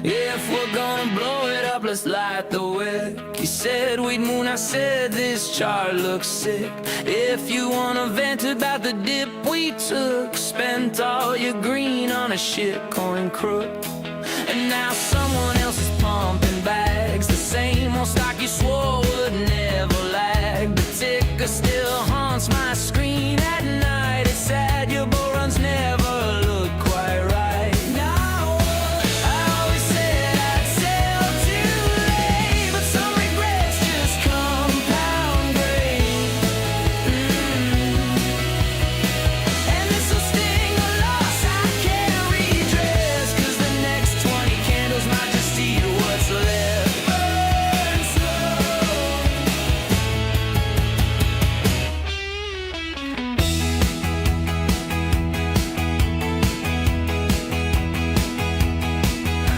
If we're gonna blow it up, let's light the wick. You said we'd moon, I said this chart looks sick. If you wanna vent about the dip we took, spent all your green on a shitcoin crook. And now someone else is pumping bags, the same old stock you swore would never lag. The ticker still haunts my screen at night. It's sad your bull runs never look quite right. Now I always said I'd sell too late, but some regrets just compound great. And this'll sting a loss I can't redress, 'cause the next 20 candles might just eat what's left. Burn slow.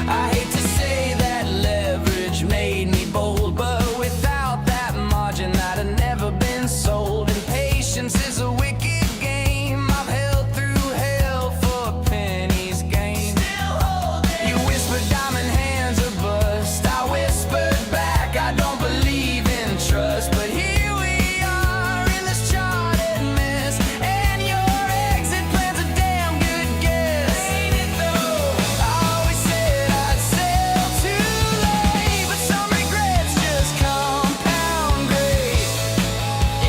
I hate to say that leverage made me bold, but without that margin I'd have never been sold. And patience is a wicked game. I've held through hell for pennies gained. You whispered diamond hands are bust. I whispered back I don't believe in trust. But here we are in this charted mess, and your exit plan's a damn good guess. Ain't it though? I always said I'd sell too late, but some regrets just compound great.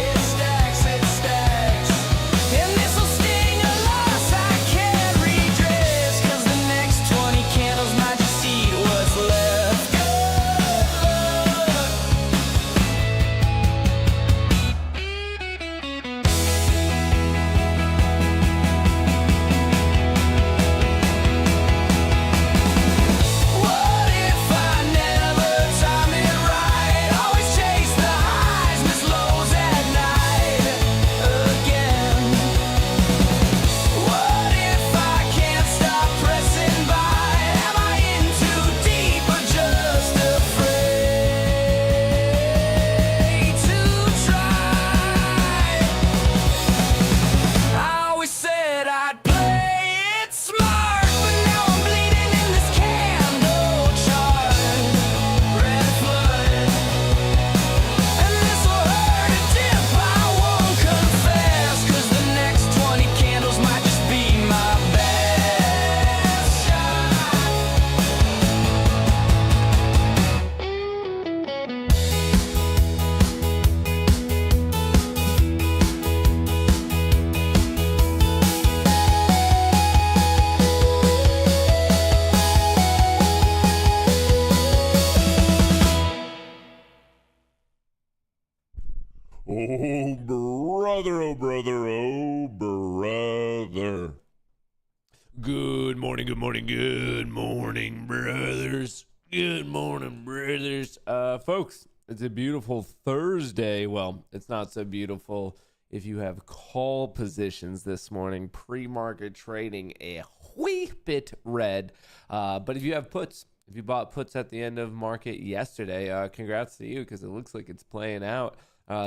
It stacks, and this'll sting a loss I can't redress, 'cause the next 20 candles might just eat what's left. What if I never time it right? Always chase the highs, miss lows at night again. What if I can't stop pressing by? Am I in too deep or just afraid to try? I always said I'd play it smart, but now I'm bleeding in this candle chart. Red flood, and this'll hurt a dip, I won't confess, 'cause the next 20 candles might just be my best shot. Oh, brother, oh, brother, oh, brother. Good morning, good morning, good morning, brothers. Good morning, brothers. Folks, it's a beautiful Thursday. Well, it's not so beautiful if you have call positions this morning. Pre-market trading a wee bit red. But if you have puts, if you bought puts at the end of market yesterday, congrats to you, because it looks like it's playing out.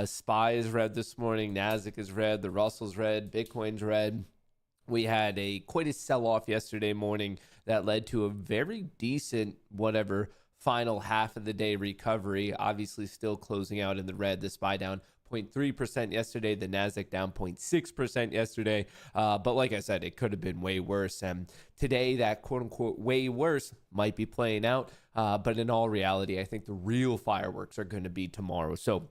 SPY is red this morning. NASDAQ is red. The Russell's red. Bitcoin's red. We had quite a sell-off yesterday morning that led to a very decent final half of the day recovery. Obviously still closing out in the red. The SPY down 0.3% yesterday. The NASDAQ down 0.6% yesterday. But like I said, it could have been way worse. And today that quote-unquote way worse might be playing out. But in all reality, I think the real fireworks are going to be tomorrow. So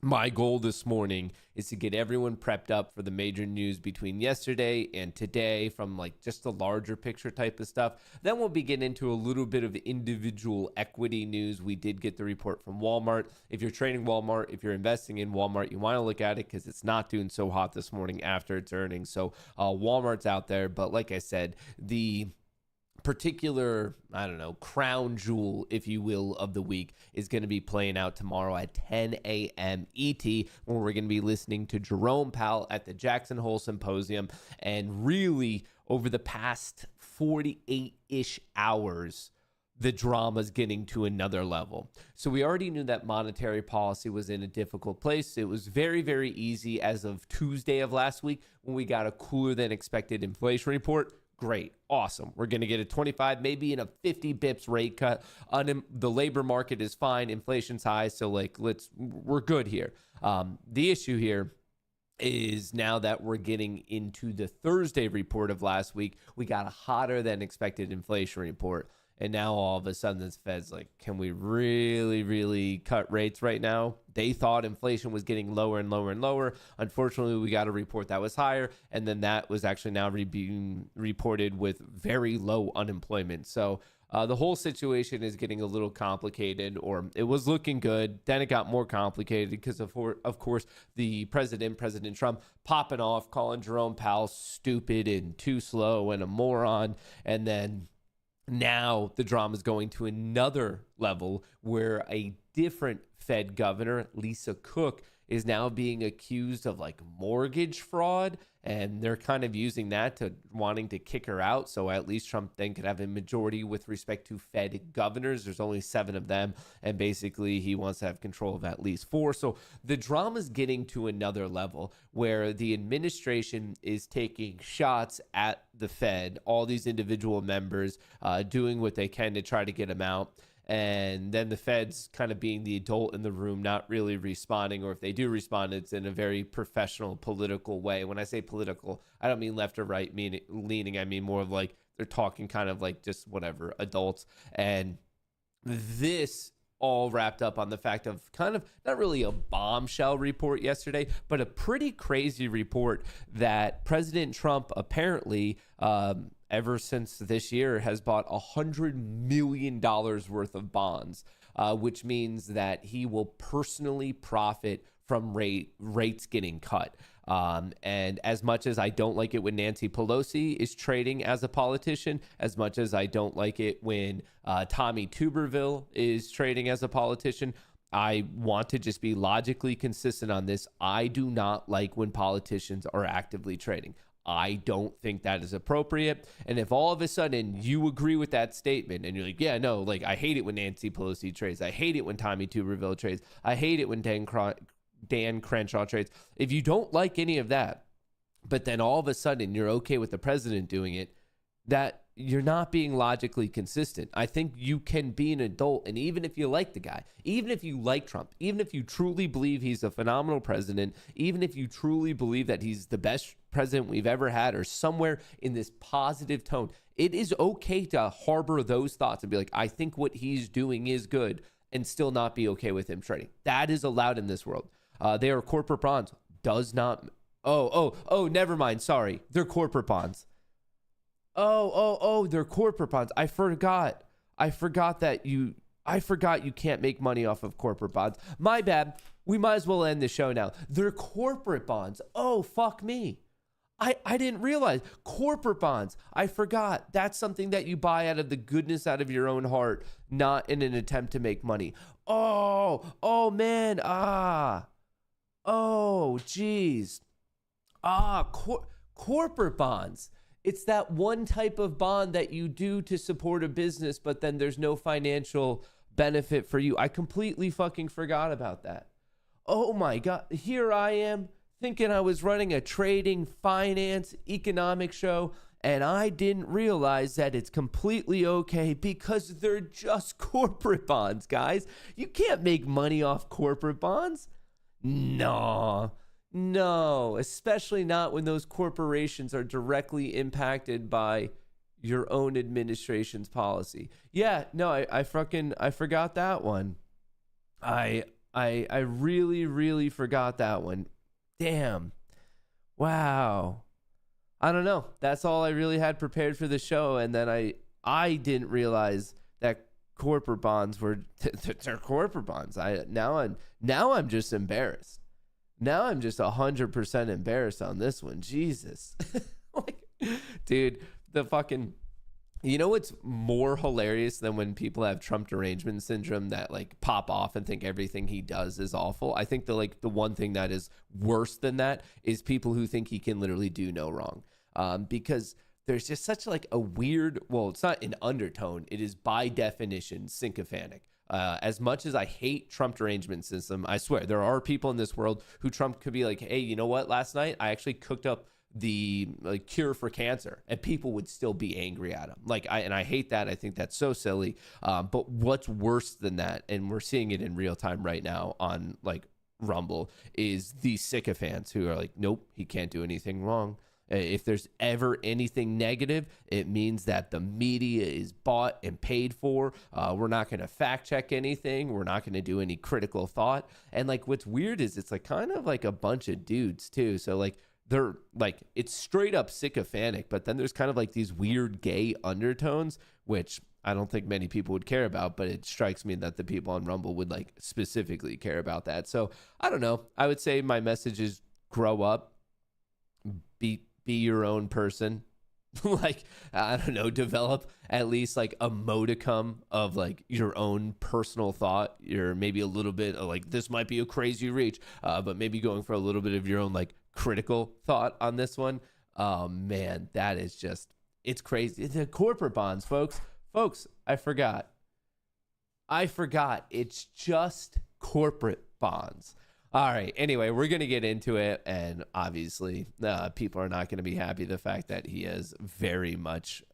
my goal this morning is to get everyone prepped up for the major news between yesterday and today, from like just the larger picture type of stuff. Then we'll be getting into a little bit of individual equity news. We did get the report from Walmart. If you're trading Walmart, if you're investing in Walmart, you want to look at it because it's not doing so hot this morning after its earnings. So Walmart's out there. But like I said, the particular, crown jewel, if you will, of the week is going to be playing out tomorrow at 10 a.m. ET, when we're going to be listening to Jerome Powell at the Jackson Hole Symposium. And really, over the past 48-ish hours, the drama's getting to another level. So we already knew that monetary policy was in a difficult place. It was very, very easy as of Tuesday of last week when we got a cooler than expected inflation report. Great. Awesome. We're going to get a 25, maybe even a 50 bips rate cut. The labor market is fine. Inflation's high. So like, we're good here. The issue here is now that we're getting into the Thursday report of last week, we got a hotter than expected inflation report. And now all of a sudden the Fed's like, can we really, really cut rates right now? They thought inflation was getting lower and lower and lower. Unfortunately, we got a report that was higher. And then that was actually now being reported with very low unemployment. So the whole situation is getting a little complicated, or it was looking good. Then it got more complicated because, of course, the President Trump, popping off, calling Jerome Powell stupid and too slow and a moron. And then now the drama is going to another level where a different Fed governor, Lisa Cook, is now being accused of like mortgage fraud, and they're kind of using that to wanting to kick her out. So at least Trump then could have a majority with respect to Fed governors. There's only 7 of them, and basically he wants to have control of at least 4. So the drama is getting to another level where the administration is taking shots at the Fed, all these individual members doing what they can to try to get them out. And then the Fed's kind of being the adult in the room, not really responding, or if they do respond, it's in a very professional, political way. When I say political, I don't mean left or right leaning. I mean more of like they're talking kind of like just whatever, adults. And this all wrapped up on the fact of kind of not really a bombshell report yesterday, but a pretty crazy report that President Trump apparently ever since this year has bought $100 million worth of bonds, which means that he will personally profit from rates getting cut. And as much as I don't like it when Nancy Pelosi is trading as a politician, as much as I don't like it when Tommy Tuberville is trading as a politician, I want to just be logically consistent on this. I do not like when politicians are actively trading. I don't think that is appropriate. And if all of a sudden you agree with that statement and you're like, yeah, no, like I hate it when Nancy Pelosi trades. I hate it when Tommy Tuberville trades. I hate it when Dan Crenshaw trades. If you don't like any of that, but then all of a sudden you're okay with the president doing it, that you're not being logically consistent. I think you can be an adult, and even if you like the guy, even if you like Trump, even if you truly believe he's a phenomenal president, even if you truly believe that he's the best president we've ever had, or somewhere in this positive tone, it is okay to harbor those thoughts and be like, I think what he's doing is good, and still not be okay with him trading. That is allowed in this world. They are corporate bonds. Does not. Oh, never mind. Sorry. They're corporate bonds. They're corporate bonds. I forgot you can't make money off of corporate bonds. My bad. We might as well end the show now. They're corporate bonds. Oh, fuck me. I didn't realize. Corporate bonds. I forgot. That's something that you buy out of the goodness out of your own heart, not in an attempt to make money. Oh, man. Oh, geez. Corporate bonds. It's that one type of bond that you do to support a business, but then there's no financial benefit for you. I completely fucking forgot about that. Oh my God. Here I am thinking I was running a trading, finance, economic show, and I didn't realize that it's completely okay because they're just corporate bonds, guys. You can't make money off corporate bonds. No, especially not when those corporations are directly impacted by your own administration's policy. Yeah, no, I forgot that one. I really, really forgot that one. Damn. Wow. I don't know. That's all I really had prepared for the show, and then I didn't realize that corporate bonds were they're corporate bonds. Now I'm just embarrassed. Now I'm just 100% embarrassed on this one. Jesus. Dude, you know what's more hilarious than when people have Trump derangement syndrome that like pop off and think everything he does is awful? I think the one thing that is worse than that is people who think he can literally do no wrong. Because there's just such like a weird, well, it's not an undertone. It is by definition sycophantic. As much as I hate Trump derangement system, I swear there are people in this world who Trump could be like, hey, you know what? Last night I actually cooked up the like cure for cancer, and people would still be angry at him. Like I hate that. I think that's so silly. But what's worse than that, and we're seeing it in real time right now on like Rumble, is these sycophants who are like, nope, he can't do anything wrong. If there's ever anything negative, it means that the media is bought and paid for. We're not going to fact check anything. We're not going to do any critical thought. And like, what's weird is it's like kind of like a bunch of dudes too. So like, they're like, it's straight up sycophantic, but then there's kind of like these weird gay undertones, which I don't think many people would care about, but it strikes me that the people on Rumble would like specifically care about that. So I don't know. I would say my message is grow up, be your own person. Like, I don't know, develop at least like a modicum of like your own personal thought. You're maybe a little bit of like, this might be a crazy reach, but maybe going for a little bit of your own like critical thought on this one. Man, that is just, it's crazy. The corporate bonds, folks, I forgot. It's just corporate bonds. All right. Anyway, we're going to get into it. And obviously, people are not going to be happy the fact that he is very much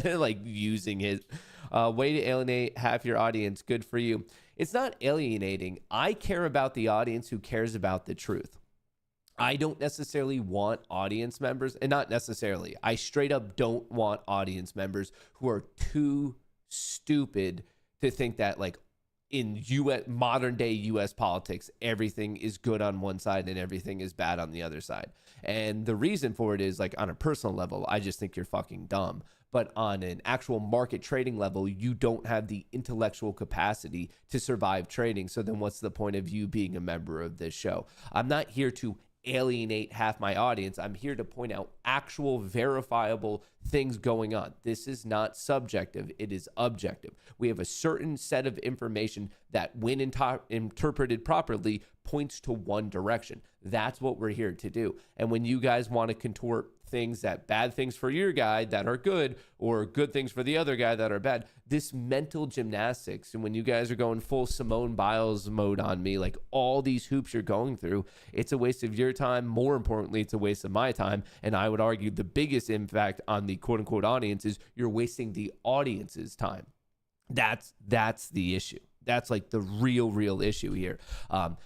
like using his way to alienate half your audience. Good for you. It's not alienating. I care about the audience who cares about the truth. I don't necessarily want audience members, and not necessarily. I straight up don't want audience members who are too stupid to think that like, in modern day US politics, everything is good on one side and everything is bad on the other side. And the reason for it is like on a personal level, I just think you're fucking dumb. But on an actual market trading level, you don't have the intellectual capacity to survive trading. So then what's the point of you being a member of this show? I'm not here to alienate half my audience. I'm here to point out actual verifiable things going on. This is not subjective. It is objective. We have a certain set of information that when interpreted properly points to one direction. That's what we're here to do. And when you guys want to contort things, that bad things for your guy that are good or good things for the other guy that are bad, this mental gymnastics, and when you guys are going full Simone Biles mode on me, like all these hoops you're going through, it's a waste of your time. More importantly, it's a waste of my time. And I would argue the biggest impact on the quote unquote audience is you're wasting the audience's time. That's the issue. That's like the real issue here.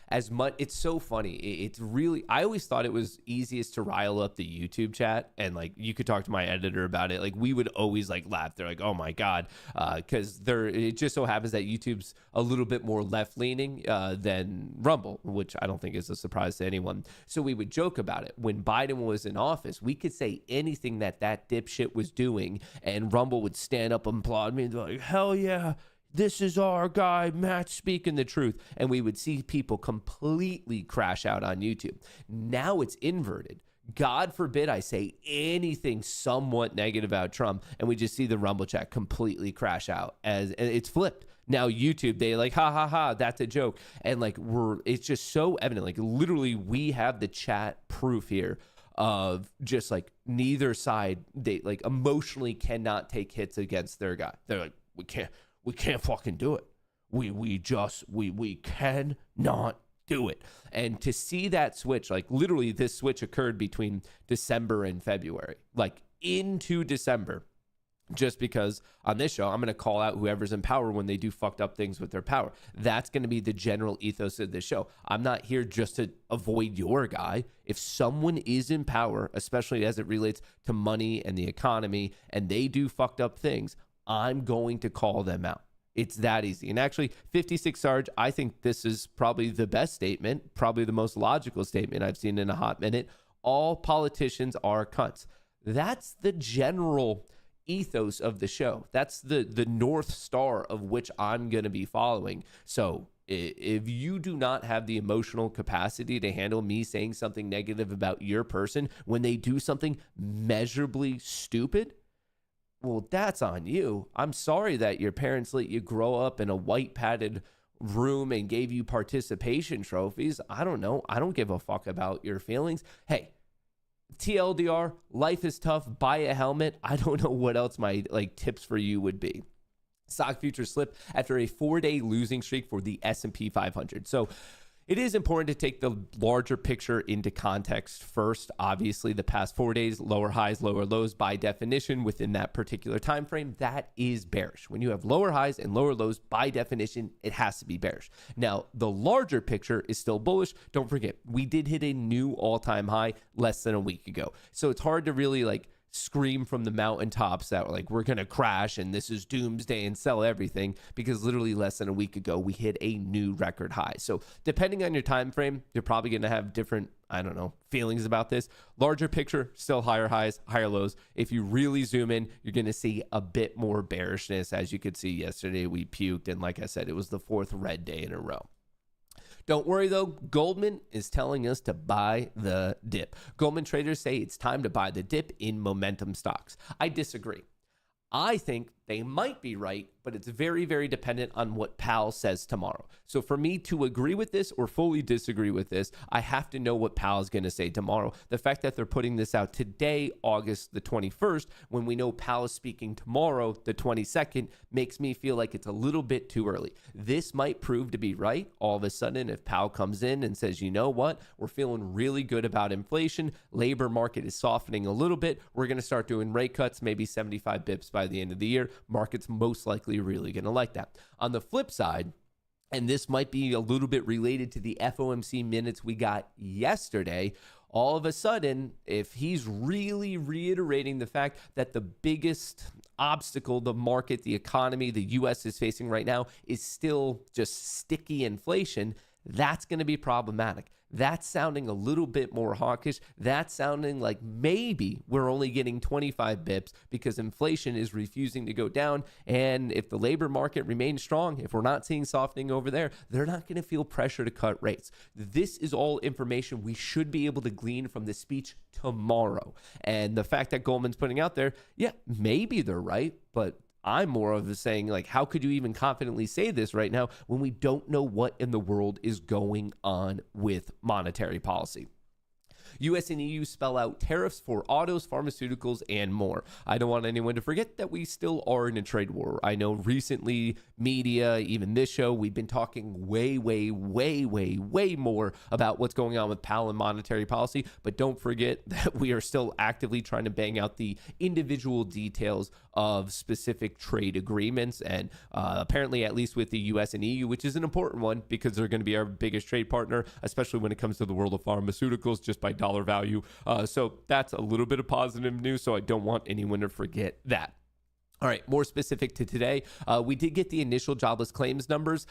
As much, it's so funny. It's really, I always thought it was easiest to rile up the YouTube chat, and like you could talk to my editor about it. Like we would always like laugh. They're like, oh my God. Cause it just so happens that YouTube's a little bit more left leaning than Rumble, which I don't think is a surprise to anyone. So we would joke about it. When Biden was in office, we could say anything that dipshit was doing, and Rumble would stand up and applaud me and be like, hell yeah. This is our guy, Matt, speaking the truth. And we would see people completely crash out on YouTube. Now it's inverted. God forbid I say anything somewhat negative about Trump, and we just see the Rumble chat completely crash out. And it's flipped. Now YouTube, they like, ha ha ha, that's a joke. And like it's just so evident. Like literally we have the chat proof here of just like neither side, they like emotionally cannot take hits against their guy. They're like, we can't fucking do it. We cannot do it. And to see that switch, like literally this switch occurred between December and February, like into December, just because on this show, I'm going to call out whoever's in power when they do fucked up things with their power. That's going to be the general ethos of this show. I'm not here just to avoid your guy. If someone is in power, especially as it relates to money and the economy, and they do fucked up things, I'm going to call them out. It's that easy. And actually, 56 Sarge, I think this is probably the best statement, probably the most logical statement I've seen in a hot minute. All politicians are cunts. That's the general ethos of the show. That's the North Star of which I'm going to be following. So if you do not have the emotional capacity to handle me saying something negative about your person when they do something measurably stupid, well, that's on you. I'm sorry that your parents let you grow up in a white padded room and gave you participation trophies. I don't know. I don't give a fuck about your feelings. Hey, TLDR, life is tough. Buy a helmet. I don't know what else my like tips for you would be. Stock futures slipped after a 4-day losing streak for the S&P 500. So It is important to take the larger picture into context first. Obviously, the past 4 days, lower highs, lower lows, by definition, within that particular time frame, that is bearish. When you have lower highs and lower lows, by definition, it has to be bearish. Now, the larger picture is still bullish. Don't forget, we did hit a new all-time high less than a week ago. So it's hard to really scream from the mountaintops that we're going to crash and this is doomsday and sell everything, because literally less than a week ago we hit a new record high. So depending on your time frame, you're probably going to have different, feelings about this. Larger picture, still higher highs, higher lows. If you really zoom in, you're going to see a bit more bearishness. As you could see yesterday, we puked, and like I said, it was the 4th red day in a row. Don't worry though, Goldman is telling us to buy the dip. Goldman traders say it's time to buy the dip in momentum stocks. I disagree. I think they might be right, but it's very, very dependent on what Powell says tomorrow. So for me to agree with this or fully disagree with this, I have to know what Powell's going to say tomorrow. The fact that they're putting this out today, August the 21st, when we know Powell is speaking tomorrow, the 22nd, makes me feel like it's a little bit too early. This might prove to be right all of a sudden if Powell comes in and says, you know what, we're feeling really good about inflation, labor market is softening a little bit, we're going to start doing rate cuts, maybe 75 bips by the end of the year. Market's most likely really going to like that. On the flip side, and this might be a little bit related to the FOMC minutes we got yesterday, all of a sudden, if he's really reiterating the fact that the biggest obstacle the market, the economy, the U.S. is facing right now is still just sticky inflation, that's going to be problematic. That's sounding a little bit more hawkish. That's sounding like maybe we're only getting 25 bips because inflation is refusing to go down. And if the labor market remains strong, if we're not seeing softening over there, they're not going to feel pressure to cut rates. This is all information we should be able to glean from the speech tomorrow. And the fact that Goldman's putting out there, yeah, maybe they're right, but I'm more of a saying, how could you even confidently say this right now when we don't know what in the world is going on with monetary policy? U.S. and EU spell out tariffs for autos, pharmaceuticals, and more. I don't want anyone to forget that we still are in a trade war. I know recently, media, even this show, we've been talking way more about what's going on with Powell and monetary policy, but don't forget that we are still actively trying to bang out the individual details of specific trade agreements, and apparently at least with the U.S. and EU, which is an important one because they're going to be our biggest trade partner, especially when it comes to the world of pharmaceuticals, just by dollar value. So that's a little bit of positive news, so I don't want anyone to forget that. All right, more specific to today, we did get the initial jobless claims numbers.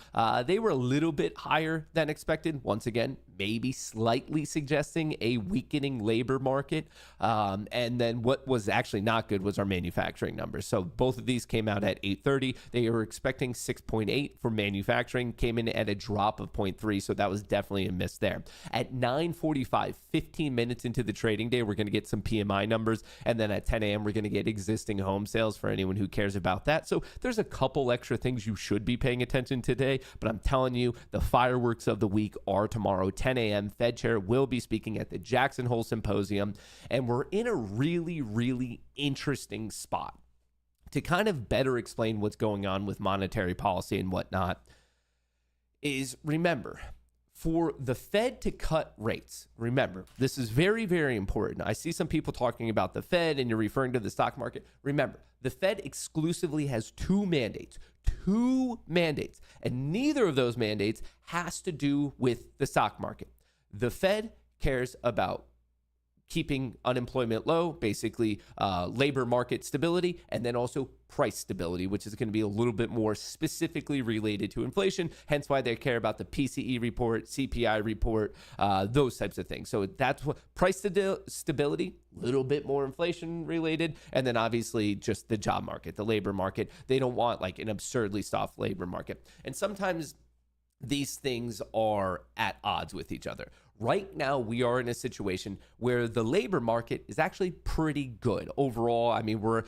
They were a little bit higher than expected. Once again, maybe slightly suggesting a weakening labor market. And then what was actually not good was our manufacturing numbers. So both of these came out at 8:30. They were expecting 6.8 for manufacturing, came in at a drop of 0.3. So that was definitely a miss there. At 9:45, 15 minutes into the trading day, we're going to get some PMI numbers. And then at 10 a.m., we're going to get existing home sales for anyone who cares about that. So there's a couple extra things you should be paying attention to today, but I'm telling you, the fireworks of the week are tomorrow, 10 a.m. Fed Chair will be speaking at the Jackson Hole Symposium, and we're in a really interesting spot to kind of better explain what's going on with monetary policy and whatnot. Is remember, for the Fed to cut rates, remember, this is very important. I see some people talking about the Fed and you're referring to the stock market. Remember, the Fed exclusively has two mandates, and neither of those mandates has to do with the stock market. The Fed cares about keeping unemployment low, basically labor market stability, and then also price stability, which is going to be a little bit more specifically related to inflation, hence why they care about the PCE report, CPI report, those types of things. So that's what price stability, a little bit more inflation related, and then obviously just the job market, the labor market. They don't want an absurdly soft labor market. And sometimes these things are at odds with each other. Right now, we are in a situation where the labor market is actually pretty good overall. I mean, we're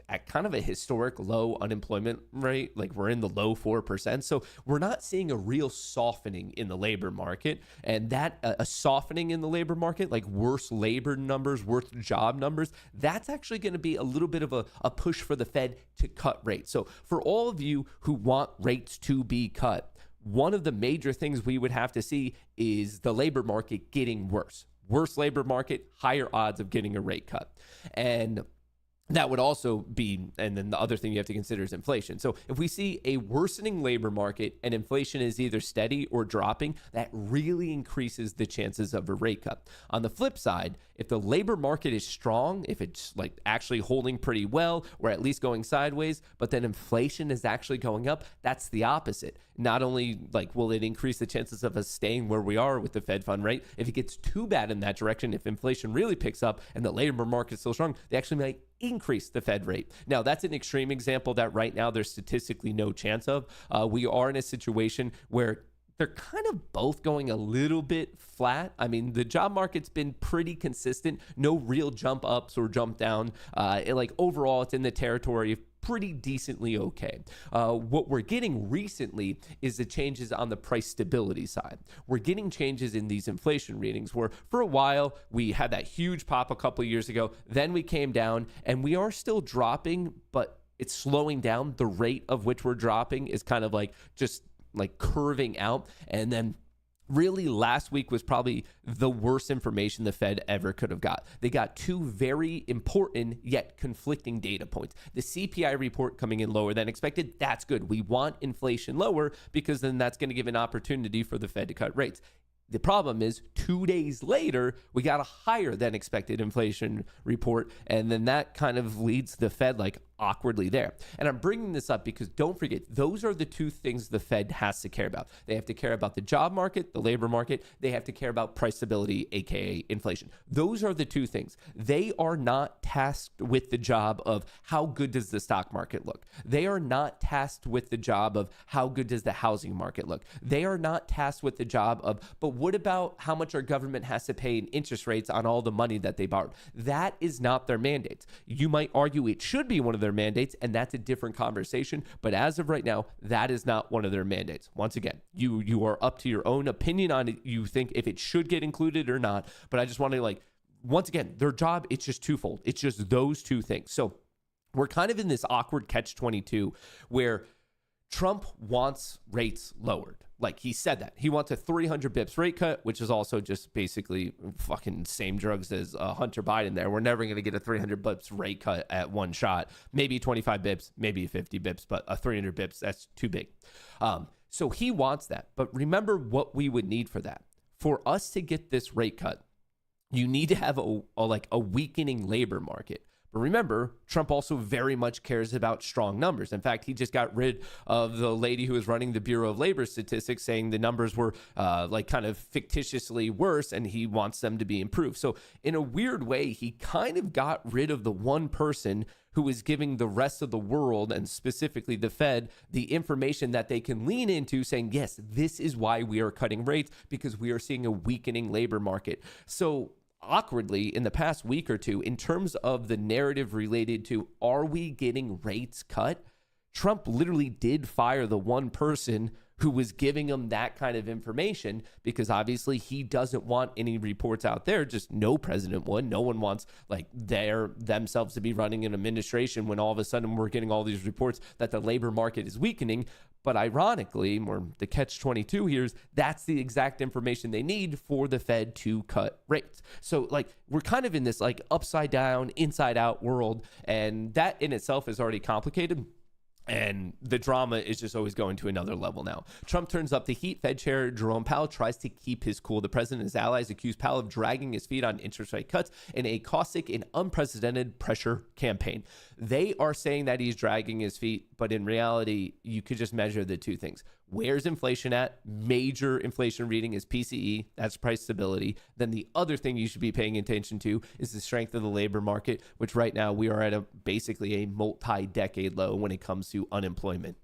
at kind of a historic low unemployment rate. We're in the low 4%. So we're not seeing a real softening in the labor market, and that a softening in the labor market, worse labor numbers, worse job numbers, that's actually going to be a little bit of a push for the Fed to cut rates. So for all of you who want rates to be cut, one of the major things we would have to see is the labor market getting worse. Worse labor market, higher odds of getting a rate cut. And that would also be, and then the other thing you have to consider is inflation. So if we see a worsening labor market and inflation is either steady or dropping, that really increases the chances of a rate cut. On the flip side, if the labor market is strong, if it's like actually holding pretty well or at least going sideways, but then inflation is actually going up, that's the opposite. Not only like will it increase the chances of us staying where we are with the Fed fund rate, if it gets too bad in that direction, if inflation really picks up and the labor market is still strong, they actually might increase the Fed rate. Now, that's an extreme example that right now there's statistically no chance of. We are in a situation where they're kind of both going a little bit flat. I mean, the job market's been pretty consistent, no real jump ups or jump down. Overall, it's in the territory of pretty decently okay. What we're getting recently is the changes on the price stability side. We're getting changes in these inflation readings where for a while we had that huge pop a couple of years ago, then we came down and we are still dropping, but it's slowing down. The rate of which we're dropping is kind of like just like curving out. And then really last week was probably the worst information the Fed ever could have got. They got two very important yet conflicting data points. The CPI report coming in lower than expected, that's good. We want inflation lower because then that's going to give an opportunity for the Fed to cut rates. The problem is 2 days later, we got a higher than expected inflation report. And then that kind of leads the Fed like awkwardly there. And I'm bringing this up because don't forget, those are the two things the Fed has to care about. They have to care about the job market, the labor market. They have to care about price stability, aka inflation. Those are the two things. They are not tasked with the job of how good does the stock market look. They are not tasked with the job of how good does the housing market look. They are not tasked with the job of, but what about how much our government has to pay in interest rates on all the money that they borrowed? That is not their mandate. You might argue it should be one of their mandates, and that's a different conversation. But as of right now, that is not one of their mandates. Once again, you are up to your own opinion on it. You think if it should get included or not. But I just want to once again, their job, it's just twofold. It's just those two things. So we're kind of in this awkward catch-22 where Trump wants rates lowered. Like he said that he wants a 300 bips rate cut, which is also just basically fucking same drugs as Hunter Biden there. We're never going to get a 300 bips rate cut at one shot. Maybe 25 bips, maybe 50 bips, but a 300 bips, that's too big. So he wants that. But remember what we would need for that. For us to get this rate cut, you need to have a weakening labor market. But remember, Trump also very much cares about strong numbers. In fact, he just got rid of the lady who was running the Bureau of Labor Statistics, saying the numbers were kind of fictitiously worse, and he wants them to be improved. So in a weird way, he kind of got rid of the one person who was giving the rest of the world, and specifically the Fed, the information that they can lean into, saying, yes, this is why we are cutting rates, because we are seeing a weakening labor market. So awkwardly, in the past week or two, in terms of the narrative related to are we getting rates cut, Trump literally did fire the one person who was giving him that kind of information, because obviously he doesn't want any reports out there. Just no president would. No one wants themselves to be running an administration when all of a sudden we're getting all these reports that the labor market is weakening. But ironically, or the catch-22 here is that's the exact information they need for the Fed to cut rates. So we're kind of in this upside down, inside out world. And that in itself is already complicated. And the drama is just always going to another level now. Trump turns up the heat. Fed Chair Jerome Powell tries to keep his cool. The president and his allies accuse Powell of dragging his feet on interest rate cuts in a caustic and unprecedented pressure campaign. They are saying that he's dragging his feet, but in reality, you could just measure the two things. Where's inflation at? Major inflation reading is PCE. That's price stability. Then the other thing you should be paying attention to is the strength of the labor market, which right now we are at basically a multi-decade low when it comes to unemployment.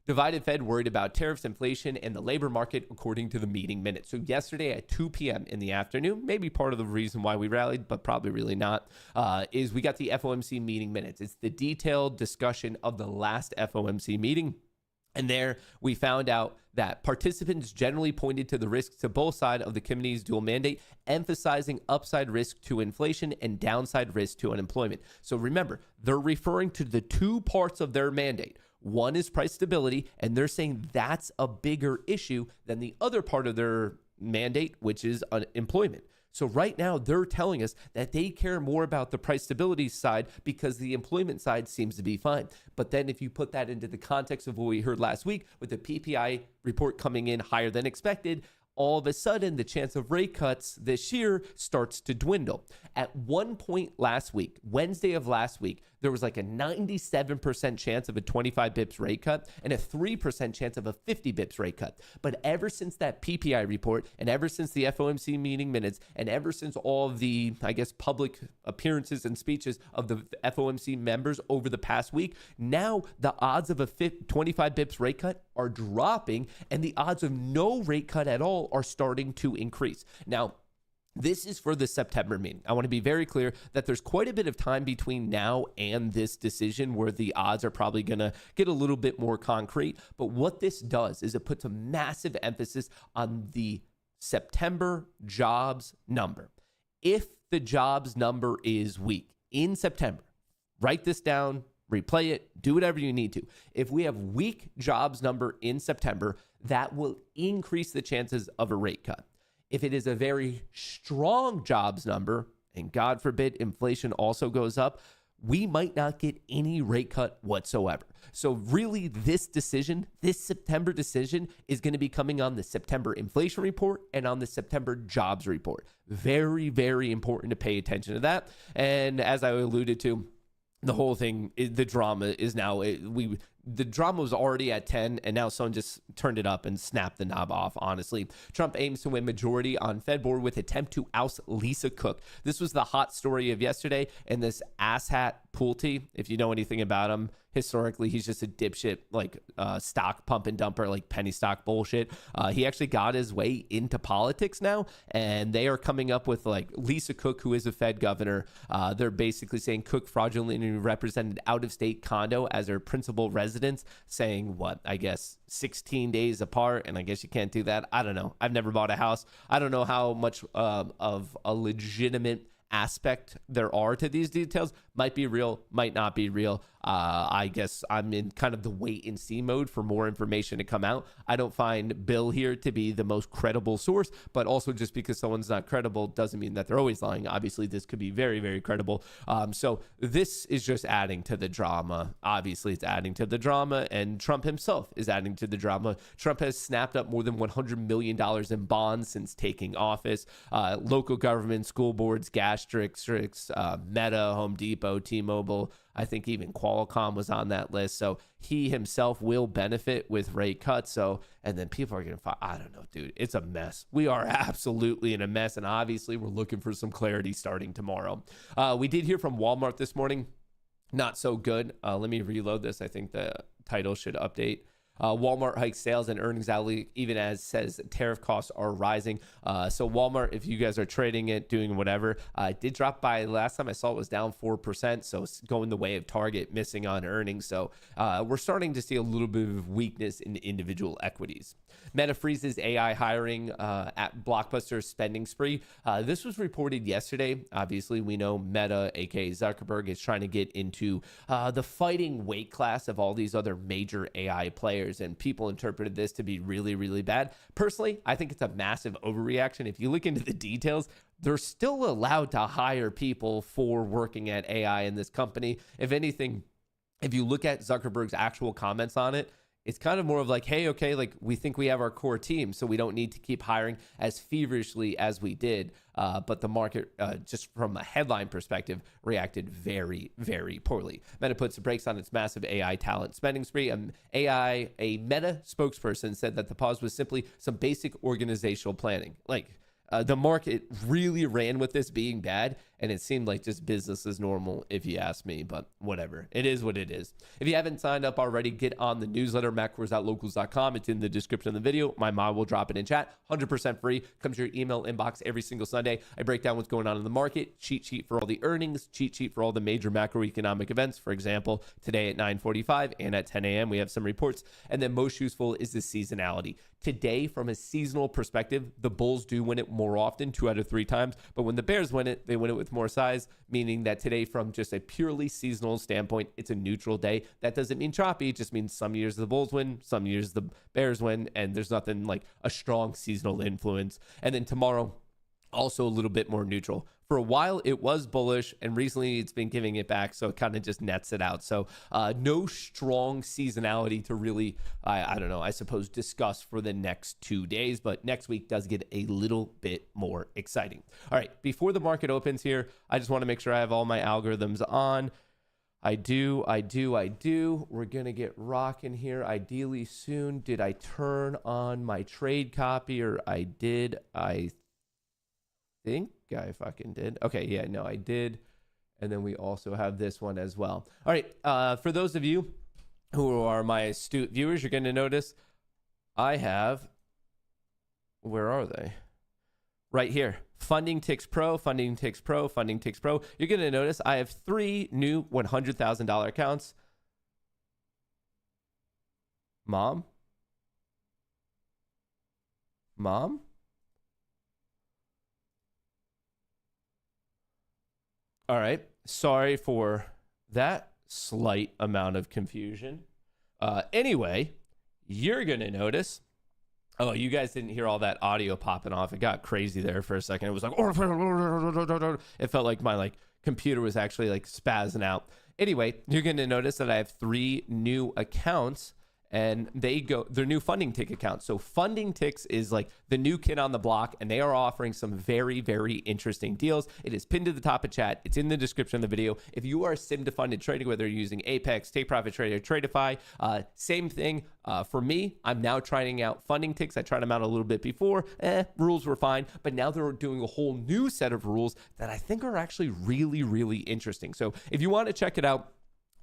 Divided Fed worried about tariffs, inflation, and the labor market, according to the meeting minutes. So yesterday at 2 p.m. in the afternoon, maybe part of the reason why we rallied, but probably really not, is we got the FOMC meeting minutes. It's the detailed discussion of the last FOMC meeting. And there we found out that participants generally pointed to the risks to both sides of the committee's dual mandate, emphasizing upside risk to inflation and downside risk to unemployment. So remember, they're referring to the two parts of their mandate. One is price stability, and they're saying that's a bigger issue than the other part of their mandate, which is unemployment. So right now they're telling us that they care more about the price stability side because the employment side seems to be fine. But then if you put that into the context of what we heard last week with the PPI report coming in higher than expected, all of a sudden the chance of rate cuts this year starts to dwindle. At one point last week, Wednesday of last week, there was like a 97% chance of a 25 bips rate cut and a 3% chance of a 50 bips rate cut. But ever since that PPI report and ever since the FOMC meeting minutes and ever since all of the, I guess, public appearances and speeches of the FOMC members over the past week, now the odds of a 25 bips rate cut are dropping and the odds of no rate cut at all are starting to increase. Now, this is for the September meeting. I want to be very clear that there's quite a bit of time between now and this decision where the odds are probably going to get a little bit more concrete. But what this does is it puts a massive emphasis on the September jobs number. If the jobs number is weak in September, write this down, replay it, do whatever you need to. If we have weak jobs number in September, that will increase the chances of a rate cut. If it is a very strong jobs number, and God forbid inflation also goes up, we might not get any rate cut whatsoever. So really this decision, this September decision is going to be coming on the September inflation report and on the September jobs report. Very, very important to pay attention to that. And as I alluded to, the whole thing, the drama is now, the drama was already at 10, and now someone just turned it up and snapped the knob off, honestly. Trump aims to win majority on Fed board with attempt to oust Lisa Cook. This was the hot story of yesterday, and this asshat Pulte, if you know anything about him, historically, he's just a dipshit, like stock pump and dumper, like penny stock bullshit. He actually got his way into politics now, and they are coming up with like Lisa Cook, who is a Fed governor. They're basically saying Cook fraudulently represented out-of-state condo as her principal residence, saying what, I guess 16 days apart, and I guess you can't do that. I don't know. I've never bought a house. I don't know how much of a legitimate aspect there are to these details. Might be real, might not be real. I guess I'm in kind of the wait and see mode for more information to come out. I don't find Bill here to be the most credible source, but also just because someone's not credible doesn't mean that they're always lying. Obviously, this could be very, very credible. So this is just adding to the drama. Obviously, it's adding to the drama, and Trump himself is adding to the drama. Trump has snapped up more than $100 million in bonds since taking office. Local government, school boards, gas districts, Meta, Home Depot, T-Mobile, I think even Qualcomm was on that list. So he himself will benefit with rate cuts. So, and then people are going to find, I don't know, dude, it's a mess. We are absolutely in a mess. And obviously we're looking for some clarity starting tomorrow. We did hear from Walmart this morning. Not so good. Let me reload this. I think the title should update. Walmart hikes sales and earnings outlook, even as says tariff costs are rising. So Walmart, if you guys are trading it, doing whatever, it did drop by, last time I saw it was down 4%. So it's going the way of Target, missing on earnings. So we're starting to see a little bit of weakness in individual equities. Meta freezes AI hiring at Blockbuster spending spree. This was reported yesterday. Obviously, we know Meta, aka Zuckerberg, is trying to get into the fighting weight class of all these other major AI players, and people interpreted this to be really, really bad. Personally, I think it's a massive overreaction. If you look into the details, they're still allowed to hire people for working at AI in this company. If anything, if you look at Zuckerberg's actual comments on it, it's kind of more of like, hey, okay, like we think we have our core team, so we don't need to keep hiring as feverishly as we did. But the market, just from a headline perspective, reacted very, very poorly. Meta puts the brakes on its massive AI talent spending spree. A Meta spokesperson said that the pause was simply some basic organizational planning. The market really ran with this being bad, and it seemed like just business as normal, if you ask me, but whatever. It is what it is. If you haven't signed up already, get on the newsletter, macros.locals.com. It's in the description of the video. My mod will drop it in chat. 100% free. Comes to your email inbox every single Sunday. I break down what's going on in the market, cheat sheet for all the earnings, cheat sheet for all the major macroeconomic events. For example, today at 9:45 and at 10 a.m., we have some reports. And then most useful is the seasonality. Today, from a seasonal perspective, the Bulls do win it more often, 2 out of 3 times. But when the Bears win it, they win it with with more size, meaning that today, from just a purely seasonal standpoint, it's a neutral day. That doesn't mean choppy. It just means some years the Bulls win, some years the Bears win, and there's nothing like a strong seasonal influence. And then tomorrow, also a little bit more neutral. For a while, it was bullish, and recently it's been giving it back, so it kind of just nets it out. So no strong seasonality to really, I don't know, I suppose, discuss for the next 2 days, but next week does get a little bit more exciting. All right, before the market opens here, I just want to make sure I have all my algorithms on. I do. We're going to get rocking here ideally soon. Did I turn on my trade copy, or I did? I think I fucking did. Okay, yeah, no, I did. And then we also have this one as well. All right, for those of you who are my astute viewers, you're going to notice I have, where are they? Right here. Funding Ticks Pro, Funding Ticks Pro, Funding Ticks Pro. You're going to notice I have 3 new $100,000 accounts. Mom? All right. Sorry for that slight amount of confusion. Anyway, you're going to notice. Oh, you guys didn't hear all that audio popping off. It got crazy there for a second. It was like, it felt like my computer was actually spazzing out. Anyway, you're going to notice that I have 3 new accounts, and they're new Funding Tick accounts. So Funding Ticks is the new kid on the block, and they are offering some very, very interesting deals. It is pinned to the top of chat. It's in the description of the video. If you are sim to funded trading, whether you're using Apex, Take Profit Trader, Tradeify, same thing. For me, I'm now trying out Funding Ticks. I tried them out a little bit before. Rules were fine, but now they're doing a whole new set of rules that I think are actually really, really interesting. So if you want to check it out,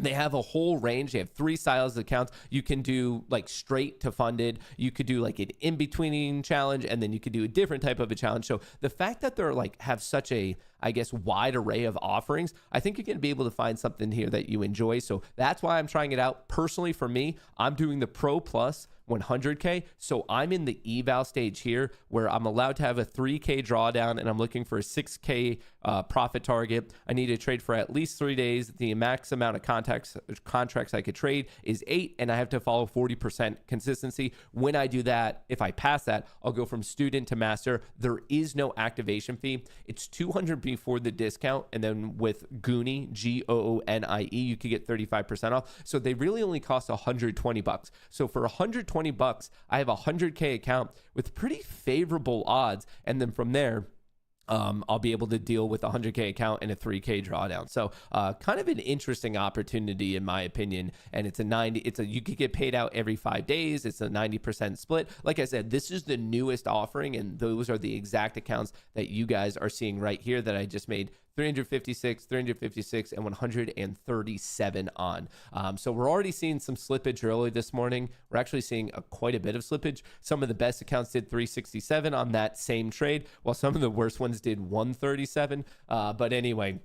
they have a whole range. They have 3 styles of accounts. You can do straight to funded. You could do an in-betweening challenge, and then you could do a different type of a challenge. So the fact that they're have such a, I guess, wide array of offerings, I think you're going to be able to find something here that you enjoy. So that's why I'm trying it out. Personally, for me, I'm doing the Pro Plus 100K. So I'm in the eval stage here where I'm allowed to have a 3K drawdown, and I'm looking for a 6K profit target. I need to trade for at least 3 days. The max amount of contracts I could trade is 8, and I have to follow 40% consistency. When I do that, if I pass that, I'll go from student to master. There is no activation fee. It's $200 before the discount, and then with Goonie, Goonie, you could get 35% off. So they really only cost $120. So for $120, I have a 100K account with pretty favorable odds, and then from there, I'll be able to deal with a 100K account and a 3K drawdown. So kind of an interesting opportunity in my opinion. And you could get paid out every 5 days. It's a 90% split. Like I said, this is the newest offering, and those are the exact accounts that you guys are seeing right here that I just made 356, and 137 on. So we're already seeing some slippage early this morning. We're actually seeing quite a bit of slippage. Some of the best accounts did 367 on that same trade, while some of the worst ones did 137. But anyway,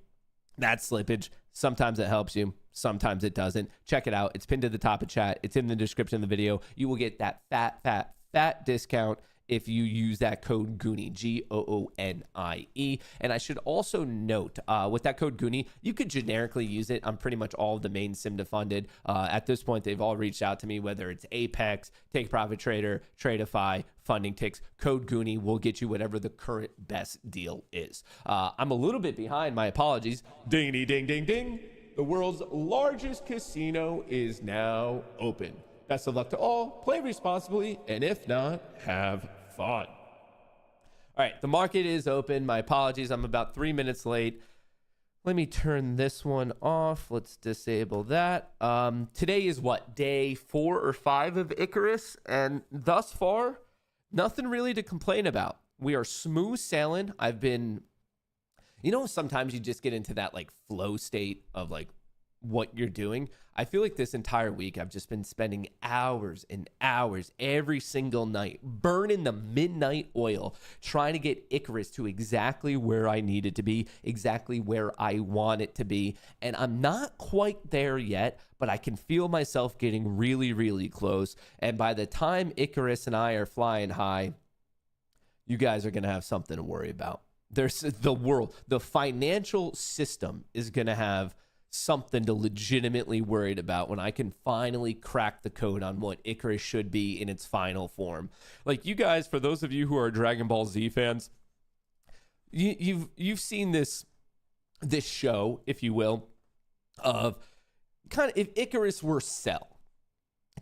that slippage, sometimes it helps you, sometimes it doesn't. Check it out. It's pinned to the top of chat. It's in the description of the video. You will get that fat discount if you use that code Goonie, Goonie. And I should also note, with that code Goonie, you could generically use it on pretty much all of the main sim to funded. At this point, they've all reached out to me, whether it's Apex, Take Profit Trader, Tradeify, Funding Ticks. Code Goonie will get you whatever the current best deal is. I'm a little bit behind. My apologies. Ding, ding, ding, ding. The world's largest casino is now open. Best of luck to all. Play responsibly, and if not, have fun. All right, the market is open. My apologies. I'm about 3 minutes late. Let me turn this one off. Let's disable that. Today is what, day 4 or 5 of Icarus? And thus far, nothing really to complain about. We are smooth sailing. I've been, sometimes you just get into that flow state of what you're doing. I feel like this entire week I've just been spending hours and hours every single night burning the midnight oil trying to get Icarus to exactly where I need it to be, exactly where I want it to be. And I'm not quite there yet, but I can feel myself getting really, really close. And by the time Icarus and I are flying high, you guys are going to have something to worry about. There's the financial system is going to have something to legitimately worried about when I can finally crack the code on what Icarus should be in its final form. Like, you guys, for those of you who are Dragon Ball Z fans, you've seen this show, if you will, of kind of if Icarus were Cell,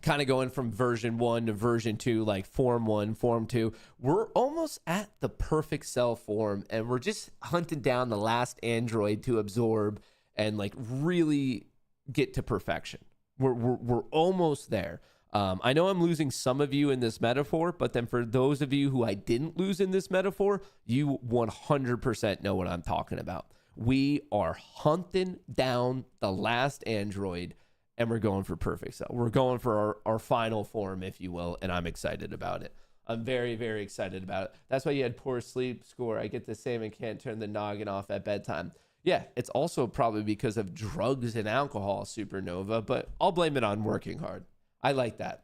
kind of going from version 1 to version 2, like form 1, form 2. We're almost at the perfect Cell form, and we're just hunting down the last android to absorb and like really get to perfection. We're almost there. I know I'm losing some of you in this metaphor, but then for those of you who I didn't lose in this metaphor, you 100% know what I'm talking about. We are hunting down the last android, and we're going for perfect Cell. We're going for our final form, if you will, and I'm excited about it. I'm very, very excited about it. That's why you had poor sleep score. I get the same and can't turn the noggin off at bedtime. Yeah, it's also probably because of drugs and alcohol, Supernova, but I'll blame it on working hard. I like that.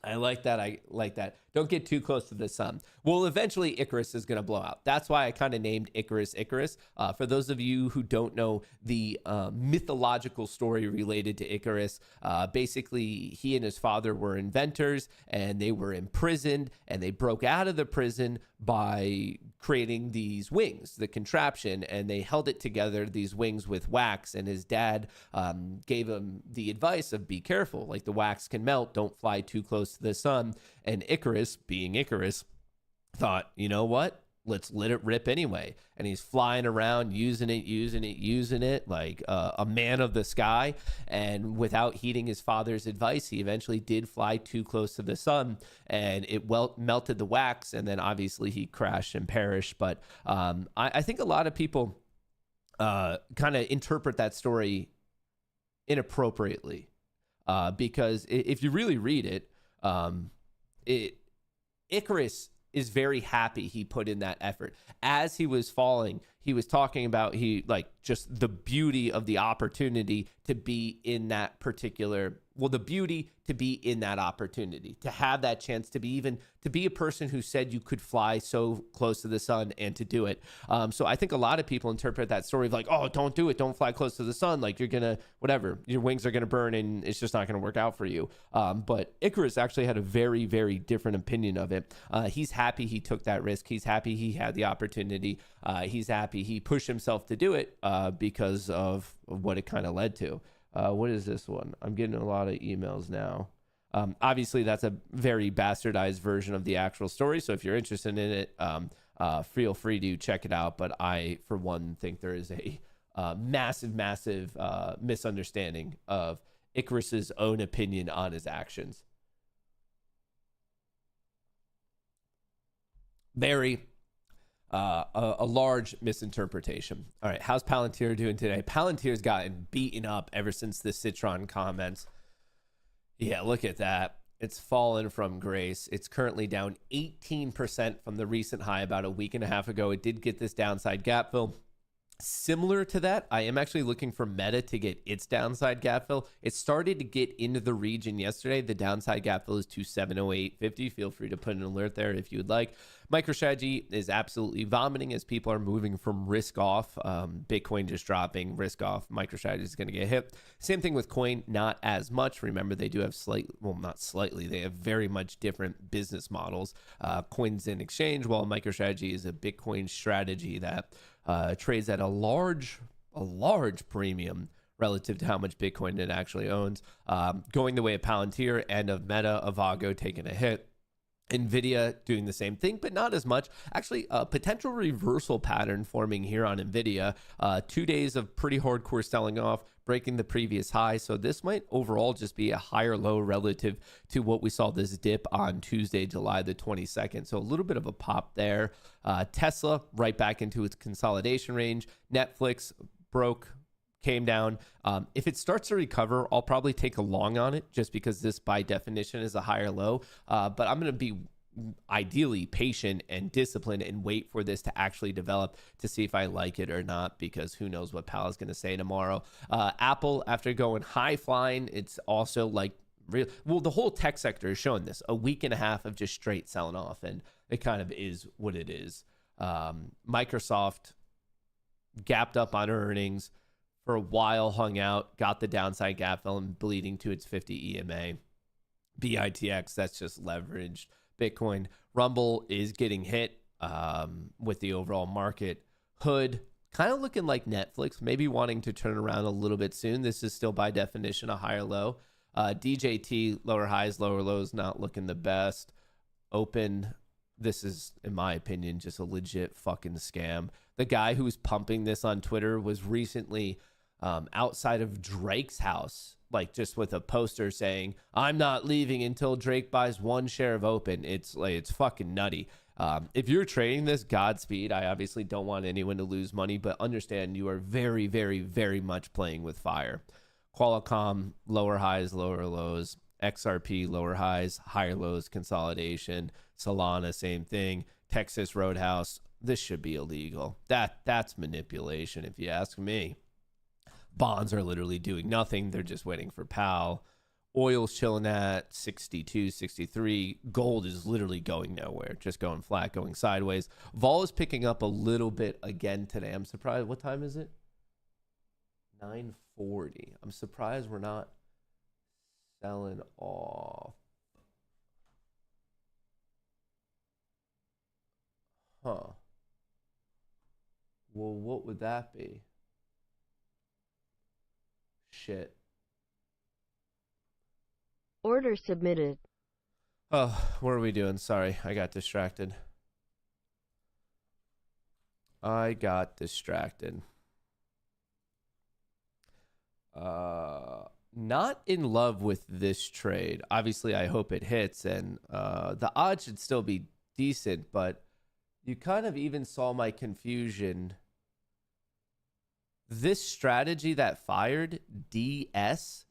I like that. Don't get too close to the sun. Well, eventually Icarus is going to blow out. That's why I kind of named Icarus Icarus. For those of you who don't know the mythological story related to Icarus, basically he and his father were inventors, and they were imprisoned, and they broke out of the prison by creating these wings, the contraption, and they held it together, these wings, with wax. And his dad gave him the advice of be careful, like the wax can melt, don't fly too close to the sun. And Icarus, being Icarus, thought, you know what? Let's let it rip anyway. And he's flying around, using it like a man of the sky. And without heeding his father's advice, he eventually did fly too close to the sun, and it melted the wax. And then obviously he crashed and perished. But I think a lot of people kind of interpret that story inappropriately, because if you really read it, Icarus is very happy he put in that effort. As he was falling, he was talking about just the beauty of the opportunity to be in that particular, the beauty to be in that opportunity, to have that chance to be a person who said you could fly so close to the sun and to do it. So I think a lot of people interpret that story of like, oh, don't do it. Don't fly close to the sun. Like you're going to, whatever, your wings are going to burn and it's just not going to work out for you. But Icarus actually had a very, very different opinion of it. He's happy he took that risk. He's happy he had the opportunity. He's happy he pushed himself to do it because of what it kind of led to. What is this one? I'm getting a lot of emails now. Obviously, that's a very bastardized version of the actual story. So if you're interested in it, feel free to check it out. But I, for one, think there is a massive misunderstanding of Icarus's own opinion on his actions. A large misinterpretation. All right, how's Palantir doing today? Palantir's gotten beaten up ever since the Citron comments. Yeah, look at that. It's fallen from grace. It's currently down 18% from the recent high about a week and a half ago. It did get this downside gap fill. Similar to that, I am actually looking for Meta to get its downside gap fill. It started to get into the region yesterday. The downside gap fill is 2708.50. Feel free to put an alert there if you would like. MicroStrategy is absolutely vomiting as people are moving from risk off. Bitcoin just dropping, risk off. MicroStrategy is going to get hit. Same thing with Coin, not as much. Remember, they do have they have very much different business models. Coin's an exchange, while MicroStrategy is a Bitcoin strategy that trades at a large premium relative to how much Bitcoin it actually owns. Going the way of Palantir and of Meta, Avago taking a hit. NVIDIA doing the same thing, but not as much. Actually, a potential reversal pattern forming here on NVIDIA. 2 days of pretty hardcore selling off, breaking the previous high. So this might overall just be a higher low relative to what we saw this dip on Tuesday, July the 22nd. So a little bit of a pop there. Tesla right back into its consolidation range. Netflix broke, came down. If it starts to recover, I'll probably take a long on it just because this by definition is a higher low. But I'm going to be ideally patient and disciplined and wait for this to actually develop to see if I like it or not, because who knows what Powell is going to say tomorrow. Apple, after going high flying, it's also like the whole tech sector is showing this. A week and a half of just straight selling off, and it kind of is what it is. Microsoft gapped up on earnings for a while, hung out, got the downside gap fill and bleeding to its 50 EMA. BITX, that's just leveraged. Bitcoin. Rumble is getting hit with the overall market. Hood, kind of looking like Netflix, maybe wanting to turn around a little bit soon. This is still by definition a higher low. DJT, lower highs, lower lows, not looking the best. Open, this is, in my opinion, just a legit fucking scam. The guy who was pumping this on Twitter was recently outside of Drake's house, like just with a poster saying, "I'm not leaving until Drake buys 1 share of Open." It's like, it's fucking nutty. If you're trading this, Godspeed. I obviously don't want anyone to lose money, but understand you are very, very, very much playing with fire. Qualcomm, lower highs, lower lows. XRP, lower highs, higher lows, consolidation. Solana, same thing. Texas Roadhouse, this should be illegal. That's manipulation, if you ask me. Bonds are literally doing nothing. They're just waiting for Powell. Oil's chilling at 62, 63. Gold is literally going nowhere, just going flat, going sideways. Vol is picking up a little bit again today. I'm surprised. What time is it? 9:40. I'm surprised we're not selling off. Huh. Well, what would that be? Shit. Order submitted. Oh, what are we doing? Sorry, I got distracted. Not in love with this trade. Obviously, I hope it hits, and the odds should still be decent, but you kind of even saw my confusion. This strategy that fired, DS,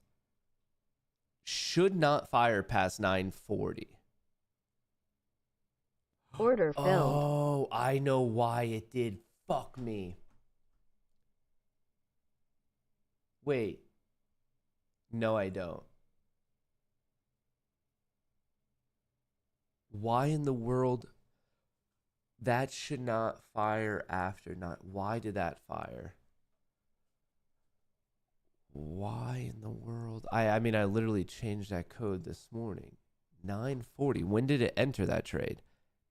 should not fire past 940. Order filled. Oh, I know why it did. Fuck me. Wait. No, I don't. Why in the world? That should not fire after not. Why did that fire? Why in the world? I mean, I literally changed that code this morning. 940. When did it enter that trade?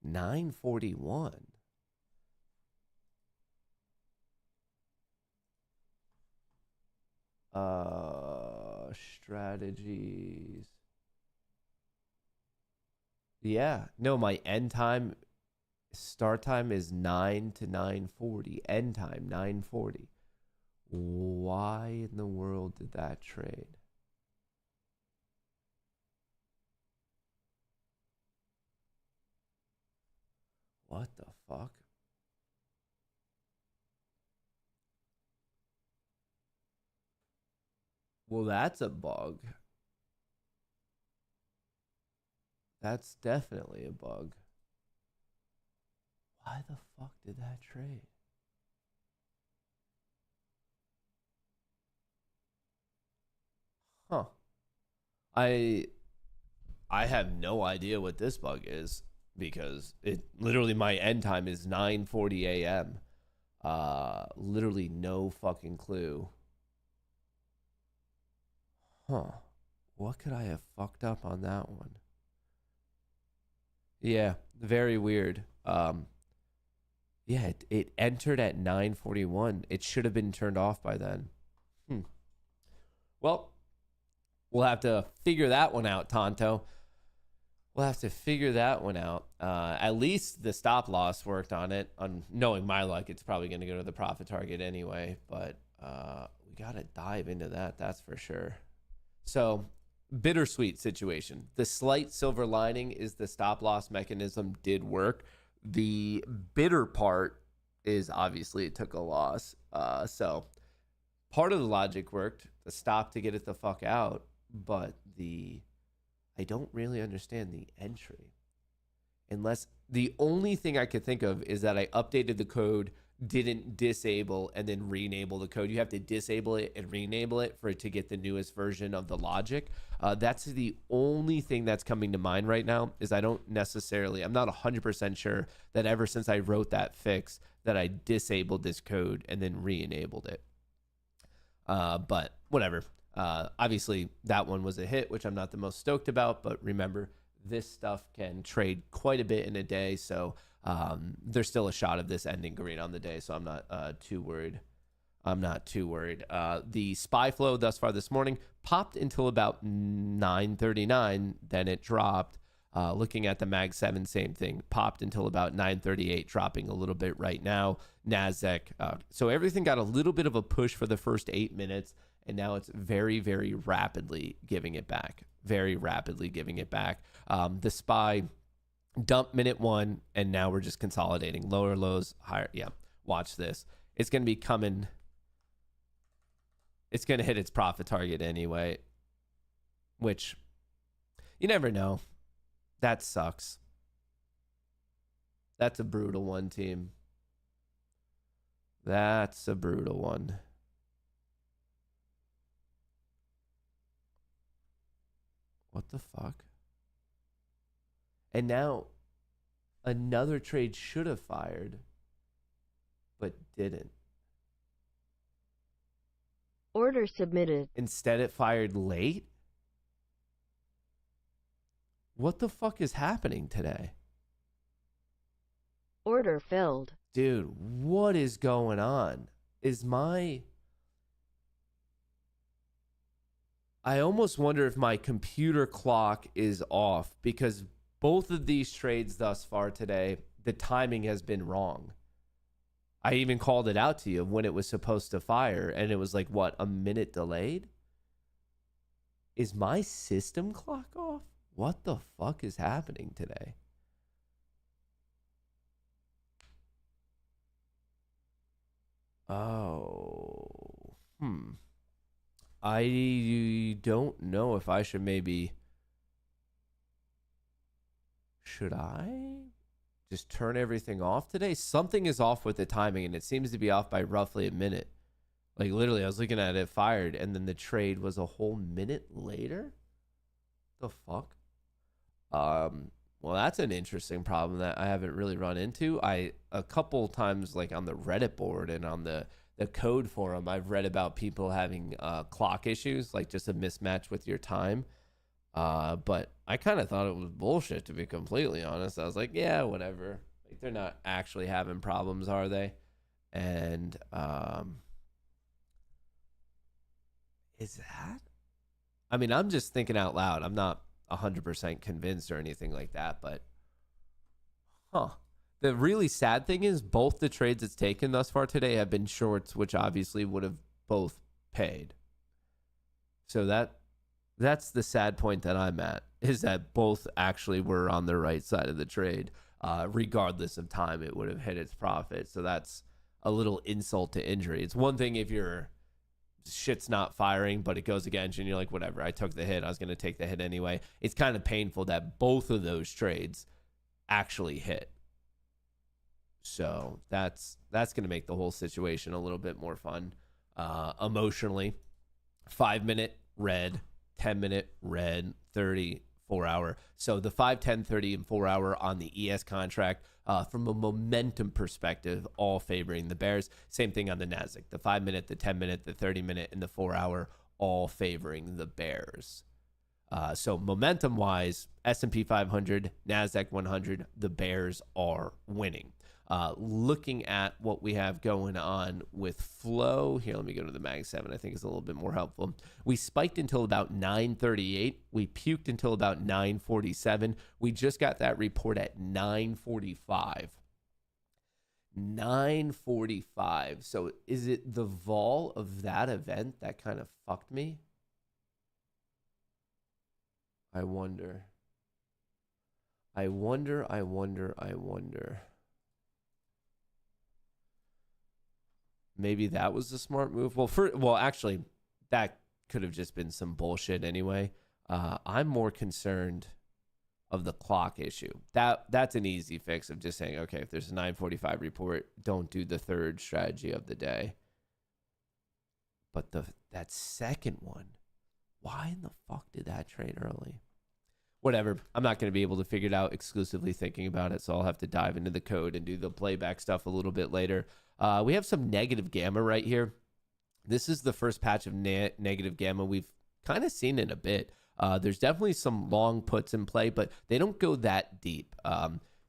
941. Strategies. Yeah. No, my end time, start time is 9 to 940. End time, 940. Why in the world did that trade? What the fuck? Well, that's a bug. That's definitely a bug. Why the fuck did that trade? Huh. I have no idea what this bug is because it literally my end time is 9:40 a.m. Literally no fucking clue. Huh. What could I have fucked up on that one? Yeah, very weird. Yeah, it entered at 9:41. It should have been turned off by then. Well, we'll have to figure that one out, Tonto. We'll have to figure that one out. At least the stop loss worked on it. On knowing my luck, it's probably going to go to the profit target anyway. But we got to dive into that. That's for sure. So, bittersweet situation. The slight silver lining is the stop loss mechanism did work. The bitter part is obviously it took a loss. So, part of the logic worked. The stop to get it the fuck out. But I don't really understand the entry. Unless the only thing I could think of is that I updated the code didn't disable and then re-enable the code. You have to disable it and re-enable it for it to get the newest version of the logic. That's the only thing that's coming to mind right now. Is I'm not 100% sure that ever since I wrote that fix that I disabled this code and then re-enabled it. But whatever. Obviously that one was a hit, which I'm not the most stoked about, but remember, this stuff can trade quite a bit in a day, so there's still a shot of this ending green on the day, so I'm not too worried. The SPY flow thus far this morning popped until about 9:39, then it dropped. Looking at the Mag 7, same thing, popped until about 9:38, dropping a little bit right now. NASDAQ, so everything got a little bit of a push for the first 8 minutes, and now it's very, very rapidly giving it back. The SPY dumped minute 1, and now we're just consolidating. Lower lows, higher. Yeah, watch this. It's going to be coming. It's going to hit its profit target anyway, which you never know. That sucks. That's a brutal one, team. That's a brutal one. What the fuck? And now another trade should have fired, but didn't. Order submitted. Instead, it fired late? What the fuck is happening today? Order filled. Dude, what is going on? I almost wonder if my computer clock is off, because both of these trades thus far today, the timing has been wrong. I even called it out to you when it was supposed to fire, and it was like, what, a minute delayed? Is my system clock off? What the fuck is happening today? Oh, I don't know if I should maybe... Should I just turn everything off today? Something is off with the timing, and it seems to be off by roughly a minute. Like, literally, I was looking at it fired, and then the trade was a whole minute later? The fuck? Well, that's an interesting problem that I haven't really run into. A couple times, like on the Reddit board and on the code forum, I've read about people having clock issues, like just a mismatch with your time. But I kind of thought it was bullshit, to be completely honest. I was like, yeah, whatever. Like, they're not actually having problems, are they? And is that? I mean, I'm just thinking out loud. I'm not 100% convinced or anything like that, but the really sad thing is both the trades it's taken thus far today have been shorts, which obviously would have both paid. So that's the sad point that I'm at, is that both actually were on the right side of the trade. Regardless of time, it would have hit its profit. So that's a little insult to injury. It's one thing if your shit's not firing, but it goes against you and you're like, whatever, I took the hit. I was going to take the hit anyway. It's kind of painful that both of those trades actually hit. So that's going to make the whole situation a little bit more fun. Emotionally, 5-minute red, 10-minute red, 30, 4-hour. So the 5, 10, 30, and 4-hour on the ES contract, from a momentum perspective, all favoring the bears. Same thing on the NASDAQ. The 5-minute, the 10-minute, the 30-minute, and the 4-hour, all favoring the bears. So momentum-wise, S&P 500, NASDAQ 100, the bears are winning. Looking at what we have going on with flow here, let me go to the Mag 7. I think it's a little bit more helpful. We spiked until about 9:38. We puked until about 9:47. We just got that report at 9:45. 9:45. So is it the vol of that event that kind of fucked me? I wonder. Maybe that was the smart move. Well, actually, that could have just been some bullshit anyway. I'm more concerned of the clock issue. That's an easy fix of just saying, okay, if there's a 9:45 report, don't do the third strategy of the day. But that second one, why in the fuck did that trade early? Whatever. I'm not going to be able to figure it out exclusively thinking about it, so I'll have to dive into the code and do the playback stuff a little bit later. We have some negative gamma right here. This is the first patch of negative gamma we've kind of seen in a bit. There's definitely some long puts in play, but they don't go that deep.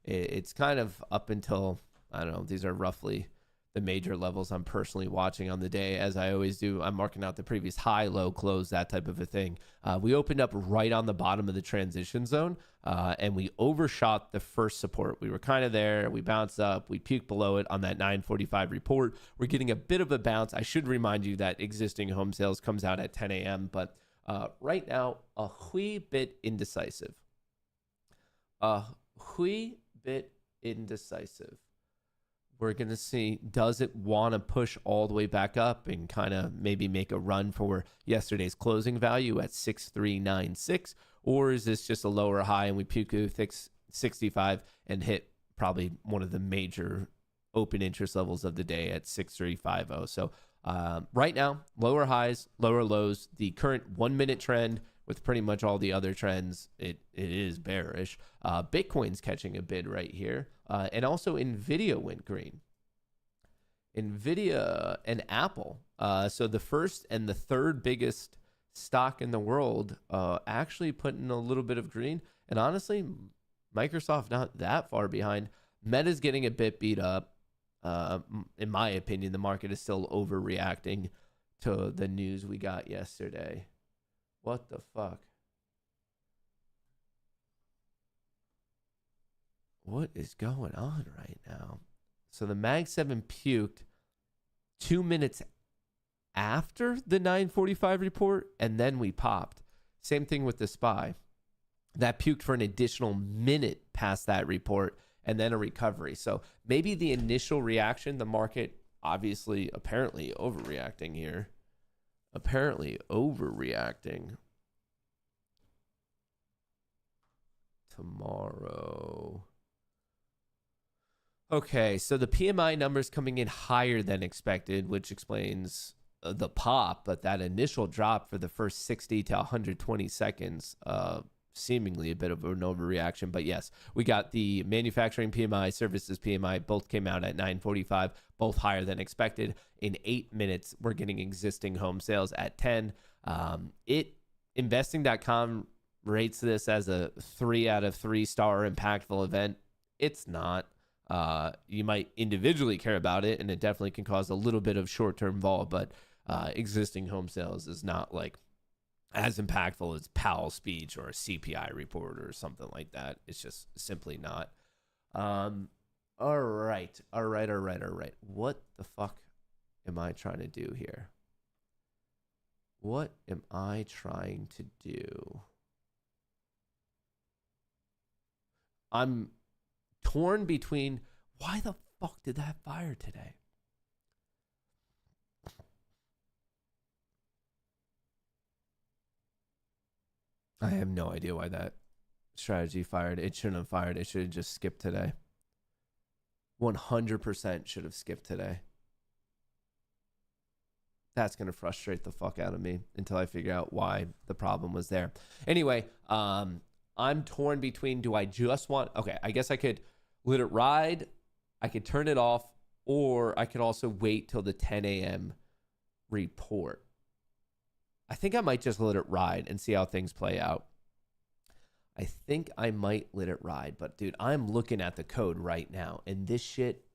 It's kind of up until, I don't know, these are roughly the major levels I'm personally watching on the day. As I always do, I'm marking out the previous high, low, close, that type of a thing. We opened up right on the bottom of the transition zone, and we overshot the first support. We were kind of there. We bounced up. We puked below it on that 9:45 report. We're getting a bit of a bounce. I should remind you that existing home sales comes out at 10 a.m., but right now, a wee bit indecisive. We're going to see, does it want to push all the way back up and kind of maybe make a run for yesterday's closing value at 6396? Or is this just a lower high and we puke 65 and hit probably one of the major open interest levels of the day at 6350? So right now, lower highs, lower lows. The current 1 minute trend with pretty much all the other trends, it is bearish. Bitcoin's catching a bid right here. And also NVIDIA went green. NVIDIA and Apple. So the first and the third biggest stock in the world actually put in a little bit of green. And honestly, Microsoft not that far behind. Meta's getting a bit beat up. In my opinion, the market is still overreacting to the news we got yesterday. What the fuck? What is going on right now? So the Mag 7 puked 2 minutes after the 9:45 report, and then we popped. Same thing with the SPY. That puked for an additional minute past that report, and then a recovery. So maybe the initial reaction, the market obviously apparently overreacting here. Apparently overreacting. Tomorrow. Okay, so the PMI numbers coming in higher than expected, which explains the pop, but that initial drop for the first 60 to 120 seconds, seemingly a bit of an overreaction. But yes, we got the manufacturing PMI, services PMI, both came out at 945, both higher than expected. In 8 minutes, we're getting existing home sales at 10. Investing.com rates this as a 3 out of 3 star impactful event. It's not. You might individually care about it, and it definitely can cause a little bit of short-term vol, but existing home sales is not like as impactful as Powell's speech or a CPI report or something like that. It's just simply not. All right. What the fuck am I trying to do here? What am I trying to do? I'm torn between, why the fuck did that fire today? I have no idea why that strategy fired. It shouldn't have fired. It should have just skipped today. 100% should have skipped today. That's going to frustrate the fuck out of me until I figure out why the problem was there. Anyway, I'm torn between, do I just want, okay, I guess I could let it ride, I could turn it off, or I could also wait till the 10 a.m. report. I think I might just let it ride and see how things play out. I think I might let it ride, but dude, I'm looking at the code right now, and this shit,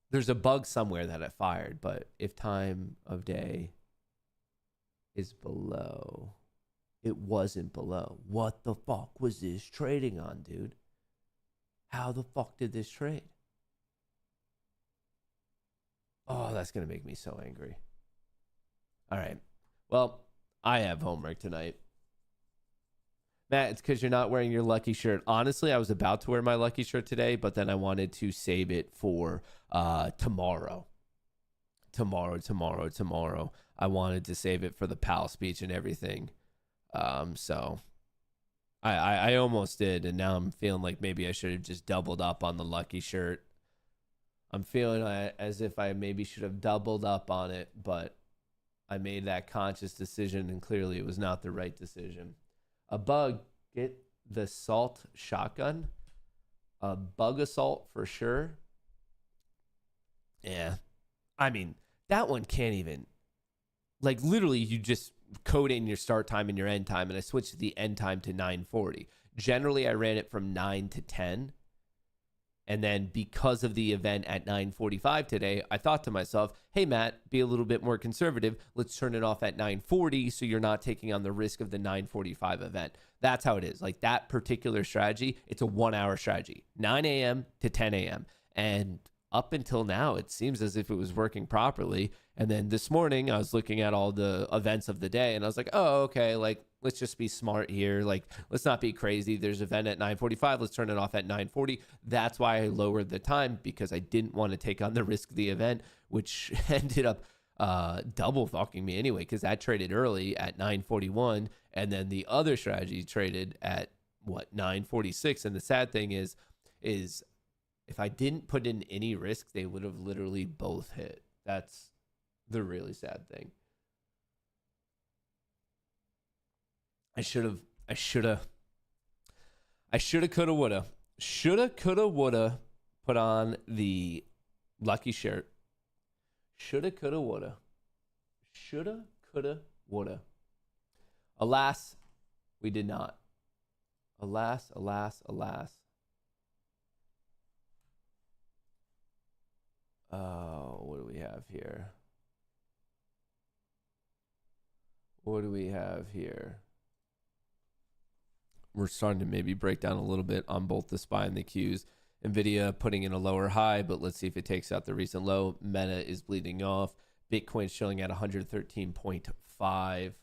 there's a bug somewhere that it fired, but if time of day is below, it wasn't below. What the fuck was this trading on, dude? How the fuck did this trade? Oh, that's going to make me so angry. All right. Well, I have homework tonight. Matt, it's because you're not wearing your lucky shirt. Honestly, I was about to wear my lucky shirt today, but then I wanted to save it for tomorrow. Tomorrow. I wanted to save it for the Powell speech and everything. So I almost did, and now I'm feeling like maybe I should have just doubled up on the lucky shirt. I'm feeling as if I maybe should have doubled up on it, but I made that conscious decision, and clearly it was not the right decision. A bug, get the salt shotgun. A bug assault for sure. Yeah. I mean, that one can't even, like, literally you just code in your start time and your end time, and I switched the end time to 9:40. Generally, I ran it from 9 to 10. And then because of the event at 9:45 today, I thought to myself, hey, Matt, be a little bit more conservative. Let's turn it off at 9:40 so you're not taking on the risk of the 9:45 event. That's how it is. Like that particular strategy, it's a 1 hour strategy, 9 a.m. to 10 a.m. And up until now, it seems as if it was working properly. And then this morning, I was looking at all the events of the day, and I was like, oh, okay, like, let's just be smart here. Like, let's not be crazy. There's an event at 9:45. Let's turn it off at 9:40. That's why I lowered the time, because I didn't want to take on the risk of the event, which ended up double fucking me anyway, because that traded early at 9:41, and then the other strategy traded at, 9:46. And the sad thing is if I didn't put in any risk, they would have literally both hit. That's the really sad thing. I shoulda, coulda, woulda. Shoulda, coulda, woulda put on the lucky shirt. Shoulda, coulda, woulda. Shoulda, coulda, woulda. Alas, we did not. Alas, alas, alas. Oh, what do we have here? What do we have here? We're starting to maybe break down a little bit on both the SPY and the Qs. NVIDIA putting in a lower high, but let's see if it takes out the recent low. Meta is bleeding off. Bitcoin's showing at 113.5.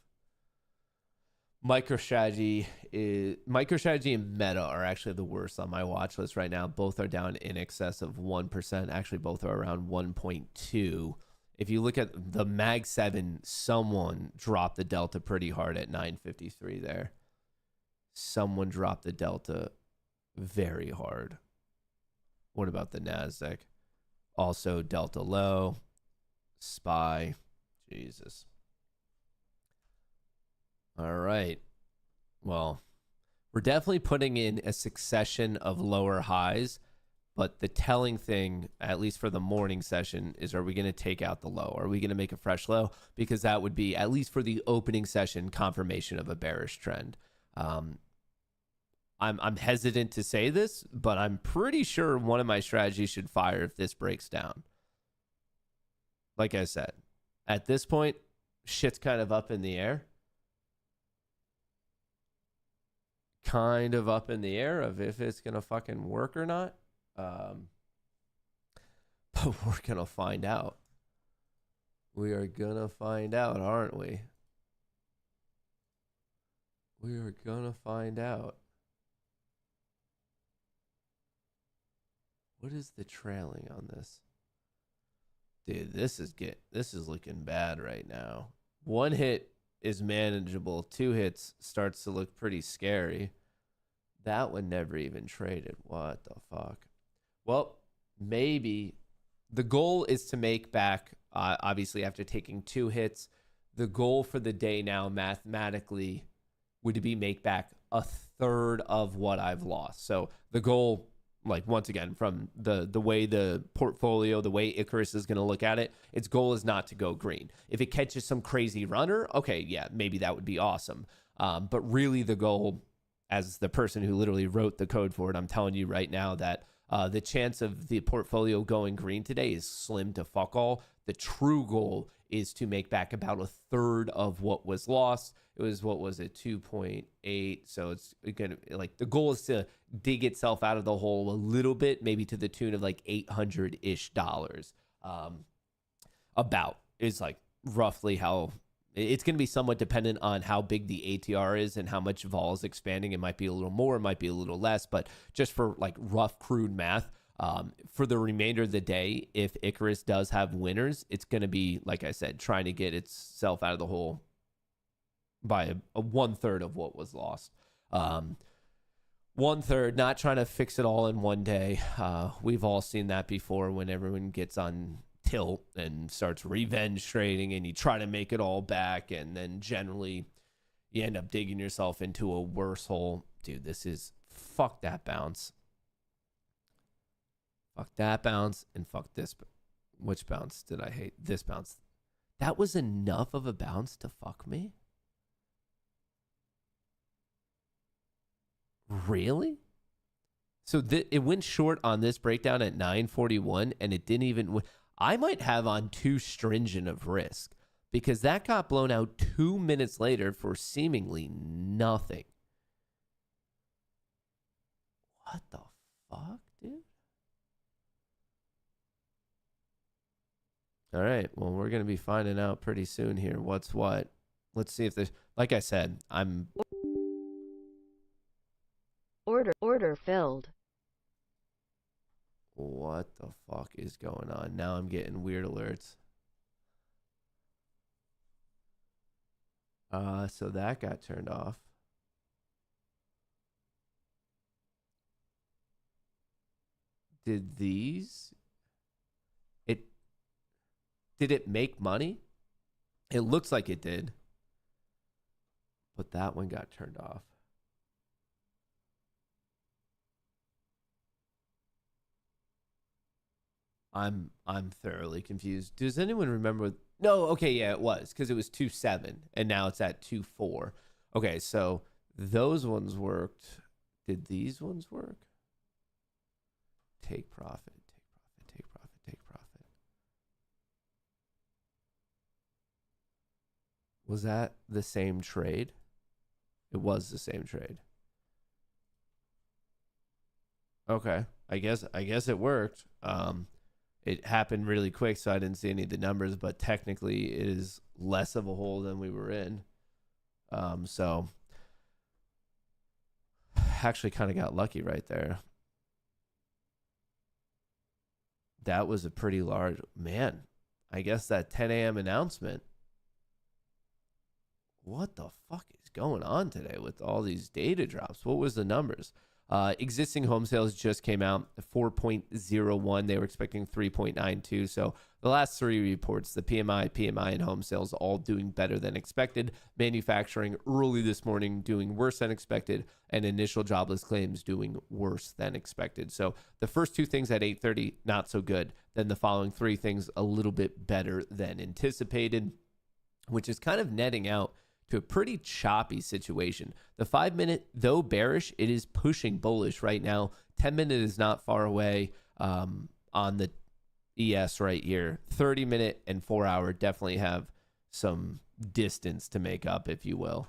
MicroStrategy and Meta are actually the worst on my watch list right now. Both are down in excess of 1%. Actually, both are around 1.2. If you look at the Mag 7, someone dropped the delta pretty hard at 953 there. Someone dropped the delta very hard. What about the NASDAQ? Also, delta low. SPY. Jesus. All right. Well, we're definitely putting in a succession of lower highs, but the telling thing, at least for the morning session, is are we going to take out the low? Are we going to make a fresh low? Because that would be, at least for the opening session, confirmation of a bearish trend. I'm hesitant to say this, but I'm pretty sure one of my strategies should fire if this breaks down. Like I said, at this point, shit's kind of up in the air. Kind of up in the air of if it's going to fucking work or not. But we're going to find out. We are going to find out, aren't we? We are going to find out. What is the trailing on this? Dude, this is looking bad right now. One hit is manageable. 2 hits starts to look pretty scary. That one never even traded. What the fuck? Well, maybe the goal is to make back, obviously after taking 2 hits, the goal for the day now mathematically would be make back a third of what I've lost. So the goal, like once again, from the way the portfolio, the way Icarus is going to look at it, its goal is not to go green. If it catches some crazy runner, okay, yeah, maybe that would be awesome. But really the goal, as the person who literally wrote the code for it, I'm telling you right now that the chance of the portfolio going green today is slim to fuck all. The true goal is to make back about a third of what was lost. It was, what was it, 2.8. So it's gonna, like, the goal is to dig itself out of the hole a little bit, maybe to the tune of like $800-ish. About is like roughly how it's going to be, somewhat dependent on how big the ATR is and how much vol is expanding. It might be a little more, it might be a little less, but just for like rough, crude math, for the remainder of the day, if Icarus does have winners, it's going to be, like I said, trying to get itself out of the hole by a 1/3 of what was lost. 1/3, not trying to fix it all in one day. We've all seen that before when everyone gets on tilt and starts revenge trading and you try to make it all back, and then generally you end up digging yourself into a worse hole. Dude, this is fuck that bounce. Fuck that bounce and fuck this. Which bounce did I hate? This bounce. That was enough of a bounce to fuck me? Really? So it went short on this breakdown at 9:41, and it didn't even. I might have on too stringent of risk because that got blown out 2 minutes later for seemingly nothing. What the fuck, dude? All right. Well, we're going to be finding out pretty soon here what's what. Let's see if there's. Like I said, I'm. Order filled. What the fuck is going on? Now I'm getting weird alerts. So that got turned off. Did it make money? It looks like it did. But that one got turned off. I'm thoroughly confused. Does anyone remember? No, okay, yeah, it was because it was 2.7 and now it's at 2.4. Okay, so those ones worked. Did these ones work? Take profit, take profit, take profit, take profit. Was that the same trade? It was the same trade. Okay, I guess it worked. It happened really quick, so I didn't see any of the numbers, but technically it is less of a hole than we were in. So actually kind of got lucky right there. That was a pretty large, man, I guess that 10 a.m. announcement. What the fuck is going on today with all these data drops? What was the numbers? Existing home sales just came out 4.01. They were expecting 3.92. So the last three reports, the PMI, and home sales all doing better than expected. Manufacturing early this morning doing worse than expected, and initial jobless claims doing worse than expected. So the first two things at 8:30, not so good. Then the following three things a little bit better than anticipated, which is kind of netting out to a pretty choppy situation. The 5-minute, though bearish, it is pushing bullish right now. 10-minute is not far away on the ES right here. 30-minute and 4-hour definitely have some distance to make up, if you will.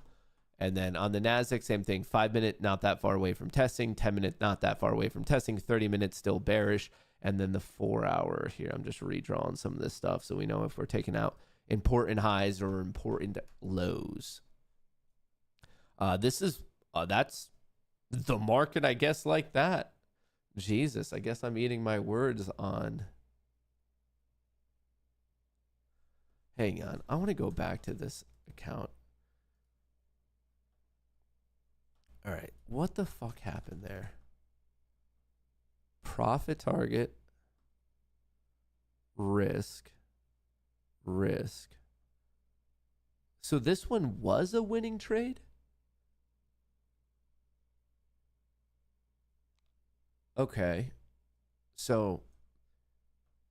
And then on the NASDAQ, same thing. 5-minute, not that far away from testing. 10-minute, not that far away from testing. 30-minute, still bearish. And then the 4-hour here, I'm just redrawing some of this stuff so we know if we're taking out important highs or important lows. That's the market, I guess, like that. Jesus, I guess I'm eating my words on. Hang on, I want to go back to this account. All right, what the fuck happened there? Profit target, risk. So this one was a winning trade? Okay. So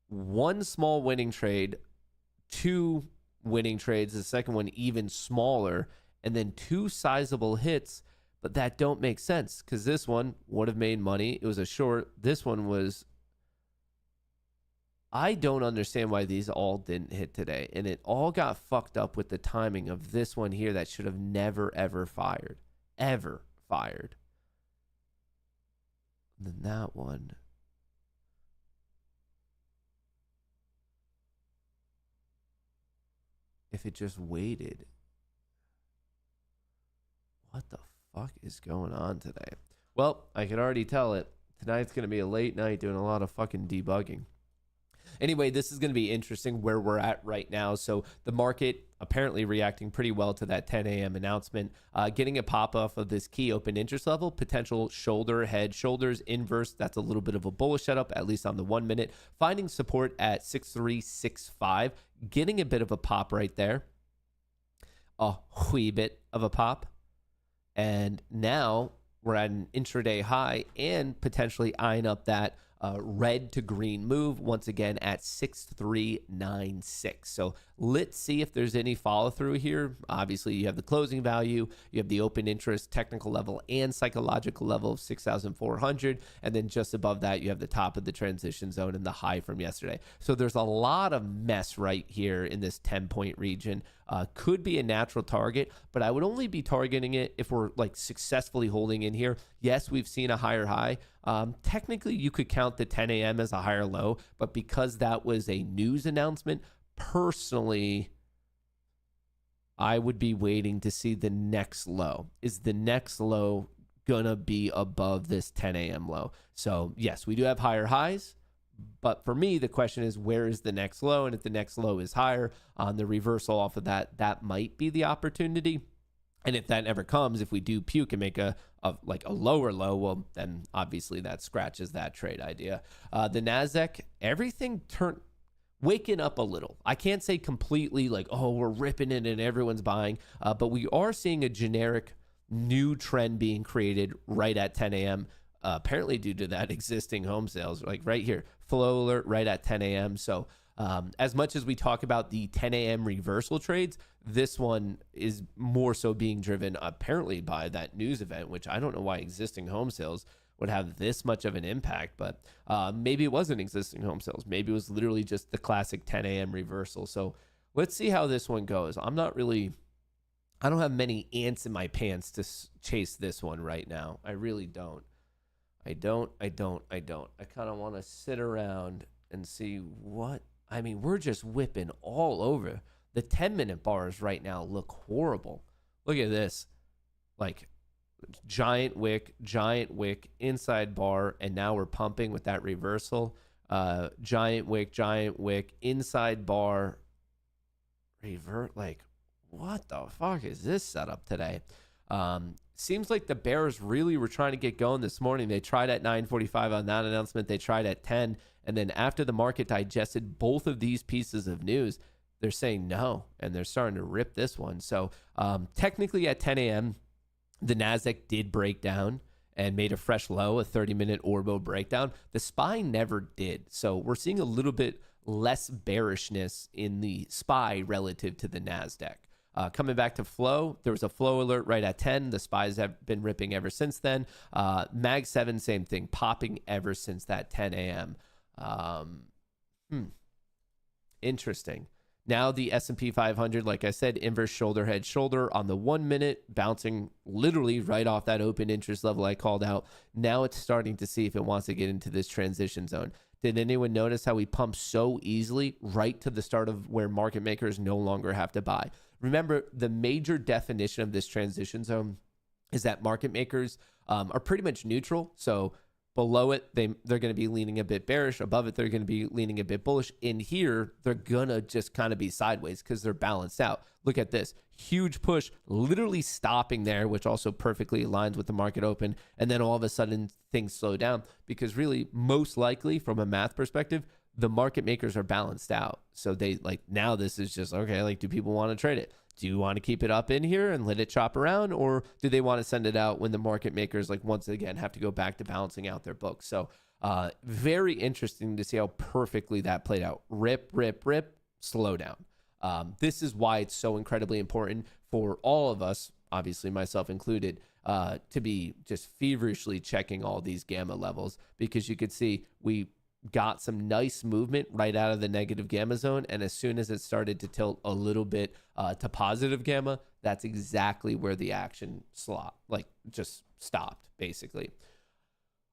one small winning trade, two winning trades, the second one even smaller, and then two sizable hits, but that don't make sense because this one would have made money. It was a short. This one was. I don't understand why these all didn't hit today. And it all got fucked up with the timing of this one here that should have never, ever fired. Ever fired. And then that one. If it just waited. What the fuck is going on today? Well, I can already tell it. Tonight's going to be a late night doing a lot of fucking debugging. anyway, this is going to be interesting where we're at right now. So the market apparently reacting pretty well to that 10 a.m. announcement, getting a pop off of this key open interest level, potential shoulder, head, shoulders, inverse. That's a little bit of a bullish setup, at least on the 1 minute, finding support at 6365, getting a bit of a pop right there, a wee bit of a pop. And now we're at an intraday high and potentially eyeing up that red to green move once again at 6396. So let's see if there's any follow through here. Obviously, you have the closing value, you have the open interest, technical level, and psychological level of 6,400. And then just above that, you have the top of the transition zone and the high from yesterday. So there's a lot of mess right here in this 10-point region. Could be a natural target, but I would only be targeting it if we're like successfully holding in here. Yes, we've seen a higher high. Technically, you could count the 10 a.m. as a higher low, but because that was a news announcement, personally, I would be waiting to see the next low. Is the next low gonna be above this 10 a.m. low? So yes, we do have higher highs. But for me, the question is, where is the next low? And if the next low is higher on the reversal off of that, that might be the opportunity. And if that never comes, if we do puke and make a lower low, well, then obviously that scratches that trade idea. The NASDAQ, everything waking up a little. I can't say completely like, oh, we're ripping it and everyone's buying, but we are seeing a generic new trend being created right at 10 a.m., apparently due to that existing home sales, like right here, flow alert right at 10 a.m. So as much as we talk about the 10 a.m. reversal trades, this one is more so being driven apparently by that news event, which I don't know why existing home sales would have this much of an impact, but maybe it wasn't existing home sales. Maybe it was literally just the classic 10 a.m. reversal. So let's see how this one goes. I don't have many ants in my pants to chase this one right now. I really don't. I kind of want to sit around and see what, I mean, we're just whipping all over. The 10-minute bars right now look horrible. Look at this. Like giant wick, inside bar, and now we're pumping with that reversal. Giant wick, inside bar, revert. Like, what the fuck is this setup today? Seems like the bears really were trying to get going this morning. They tried at 9:45 on that announcement. They tried at 10. And then after the market digested both of these pieces of news, they're saying no, and they're starting to rip this one. So technically at 10 a.m., the NASDAQ did break down and made a fresh low, a 30-minute Orbo breakdown. The SPY never did. So we're seeing a little bit less bearishness in the SPY relative to the NASDAQ. Coming back to flow, there was a flow alert right at 10. The SPYs have been ripping ever since then. Mag 7, same thing, popping ever since that 10 a.m. Interesting. Now the S&P 500, like I said, inverse shoulder, head, shoulder on the 1 minute, bouncing literally right off that open interest level I called out. Now it's starting to see if it wants to get into this transition zone. Did anyone notice how we pump so easily right to the start of where market makers no longer have to buy? Remember, the major definition of this transition zone is that market makers are pretty much neutral. So below it, they're going to be leaning a bit bearish. Above it, they're going to be leaning a bit bullish. In here, they're going to just kind of be sideways because they're balanced out. Look at this. Huge push, literally stopping there, which also perfectly aligns with the market open. And then all of a sudden, things slow down because really, most likely, from a math perspective, the market makers are balanced out. So they like, now this is just, okay, like, do people want to trade it? Do you want to keep it up in here and let it chop around? Or do they want to send it out when the market makers, like, once again, have to go back to balancing out their books? So very interesting to see how perfectly that played out. Rip, slow down. This is why it's so incredibly important for all of us, obviously myself included, to be just feverishly checking all these gamma levels, because you could see we got some nice movement right out of the negative gamma zone. And as soon as it started to tilt a little bit to positive gamma, that's exactly where the action just stopped, basically.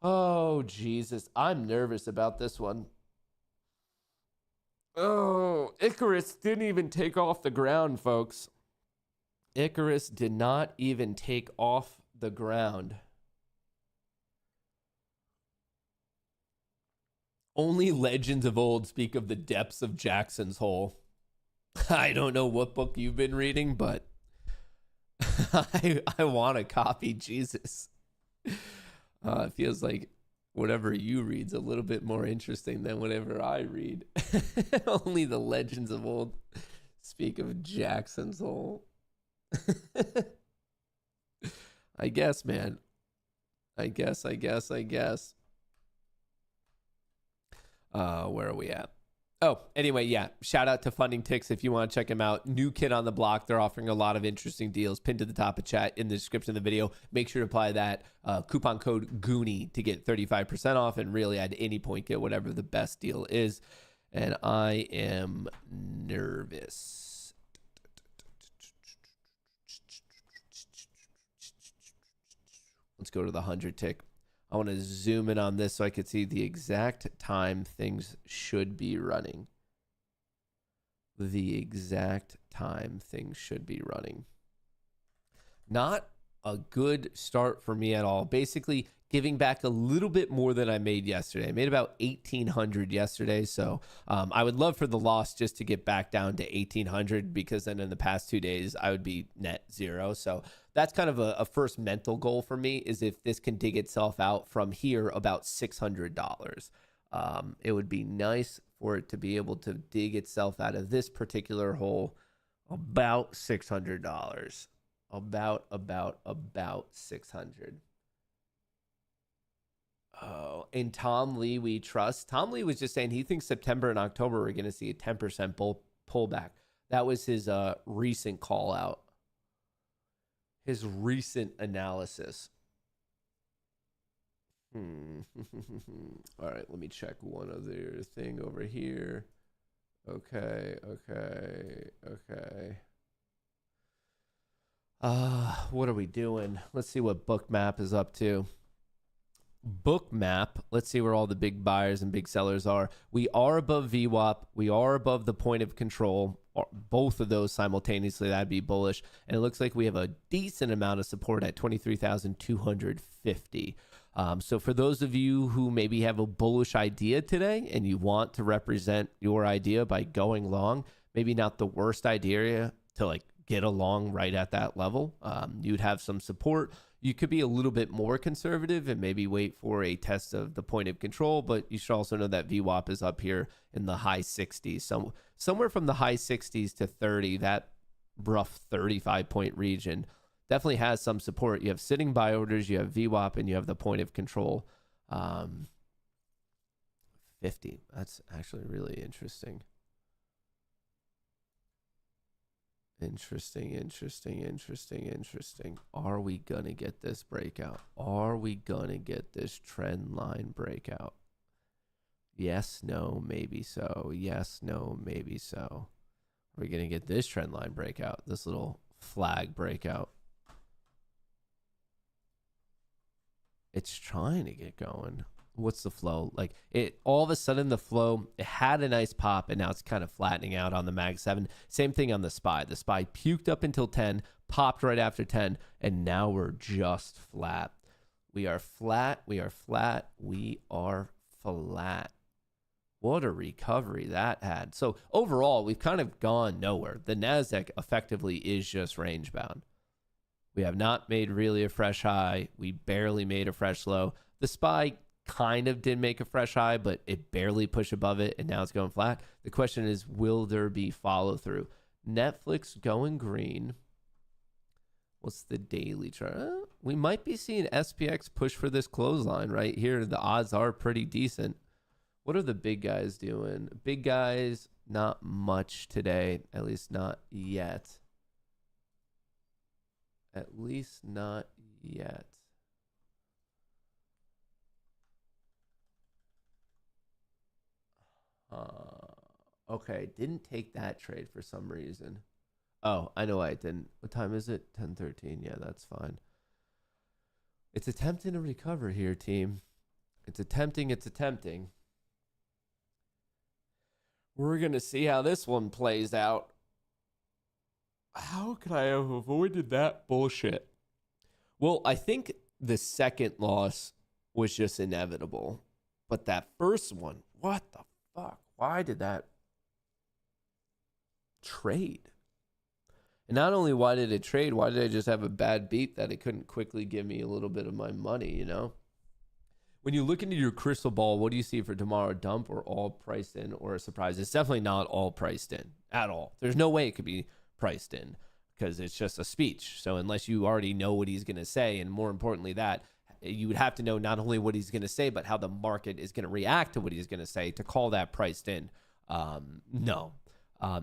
Oh, Jesus. I'm nervous about this one. Oh, Icarus didn't even take off the ground, folks. Icarus did not even take off the ground. Only legends of old speak of the depths of Jackson's Hole. I don't know what book you've been reading, but I want to copy Jesus. It feels like whatever you read's a little bit more interesting than whatever I read. Only the legends of old speak of Jackson's Hole. I guess, man. I guess. Where are we at? Oh, anyway, yeah. Shout out to Funding Ticks if you want to check them out. New kid on the block. They're offering a lot of interesting deals. Pinned to the top of chat in the description of the video. Make sure to apply that coupon code GOONY to get 35% off, and really at any point get whatever the best deal is. And I am nervous. Let's go to the 100 tick. I want to zoom in on this so I could see the exact time things should be running. The exact time things should be running. Not a good start for me at all. Basically, giving back a little bit more than I made yesterday. I made about 1,800 yesterday, so I would love for the loss just to get back down to 1,800, because then in the past 2 days, I would be net zero. So that's kind of a first mental goal for me, is if this can dig itself out from here about $600. It would be nice for it to be able to dig itself out of this particular hole about $600. About 600. Oh, and Tom Lee, we trust. Tom Lee was just saying he thinks September and October we're going to see a 10% pullback. That was his recent call out. His recent analysis. All right, let me check one other thing over here. Okay. What are we doing? Let's see what Bookmap is up to. Bookmap, let's see where all the big buyers and big sellers are. We are above VWAP. We are above the point of control. Both of those simultaneously, that'd be bullish. And it looks like we have a decent amount of support at 23,250. So for those of you who maybe have a bullish idea today and you want to represent your idea by going long, maybe not the worst idea to like get along right at that level. You'd have some support. You could be a little bit more conservative and maybe wait for a test of the point of control, but you should also know that VWAP is up here in the high 60s. So somewhere from the high 60s to 30, that rough 35-point region definitely has some support. You have sitting buy orders, you have VWAP, and you have the point of control. 50. That's actually really interesting. Interesting. Are we going to get this breakout? Are we going to get this trend line breakout? Yes, no, maybe so. Yes, no, maybe so. Are we going to get this trend line breakout? This little flag breakout? It's trying to get going. What's the flow? Like it all of a sudden the flow, it had a nice pop and now it's kind of flattening out on the Mag 7. Same thing on the SPY. The SPY puked up until 10, popped right after 10, and now we're just flat. We are flat. What a recovery that had. So overall, we've kind of gone nowhere. The NASDAQ effectively is just range bound. We have not made really a fresh high. We barely made a fresh low. The SPY kind of did make a fresh high, but it barely pushed above it, and now it's going flat. The question is, will there be follow through? Netflix going green. What's the daily chart? We might be seeing SPX push for this clothesline right here. The odds are pretty decent. What are the big guys doing? Big guys, not much today, at least not yet. At least not yet. Okay, didn't take that trade for some reason. Oh, I know why it didn't. What time is it? 10:13. Yeah, that's fine. It's attempting to recover here, team. It's attempting. We're going to see how this one plays out. How could I have avoided that bullshit? Well, I think the second loss was just inevitable. But that first one What the fuck? Why did that trade? And not only why did it trade, why did I just have a bad beat that it couldn't quickly give me a little bit of my money, you know? When you look into your crystal ball, what do you see for tomorrow? Dump or all priced in or a surprise? It's definitely not all priced in at all. There's no way it could be priced in because it's just a speech. So unless you already know what he's going to say, and more importantly that, you would have to know not only what he's going to say, but how the market is going to react to what he's going to say to call that priced in. No.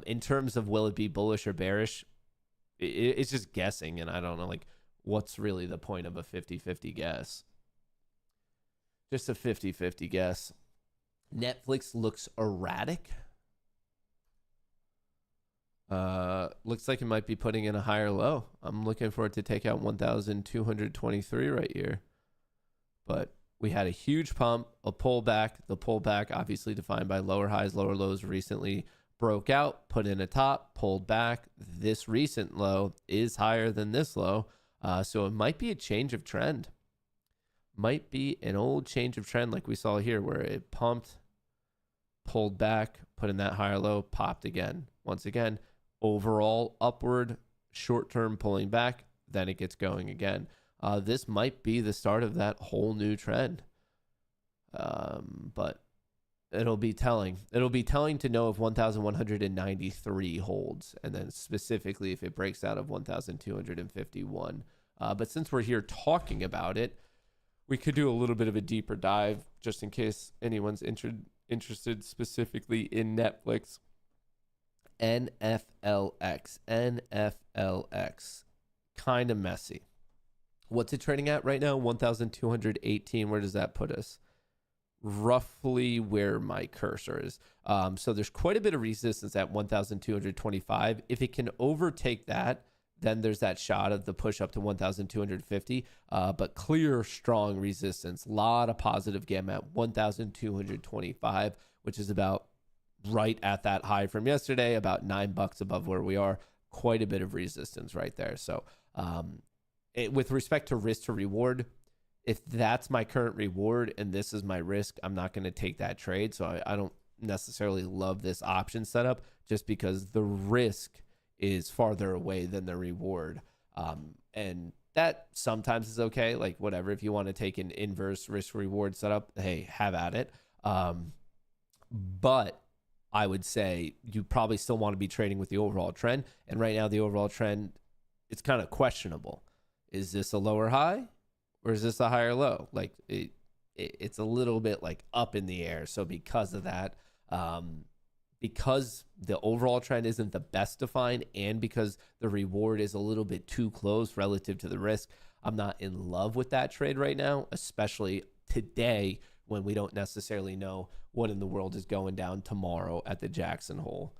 In terms of will it be bullish or bearish, it's just guessing, and I don't know, like, what's really the point of a 50-50 guess? Just a 50-50 guess. Netflix looks erratic. Looks like it might be putting in a higher low. I'm looking for it to take out 1,223 right here. But we had a huge pump, a pullback. The pullback, obviously defined by lower highs, lower lows, recently broke out, put in a top, pulled back. This recent low is higher than this low. So it might be a change of trend. Might be an old change of trend like we saw here where it pumped, pulled back, put in that higher low, popped again. Once again, overall upward, short-term pulling back, then it gets going again. This might be the start of that whole new trend. But it'll be telling. It'll be telling to know if 1,193 holds, and then specifically if it breaks out of 1,251. But since we're here talking about it, we could do a little bit of a deeper dive just in case anyone's interested specifically in Netflix. NFLX. Kind of messy. What's it trading at right now? 1,218. Where does that put us? Roughly where my cursor is. So there's quite a bit of resistance at 1,225. If it can overtake that, then there's that shot of the push up to 1,250. But clear, strong resistance. A lot of positive gamma at 1,225, which is about right at that high from yesterday, about $9 above where we are. Quite a bit of resistance right there. So with respect to risk to reward, if that's my current reward and this is my risk, I'm not going to take that trade. So I don't necessarily love this option setup just because the risk is farther away than the reward. And that sometimes is okay. Like whatever, if you want to take an inverse risk reward setup, hey, have at it. But I would say you probably still want to be trading with the overall trend. And right now the overall trend, it's kind of questionable. Is this a lower high or is this a higher low? Like it's a little bit like up in the air. So because of that, because the overall trend isn't the best defined and because the reward is a little bit too close relative to the risk, I'm not in love with that trade right now, especially today when we don't necessarily know what in the world is going down tomorrow at the Jackson Hole.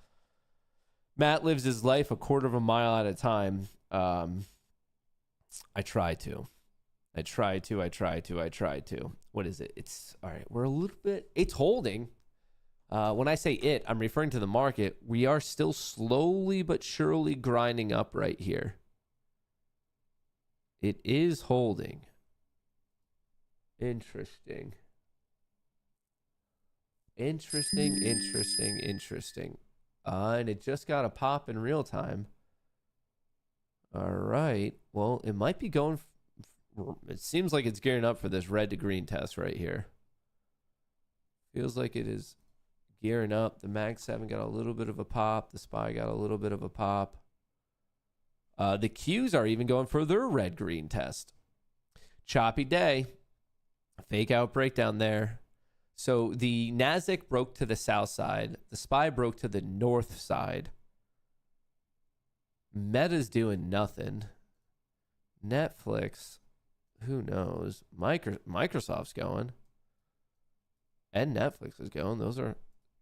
Matt lives his life a quarter of a mile at a time. I try to. What is it? It's all right. We're a little bit, it's holding. When I say it, I'm referring to the market. We are still slowly but surely grinding up right here. It is holding. Interesting. And it just got a pop in real time. All right. Well, it might be going. It seems like it's gearing up for this red to green test right here. Feels like it is gearing up. The Mag 7 got a little bit of a pop. The SPY got a little bit of a pop. The Qs are even going for their red green test. Choppy day. Fake out breakdown there. So the Nasdaq broke to the south side. The SPY broke to the north side. Meta's doing nothing. Netflix, who knows? Microsoft's going. And Netflix is going. Those are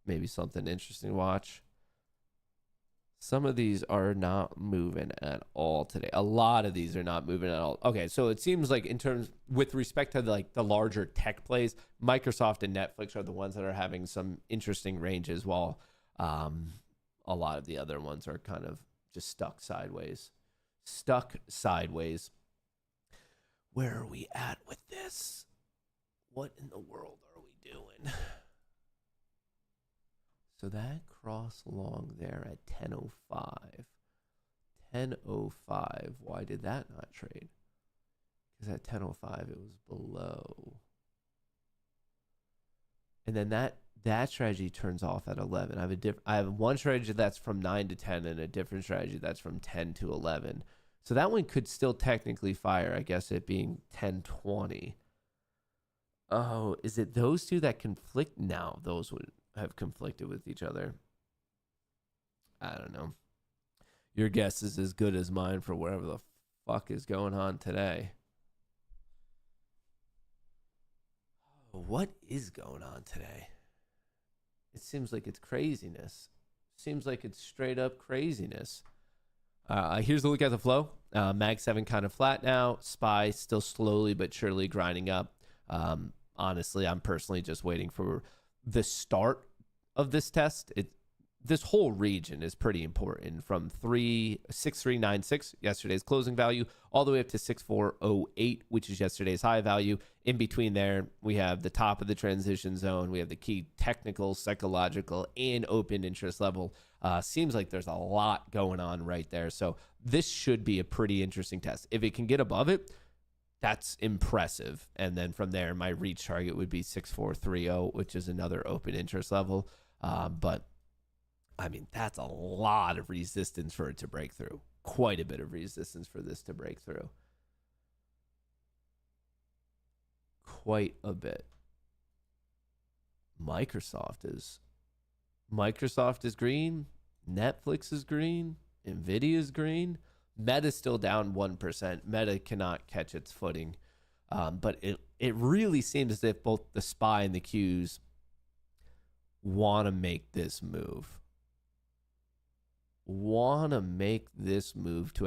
maybe something interesting to watch. Some of these are not moving at all today. A lot of these are not moving at all. Okay, so it seems like in terms with respect to like the larger tech plays, Microsoft and Netflix are the ones that are having some interesting ranges, while a lot of the other ones are kind of just stuck sideways. Where are we at with this? What in the world are we doing? So that cross along there at 10:05. 10:05. Why did that not trade? Because at 10:05 it was below. And then that strategy turns off at 11. I have one strategy that's from 9 to 10 and a different strategy that's from 10 to 11. So that one could still technically fire, I guess it being 10:20. Oh, is it those two that conflict? No, those would have conflicted with each other. I don't know. Your guess is as good as mine for whatever the fuck is going on today. What is going on today? It seems like it's craziness. Seems like it's straight up craziness. Here's a look at the flow. Mag 7 kind of flat now. SPY still slowly but surely grinding up. Honestly, I'm personally just waiting for the start of this test. This whole region is pretty important, from 6396, yesterday's closing value, all the way up to 6408, which is yesterday's high value. In between there, we have the top of the transition zone. We have the key technical, psychological, and open interest level. Seems like there's a lot going on right there. So this should be a pretty interesting test. If it can get above it, that's impressive. And then from there, my reach target would be 6430, which is another open interest level. But I mean, that's a lot of resistance for it to break through. Quite a bit of resistance for this to break through. Quite a bit. Microsoft is green. Netflix is green. Nvidia is green. Meta's still down 1%. Meta cannot catch its footing. But it really seems as if both the SPY and the Qs want to make this move. To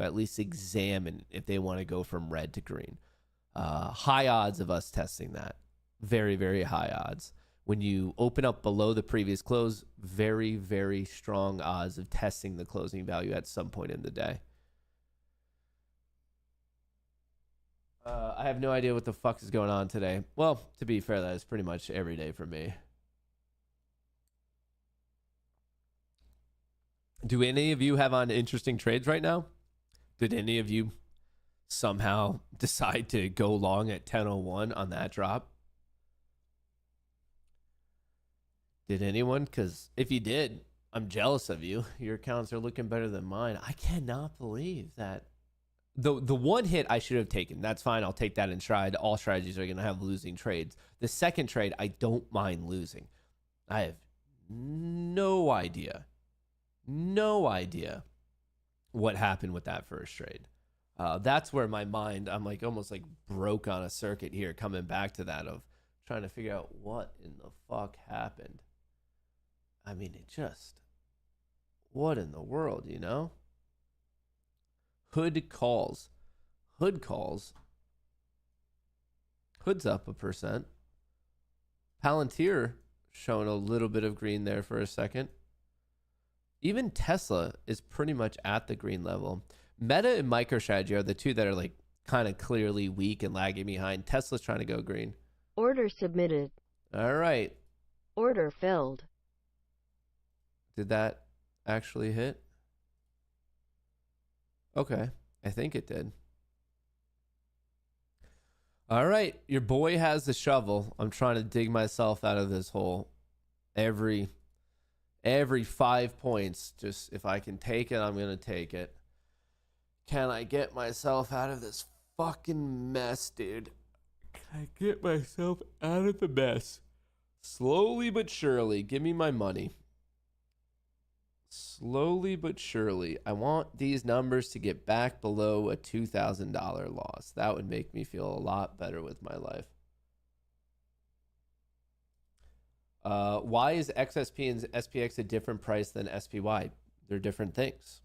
at least examine if they want to go from red to green. High odds of us testing that. Very, very high odds. When you open up below the previous close, very, very strong odds of testing the closing value at some point in the day. I have no idea what the fuck is going on today. Well, to be fair, that is pretty much every day for me. Do any of you have on interesting trades right now? Did any of you somehow decide to go long at 10:01 on that drop? Did anyone? Because if you did, I'm jealous of you. Your accounts are looking better than mine. I cannot believe that. The one hit I should have taken. That's fine. I'll take that in stride. All strategies are going to have losing trades. The second trade, I don't mind losing. I have no idea what happened with that first trade. That's where my mind, I'm like almost like broke on a circuit here, coming back to that of trying to figure out what in the fuck happened. I mean, what in the world, you know? Hood calls. Hood's up 1%. Palantir showing a little bit of green there for a second. Even Tesla is pretty much at the green level. Meta and MicroStrategy are the two that are like kind of clearly weak and lagging behind. Tesla's trying to go green. Order submitted. All right. Order filled. Did that actually hit? Okay. I think it did. All right. Your boy has the shovel. I'm trying to dig myself out of this hole. Every 5 points, just if I can take it, I'm going to take it. Can I get myself out of this fucking mess, dude? Can I get myself out of the mess? Slowly but surely. Give me my money. Slowly but surely. I want these numbers to get back below a $2,000 loss. That would make me feel a lot better with my life. Why is XSP and SPX a different price than SPY? They're different things.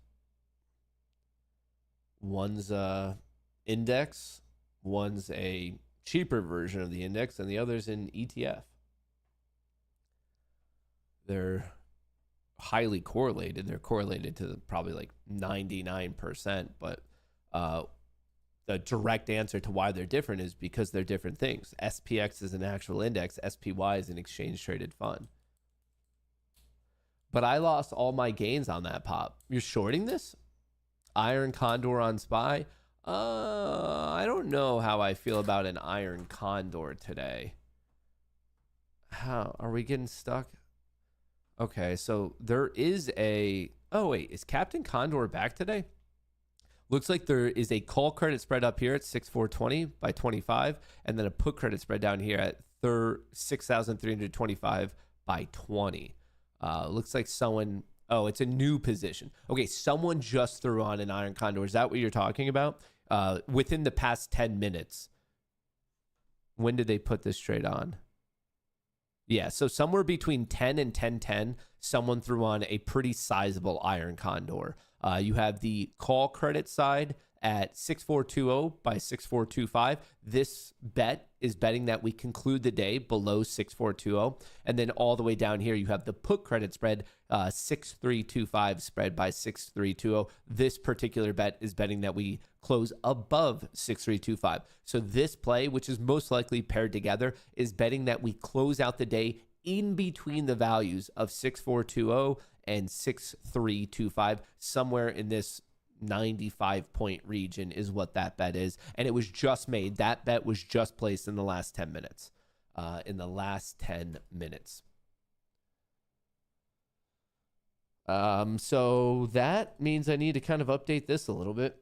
One's a index, one's a cheaper version of the index, and the other's an ETF. They're highly correlated. They're correlated to probably like 99%, but the direct answer to why they're different is because they're different things. SPX is an actual index. SPY is an exchange traded fund. but I lost all my gains on that pop. You're shorting this? Iron condor on SPY? I don't know how I feel about an iron condor today. How are we getting stuck? Okay, so there is a... Oh, wait, is Captain Condor back today? Looks like there is a call credit spread up here at 6,420 by 25, and then a put credit spread down here at 6,325 by 20. Looks like someone... Oh, it's a new position. Okay, someone just threw on an iron condor. Is that what you're talking about? Within the past 10 minutes. When did they put this trade on? Yeah, so somewhere between 10 and 10:10, someone threw on a pretty sizable iron condor. You have the call credit side at 6,420 by 6,425. This bet is betting that we conclude the day below 6,420. And then all the way down here, you have the put credit spread, 6,325 spread by 6,320. This particular bet is betting that we close above 6,325. So this play, which is most likely paired together, is betting that we close out the day in between the values of 6,420 and 6,325, somewhere in this 95 point region is what that bet is. And it was just made. That bet was just placed in the last 10 minutes. So that means I need to kind of update this a little bit.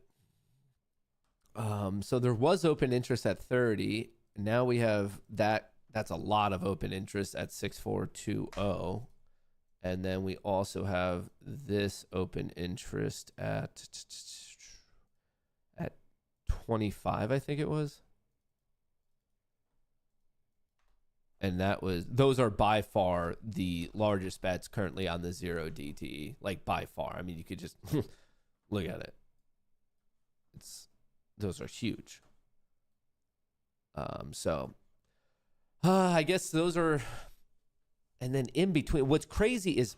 So there was open interest at 30. Now we have that. That's a lot of open interest at 6,420. And then we also have this open interest at 25, I think it was. And those are by far the largest bets currently on the 0 DTE, like by far. I mean, you could just look at it. Those are huge. I guess those are. And then in between, what's crazy is,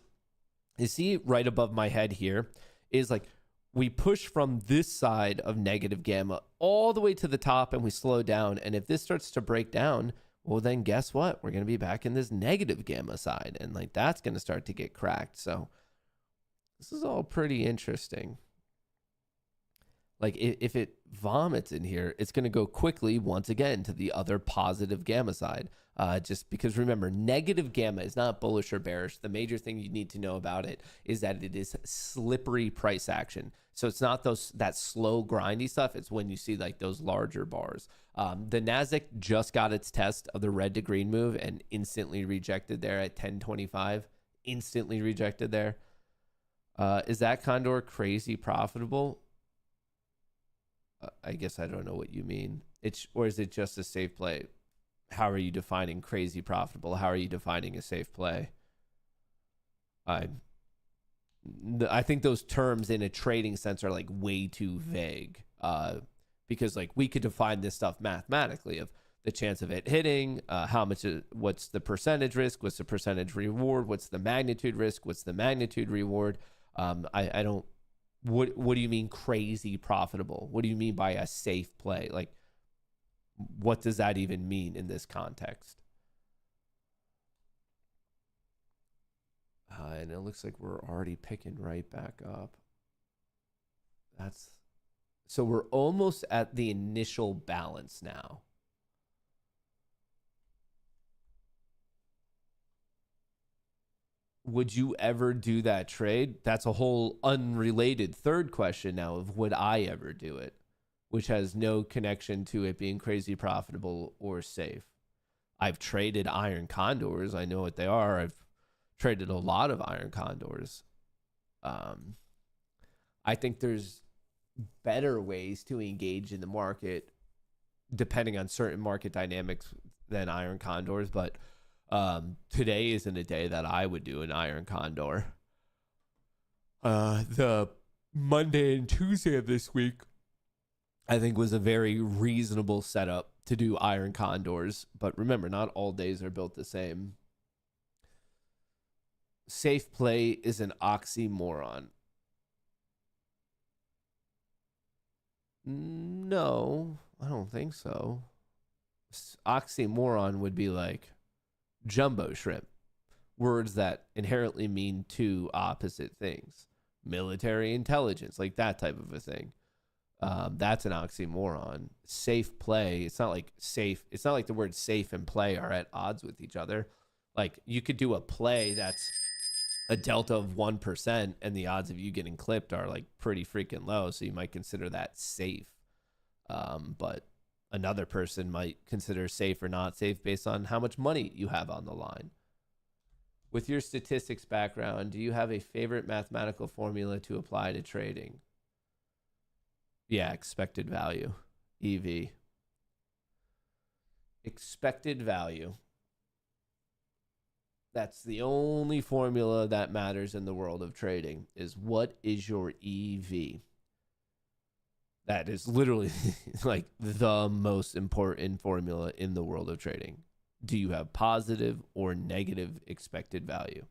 you see right above my head here is like we push from this side of negative gamma all the way to the top and we slow down. And if this starts to break down, well, then guess what? We're going to be back in this negative gamma side. And like that's going to start to get cracked. So this is all pretty interesting. Like if it vomits in here, it's going to go quickly once again to the other positive gamma side. Just because remember, negative gamma is not bullish or bearish. The major thing you need to know about it is that it is slippery price action. So it's not that slow grindy stuff. It's when you see like those larger bars. The Nasdaq just got its test of the red to green move and instantly rejected there at 1025. Instantly rejected there. Is that condor crazy profitable? I guess I don't know what you mean. Or is it just a safe play? How are you defining crazy profitable? How are you defining a safe play? I think those terms in a trading sense are like way too vague. Because like we could define this stuff mathematically of the chance of it hitting, what's the percentage risk, what's the percentage reward, what's the magnitude risk, what's the magnitude reward. I don't. What do you mean crazy profitable? What do you mean by a safe play? Like, what does that even mean in this context? And it looks like we're already picking right back up. So we're almost at the initial balance now. Would you ever do that trade? That's a whole unrelated third question now of would I ever do it, which has no connection to it being crazy profitable or safe. I've traded iron condors. I know what they are. I've traded a lot of iron condors. I think there's better ways to engage in the market depending on certain market dynamics than iron condors, but today isn't a day that I would do an iron condor. The Monday and Tuesday of this week, I think, was a very reasonable setup to do iron condors. But remember, not all days are built the same. Safe play is an oxymoron. No, I don't think so. Oxymoron would be like jumbo shrimp. words that inherently mean two opposite things. Military intelligence, like that type of a thing. That's an oxymoron. Safe play. It's not like safe. It's not like the words safe and play are at odds with each other. Like you could do a play that's a delta of 1% and the odds of you getting clipped are like pretty freaking low. So you might consider that safe. But another person might consider safe or not safe based on how much money you have on the line. With your statistics background, do you have a favorite mathematical formula to apply to trading? Yeah, expected value, EV. Expected value. That's the only formula that matters in the world of trading, is what is your EV? That is literally like the most important formula in the world of trading. Do you have positive or negative expected value?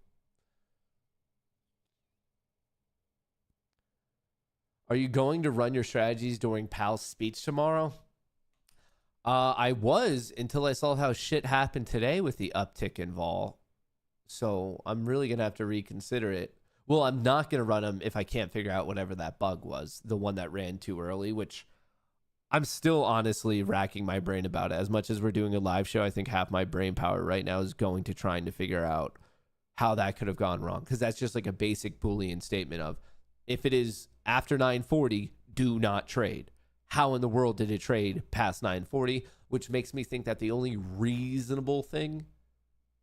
Are you going to run your strategies during Powell's speech tomorrow? I was, until I saw how shit happened today with the uptick in vol. So I'm really going to have to reconsider it. Well, I'm not going to run them if I can't figure out whatever that bug was, the one that ran too early, which I'm still honestly racking my brain about it. As much as we're doing a live show, I think half my brain power right now is going to trying to figure out how that could have gone wrong. Because that's just like a basic Boolean statement of, if it is after 940, do not trade. How in the world did it trade past 940? Which makes me think that the only reasonable thing,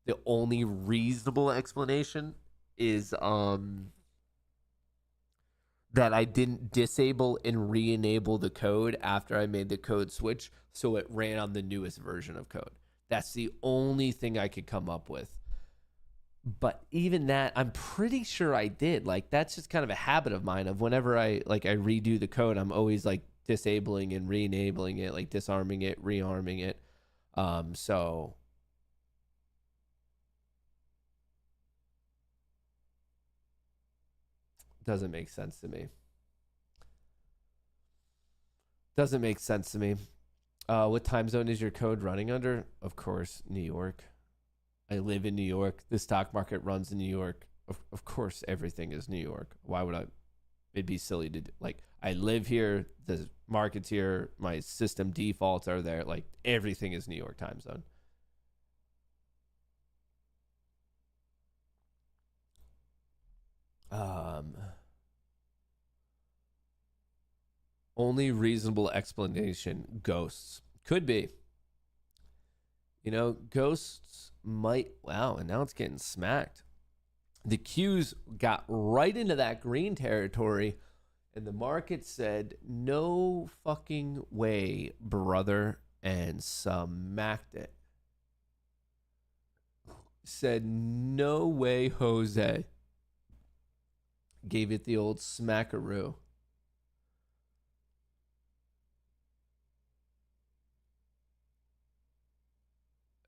the only reasonable explanation is that I didn't disable and re-enable the code after I made the code switch, so it ran on the newest version of code. That's the only thing I could come up with. But even that, I'm pretty sure I did. Like, that's just kind of a habit of mine of whenever I redo the code, I'm always like disabling and re-enabling it, like disarming it, rearming it. So doesn't make sense to me. Doesn't make sense to me. What time zone is your code running under? Of course, New York. I live in New York. The stock market runs in New York. Of course, everything is New York. Why would I? It'd be silly to do. Like, I live here. The market's here. My system defaults are there. Like, everything is New York time zone. Only reasonable explanation, ghosts. Could be. You know, ghosts might... Wow, and now it's getting smacked. The Qs got right into that green territory, and the market said, no fucking way, brother, and smacked it. Said, no way, Jose. Gave it the old smackaroo.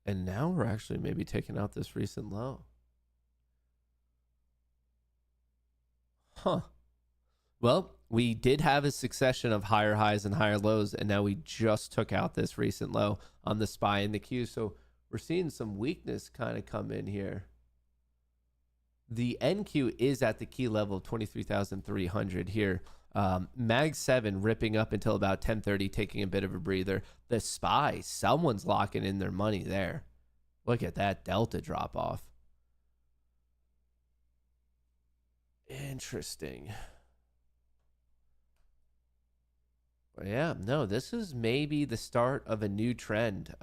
And now we're actually maybe taking out this recent low. Huh. Well, we did have a succession of higher highs and higher lows, and now we just took out this recent low on the SPY and the Q. So we're seeing some weakness kind of come in here. The NQ is at the key level of 23,300 here. Mag 7 ripping up until about 10:30, taking a bit of a breather. The SPY, someone's locking in their money there. Look at that delta drop off. Interesting. But yeah, no, this is maybe the start of a new trend.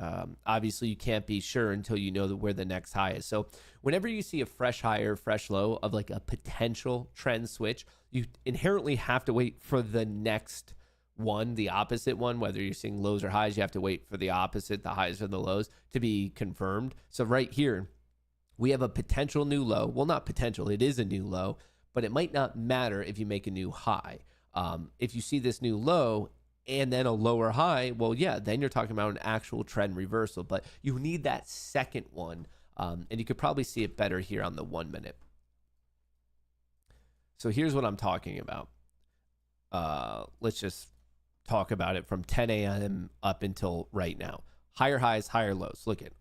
Obviously, you can't be sure until you know where the next high is. So whenever you see a fresh high or fresh low of like a potential trend switch, you inherently have to wait for the next one, the opposite one. Whether you're seeing lows or highs, you have to wait for the opposite, the highs or the lows, to be confirmed. So right here, we have a potential new low. Well, not potential, it is a new low, but it might not matter if you make a new high. If you see this new low and then a lower high, well, yeah, then you're talking about an actual trend reversal. But you need that second one, and you could probably see it better here on the 1 minute. So here's what I'm talking about. Let's just talk about it from 10 a.m. up until right now. Higher highs, higher lows. Look at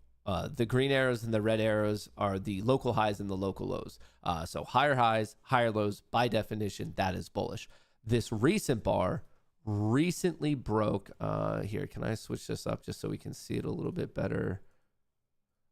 The green arrows and the red arrows are the local highs and the local lows. So higher highs, higher lows, by definition, that is bullish. This recent bar recently broke. Here, can I switch this up just so we can see it a little bit better?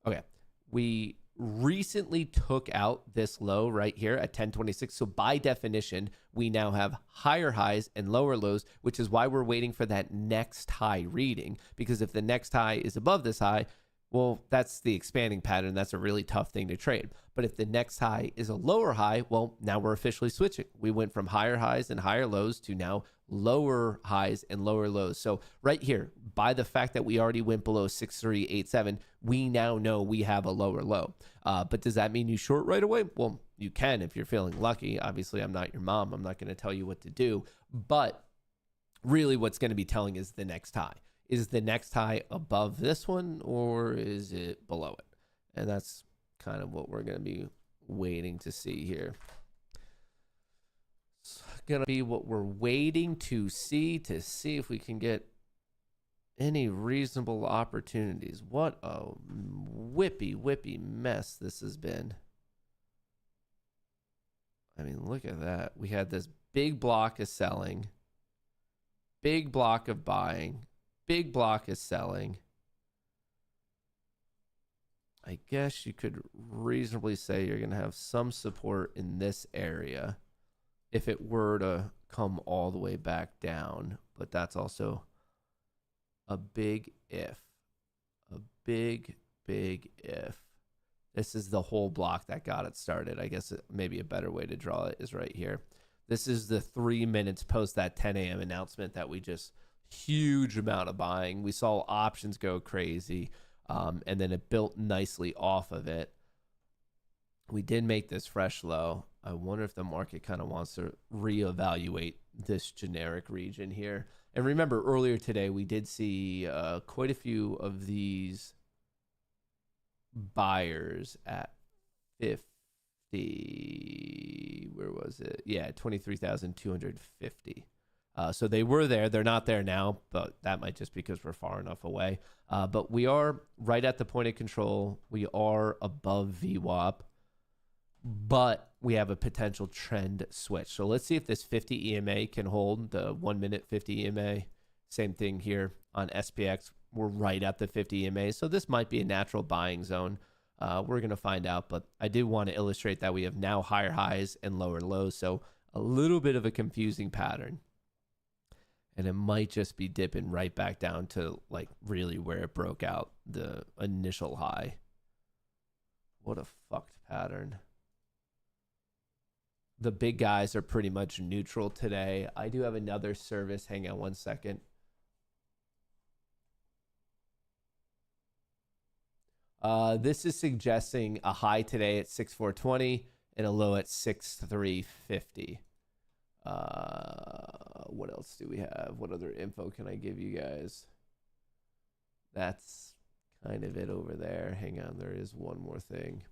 Okay. We recently took out this low right here at 1026. So by definition, we now have higher highs and lower lows, which is why we're waiting for that next high reading. Because if the next high is above this high, well, that's the expanding pattern. That's a really tough thing to trade. But if the next high is a lower high, well, now we're officially switching. We went from higher highs and higher lows to now lower highs and lower lows. So right here, by the fact that we already went below 6387, we now know we have a lower low. But does that mean you short right away? Well, you can if you're feeling lucky. Obviously, I'm not your mom. I'm not going to tell you what to do. But really what's going to be telling is the next high. Is the next high above this one or is it below it? And that's kind of what we're going to be waiting to see here. It's going to be what we're waiting to see if we can get any reasonable opportunities. What a whippy mess this has been. I mean, look at that. We had this big block of selling, big block of buying, big block is selling. I guess you could reasonably say you're going to have some support in this area if it were to come all the way back down. But that's also a big if. A big if. This is the whole block that got it started. I guess maybe a better way to draw it is right here. This is the 3 minutes post that 10 a.m. announcement that we just... huge amount of buying. We saw options go crazy, and then it built nicely off of it. We did make this fresh low. I wonder if the market kind of wants to reevaluate this generic region here. And remember, earlier today, we did see quite a few of these buyers at 50. Where was it? Yeah, 23,250. So they were there. They're not there now, but that might just because we're far enough away. But we are right at the point of control. We are above VWAP, but we have a potential trend switch. So let's see if this 50 EMA can hold, the 1 minute 50 EMA. Same thing here on SPX. We're right at the 50 EMA. So this might be a natural buying zone. We're going to find out, but I did want to illustrate that we have now higher highs and lower lows. So a little bit of a confusing pattern. And it might just be dipping right back down to like really where it broke out the initial high. What a fucked pattern. The big guys are pretty much neutral today. I do have another service. Hang on one second. This is suggesting a high today at 6,420 and a low at 6,350. What else do we have? What other info can I give you guys? That's kind of it over there. Hang on, there is one more thing.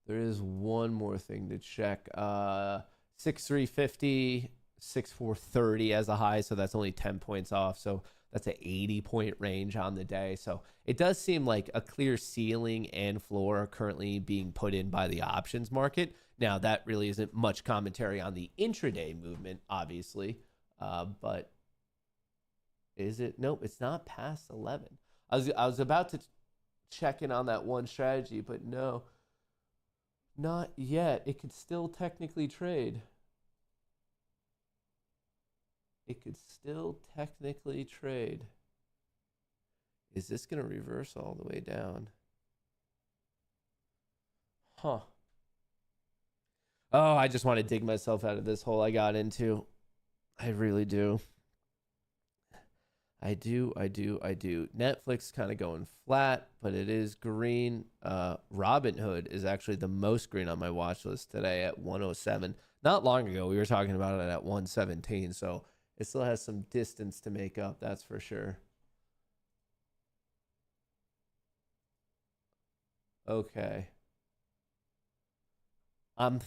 There is one more thing to check. 6,350, 6,430 as a high, so that's only 10 points off. So that's an 80-point range on the day. So it does seem like a clear ceiling and floor are currently being put in by the options market. Now, that really isn't much commentary on the intraday movement, obviously. But is it? Nope, it's not past 11. I was about to check in on that one strategy, but no, not yet. It could still technically trade. It could still technically trade. Is this going to reverse all the way down? Huh. Oh, I just want to dig myself out of this hole I got into. I really do. I do. Netflix kind of going flat, but it is green. Robinhood is actually the most green on my watch list today at 107. Not long ago, we were talking about it at 117, so it still has some distance to make up, that's for sure. Okay. All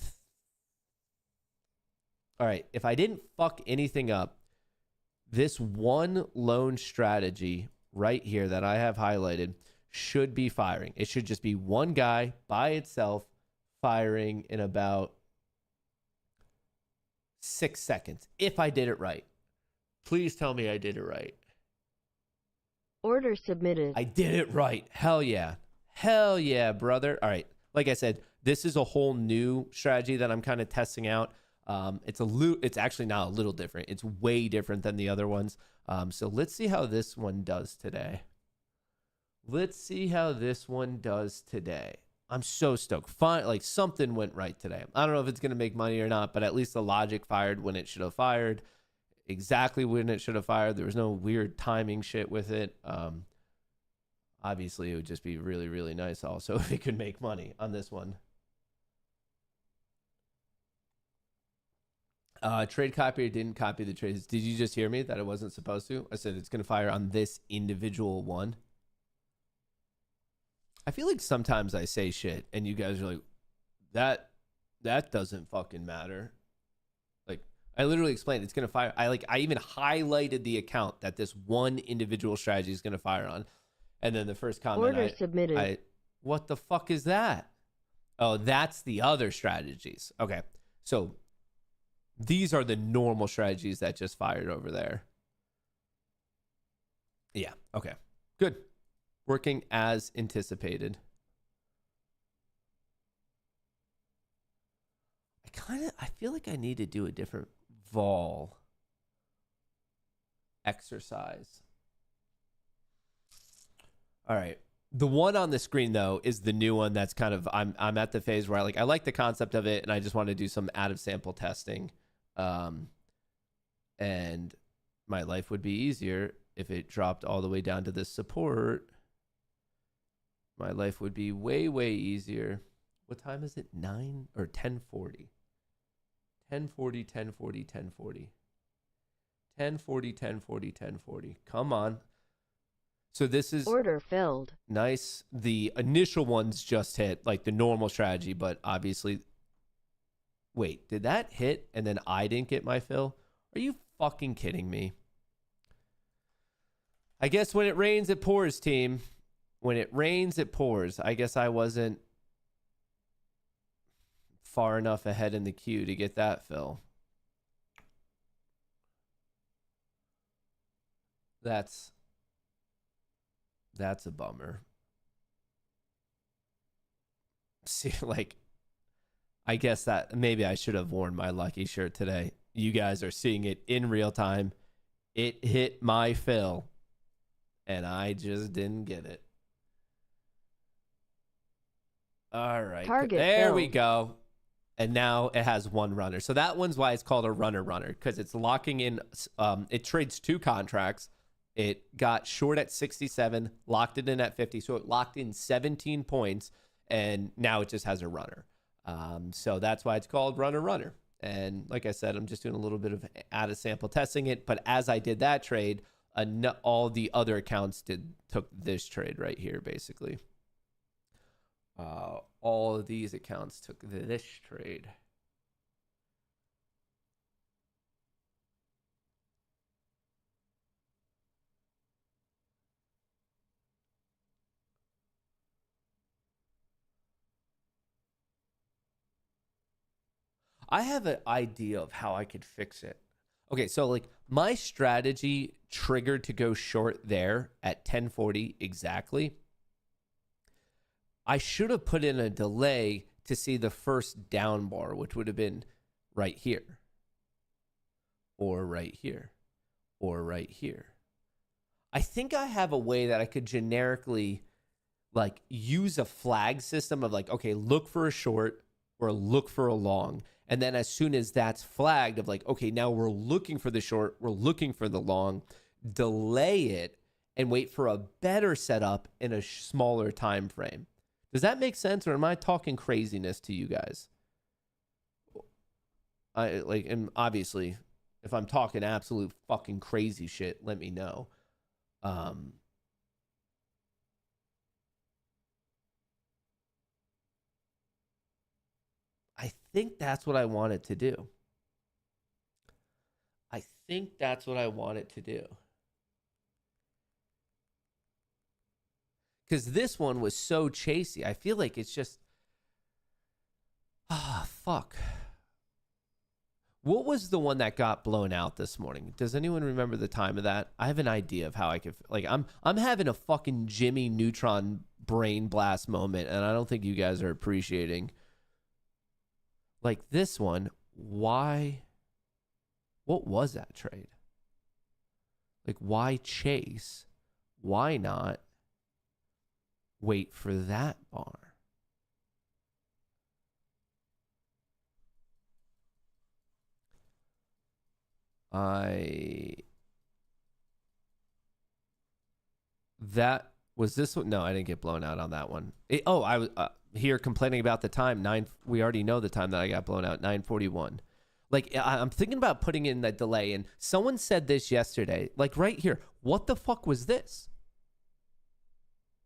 right, if I didn't fuck anything up, this one loan strategy right here that I have highlighted should be firing. It should just be one guy by itself firing in about 6 seconds. If I did it right. Please tell me I did it right. Order submitted. I did it right. Hell yeah. Hell yeah, brother. All right. Like I said, this is a whole new strategy that I'm kind of testing out. It's actually not a little different. It's way different than the other ones. So let's see how this one does today. I'm so stoked. Fine, like something went right today. I don't know if it's going to make money or not, but at least the logic fired when it should have fired. Exactly when it should have fired. There was no weird timing shit with it. Obviously, it would just be really, really nice also if it could make money on this one. Trade copier didn't copy the trades. Did you just hear me that I wasn't supposed to? I said it's going to fire on this individual one. I feel like sometimes I say shit and you guys are like, that doesn't fucking matter. Like, I literally explained it's going to fire. I even highlighted the account that this one individual strategy is going to fire on. And then the first comment, Order submitted. What the fuck is that? Oh, that's the other strategies. Okay. So these are the normal strategies that just fired over there. Yeah. Okay. Good. Working as anticipated. I feel like I need to do a different vol exercise. All right. The one on the screen though is the new one that's kind of I'm at the phase where I like the concept of it and I just want to do some out of sample testing. And my life would be easier if it dropped all the way down to this support. My life would be way, way easier. What time is it? 9 or 10:40? 10:40, 10:40, 10:40. 10:40, 10:40, 10:40. Come on. So this is order filled. Nice. The initial ones just hit like the normal strategy, but obviously, wait, did that hit and then I didn't get my fill? Are you fucking kidding me? I guess when it rains, it pours, team. When it rains, it pours. I guess I wasn't far enough ahead in the queue to get that fill. That's a bummer. See, like, I guess that maybe I should have worn my lucky shirt today. You guys are seeing it in real time. It hit my fill, and I just didn't get it. All right. Target there filled. we go. And now it has one runner. So that one's why it's called a runner, because it's locking in. It trades two contracts. It got short at 67, locked it in at 50. So it locked in 17 points, and now it just has a runner. So that's why it's called runner. And like I said, I'm just doing a little bit of out of sample testing it. But as I did that trade, all the other accounts took this trade right here, basically. All of these accounts took this trade. I have an idea of how I could fix it. Okay, so like my strategy triggered to go short there at 10:40 exactly. I should have put in a delay to see the first down bar, which would have been right here, or right here, or right here. I think I have a way that I could generically like use a flag system of like, okay, look for a short or look for a long. And then as soon as that's flagged of like, okay, now we're looking for the short, we're looking for the long, delay it and wait for a better setup in a smaller time frame. Does that make sense, or am I talking craziness to you guys? And obviously, if I'm talking absolute fucking crazy shit, let me know. I think that's what I want it to do. Because this one was so chasey. I feel like it's just, fuck. What was the one that got blown out this morning? Does anyone remember the time of that? I have an idea of how I could, like, I'm having a fucking Jimmy Neutron brain blast moment, and I don't think you guys are appreciating. Like this one, why? What was that trade? Like, why chase? Why not wait for that bar? That was this one. No, I didn't get blown out on that one. I was here complaining about the time. We already know the time that I got blown out. 9:41. Like, I'm thinking about putting in that delay, and someone said this yesterday. Like right here, what the fuck was this?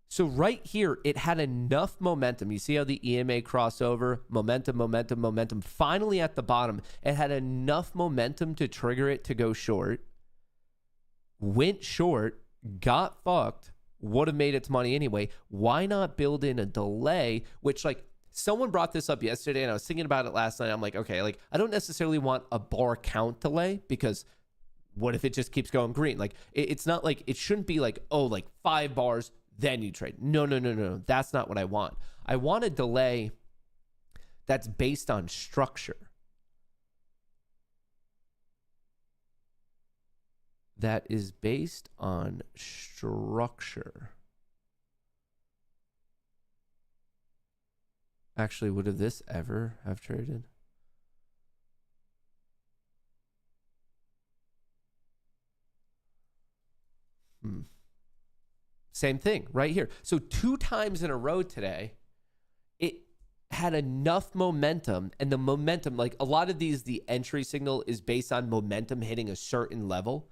So right here, it had enough momentum. You see how the EMA crossover, momentum. Finally at the bottom, it had enough momentum to trigger it to go short. Went short, got fucked, would have made its money anyway. Why not build in a delay? Which, like, someone brought this up yesterday, and I was thinking about it last night. I'm like, okay, like, I don't necessarily want a bar count delay, because what if it just keeps going green? Like, it's not like, it shouldn't be like, oh, like 5 bars, then you trade. No. That's not what I want. I want a delay that's based on structure. That is based on structure. Actually, would have this ever have traded? Same thing right here. So 2 times in a row today, it had enough momentum, and the momentum, like a lot of these, the entry signal is based on momentum hitting a certain level.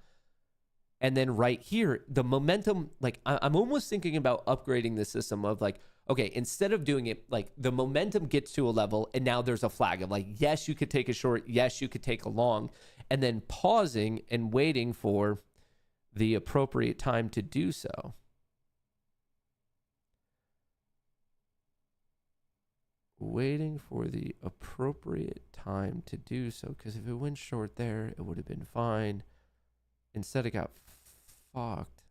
And then right here, the momentum, like I'm almost thinking about upgrading the system of like, okay, instead of doing it, like the momentum gets to a level and now there's a flag of like, yes, you could take a short, yes, you could take a long, and then pausing and waiting for the appropriate time to do so. Waiting for the appropriate time to do so, because if it went short there, it would have been fine. Instead, it got fucked.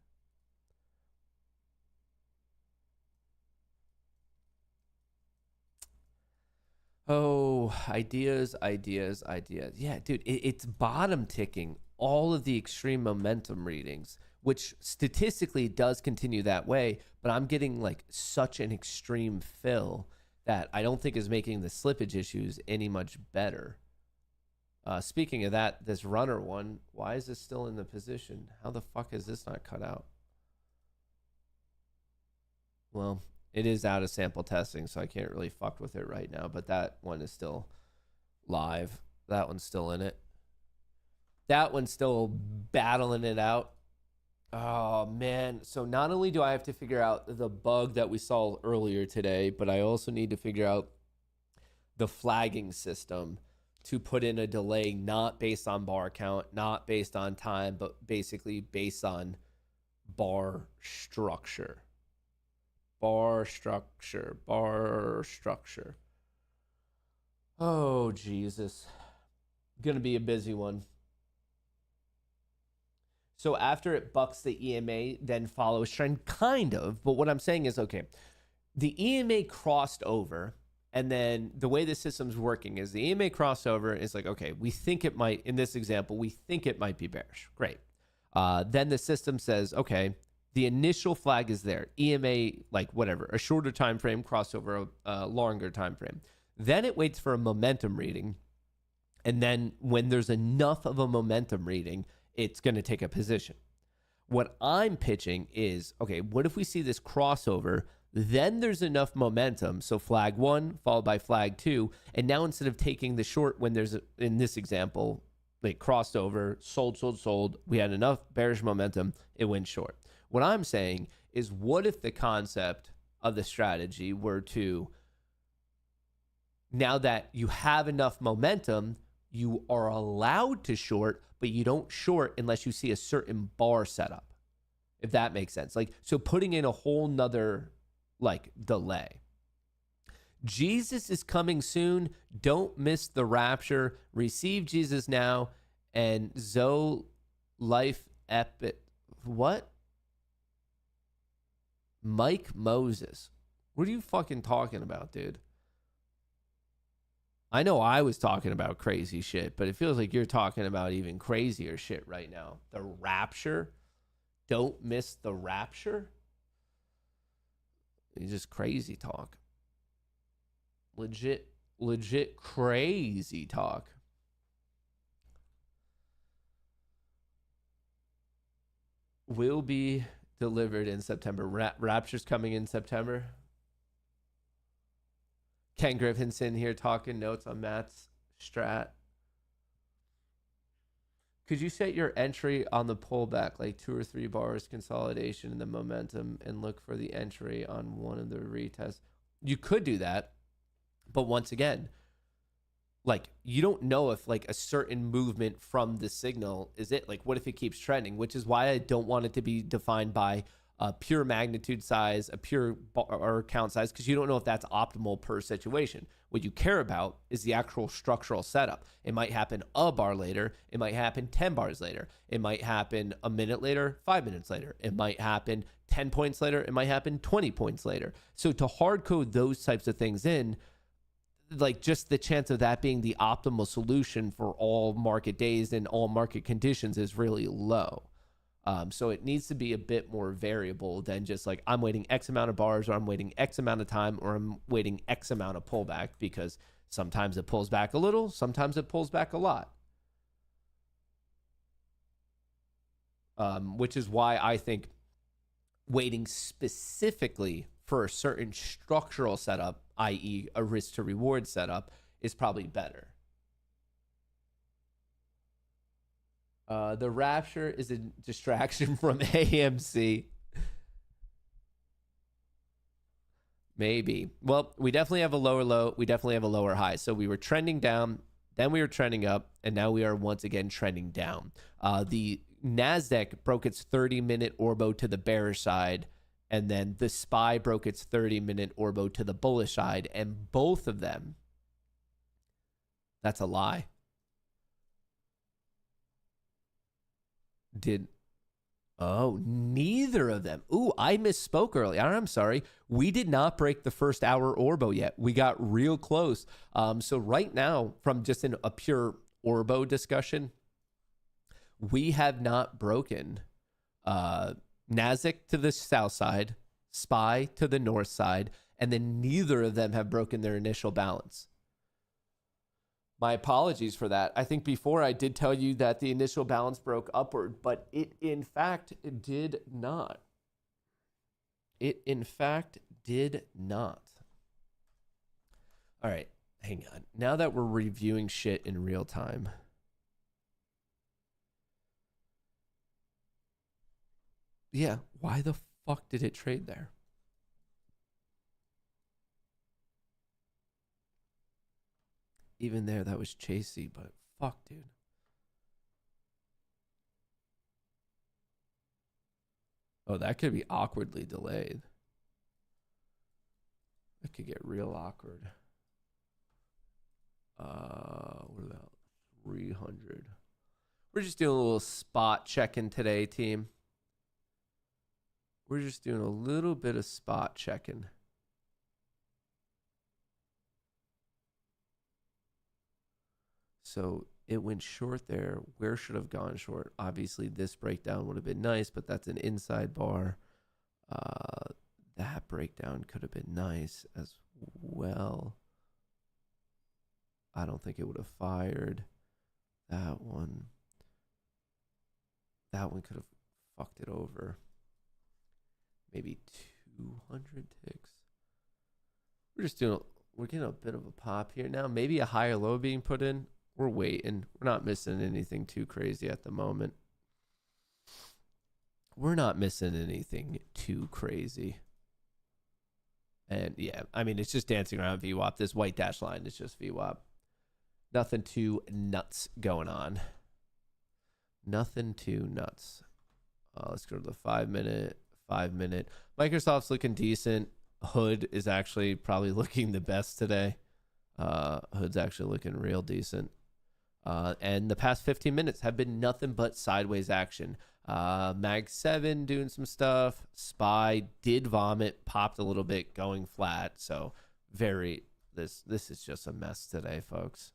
Oh, ideas. Yeah, dude, it's bottom ticking all of the extreme momentum readings, which statistically does continue that way, but I'm getting like such an extreme fill that I don't think is making the slippage issues any much better. Speaking of that, this runner one, why is this still in the position? How the fuck is this not cut out? Well, it is out of sample testing, so I can't really fuck with it right now, but that one is still live. That one's still in it. That one's still battling it out. Oh, man. So not only do I have to figure out the bug that we saw earlier today, but I also need to figure out the flagging system to put in a delay not based on bar count, not based on time, but basically based on bar structure. Bar structure. Oh, Jesus. Gonna be a busy one. So after it bucks the EMA, then follows trend, kind of. But what I'm saying is, okay, the EMA crossed over, and then the way the system's working is the EMA crossover is like, okay, we think it might, in this example, we think it might be bearish. Great. Then the system says, okay, the initial flag is there. EMA, like whatever, a shorter time frame, crossover, a longer time frame. Then it waits for a momentum reading. And then when there's enough of a momentum reading, it's going to take a position. What I'm pitching is, okay, what if we see this crossover? Then there's enough momentum. So flag 1 followed by flag 2. And now instead of taking the short when there's, in this example, like crossover, sold, we had enough bearish momentum, it went short. What I'm saying is, what if the concept of the strategy were to, now that you have enough momentum, you are allowed to short, but you don't short unless you see a certain bar setup. if that makes sense. Like, so putting in a whole nother like delay. Jesus is coming soon. Don't miss the rapture. Receive Jesus now. And Zoe life epic. What? Mike Moses. What are you fucking talking about, dude? I know I was talking about crazy shit, but it feels like you're talking about even crazier shit right now. The rapture. Don't miss the rapture. It's just crazy talk. Legit crazy talk. Will be delivered in September. Rapture's coming in September. Ken Griffinson here talking notes on Matt's strat. Could you set your entry on the pullback, like 2 or 3 bars consolidation in the momentum, and look for the entry on one of the retests? You could do that, but once again, like, you don't know if like a certain movement from the signal is it. Like, what if it keeps trending? Which is why I don't want it to be defined by a pure magnitude size, a pure or count size, because you don't know if that's optimal per situation. What you care about is the actual structural setup. It might happen a bar later. It might happen 10 bars later. It might happen a minute later, 5 minutes later. It might happen 10 points later. It might happen 20 points later. So to hard code those types of things in, like, just the chance of that being the optimal solution for all market days and all market conditions is really low. So it needs to be a bit more variable than just like, I'm waiting X amount of bars, or I'm waiting X amount of time, or I'm waiting X amount of pullback, because sometimes it pulls back a little, sometimes it pulls back a lot. Which is why I think waiting specifically for a certain structural setup, i.e. a risk to reward setup, is probably better. The rapture is a distraction from AMC. Maybe. Well, we definitely have a lower low. We definitely have a lower high. So we were trending down, then we were trending up, and now we are once again trending down. The NASDAQ broke its 30-minute orbo to the bearish side, and then the SPY broke its 30-minute orbo to the bullish side, and both of them, that's a lie. Neither of them. Ooh, I misspoke earlier. I'm sorry. We did not break the first hour orbo yet. We got real close. So right now, from just a pure orbo discussion, we have not broken NASDAQ to the south side, SPY to the north side, and then neither of them have broken their initial balance. My apologies for that. I think before I did tell you that the initial balance broke upward, but it in fact did not. It in fact did not. All right, hang on. Now that we're reviewing shit in real time. Yeah, why the fuck did it trade there? Even there, that was chasey, but fuck, dude. Oh, that could be awkwardly delayed. That could get real awkward. What about 300? We're just doing a little spot checking today, team. We're just doing a little bit of spot checking. So it went short there. Where should have gone short? Obviously, this breakdown would have been nice, but that's an inside bar. That breakdown could have been nice as well. I don't think it would have fired. That one could have fucked it over. Maybe 200 ticks. We're getting a bit of a pop here now. Maybe a higher low being put in. We're waiting. We're not missing anything too crazy at the moment. We're not missing anything too crazy. And yeah, I mean, it's just dancing around VWAP. This white dash line is just VWAP. Nothing too nuts going on. Nothing too nuts. Let's go to the 5 minute. Microsoft's looking decent. Hood is actually probably looking the best today. Hood's actually looking real decent. And the past 15 minutes have been nothing but sideways action. Mag 7 doing some stuff. SPY did vomit, popped a little bit, going flat. So this is just a mess today, folks.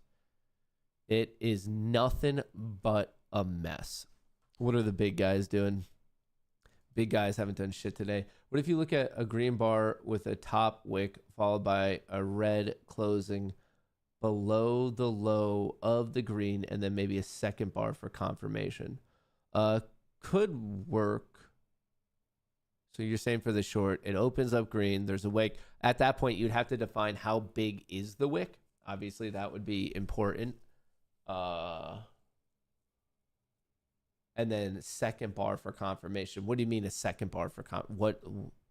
It is nothing but a mess. What are the big guys doing? Big guys haven't done shit today. What if you look at a green bar with a top wick followed by a red closing below the low of the green and then maybe a second bar for confirmation? Could work. So you're saying for the short, it opens up green. There's a wick. At that point, you'd have to define how big is the wick. Obviously, that would be important. And then second bar for confirmation. What do you mean a second bar for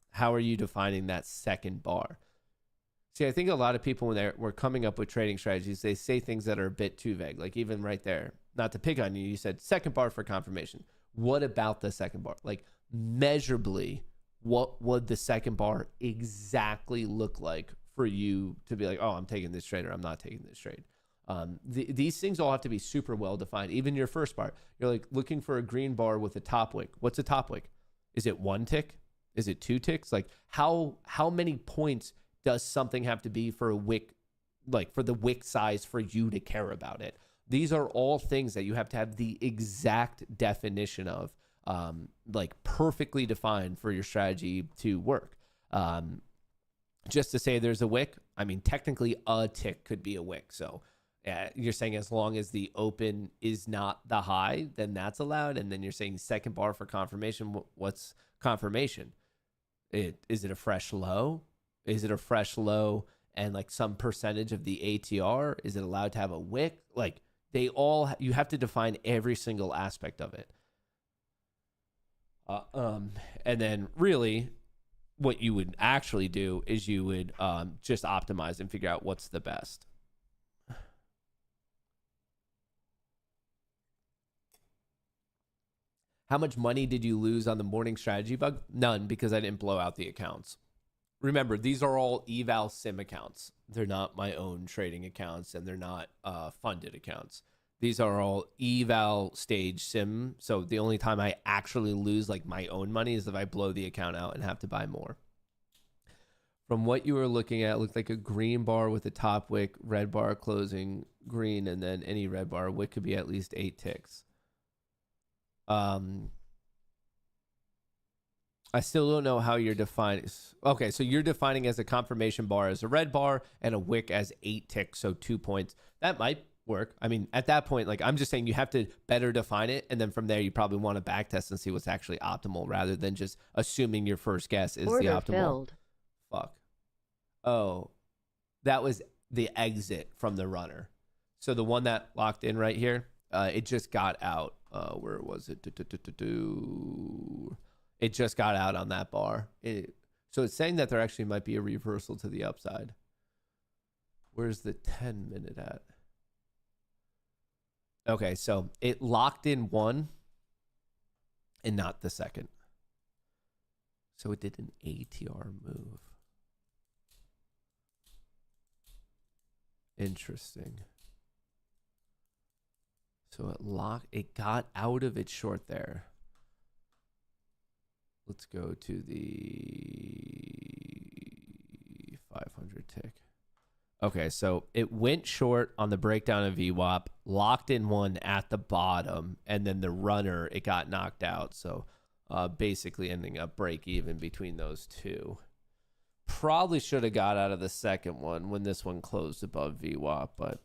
how are you defining that second bar? See, I think a lot of people when we're coming up with trading strategies, they say things that are a bit too vague. Like even right there, not to pick on you, you said second bar for confirmation. What about the second bar? Like measurably, what would the second bar exactly look like for you to be like, oh, I'm taking this trade or I'm not taking this trade? These things all have to be super well defined. Even your first bar, you're like looking for a green bar with a top wick. What's a top wick? Is it 1 tick? Is it 2 ticks? Like how many points does something have to be for a wick, like for the wick size for you to care about it? These are all things that you have to have the exact definition of, like perfectly defined for your strategy to work. Just to say there's a wick, I mean, technically a tick could be a wick. So you're saying as long as the open is not the high, then that's allowed. And then you're saying second bar for confirmation. What's confirmation? Is it a fresh low? Is it a fresh low and like some percentage of the ATR? Is it allowed to have a wick? Like you have to define every single aspect of it. And then really what you would actually do is you would just optimize and figure out what's the best. How much money did you lose on the morning strategy bug? None, because I didn't blow out the accounts. Remember, these are all eval sim accounts. They're not my own trading accounts, and they're not funded accounts. These are all eval stage sim. So the only time I actually lose like my own money is if I blow the account out and have to buy more. From what you were looking at, it looked like a green bar with a top wick, red bar closing green, and then any red bar wick could be at least 8 ticks. I still don't know how you're defining. Okay, so you're defining as a confirmation bar as a red bar and a wick as 8 ticks, so 2 points. That might work. I mean, at that point, like I'm just saying you have to better define it, and then from there you probably want to back test and see what's actually optimal rather than just assuming your first guess is Order the optimal. filled. Fuck. Oh, that was the exit from the runner. So the one that locked in right here, it just got out. Where was it? It just got out on that bar. So it's saying that there actually might be a reversal to the upside. Where's the 10 minute at? Okay, so it locked in one and not the second. So it did an ATR move. Interesting. So it got out of its short there. Let's go to the 500 tick. Okay, so it went short on the breakdown of VWAP, locked in one at the bottom, and then the runner, it got knocked out. So basically ending up break even between those two. Probably should have got out of the second one when this one closed above VWAP, but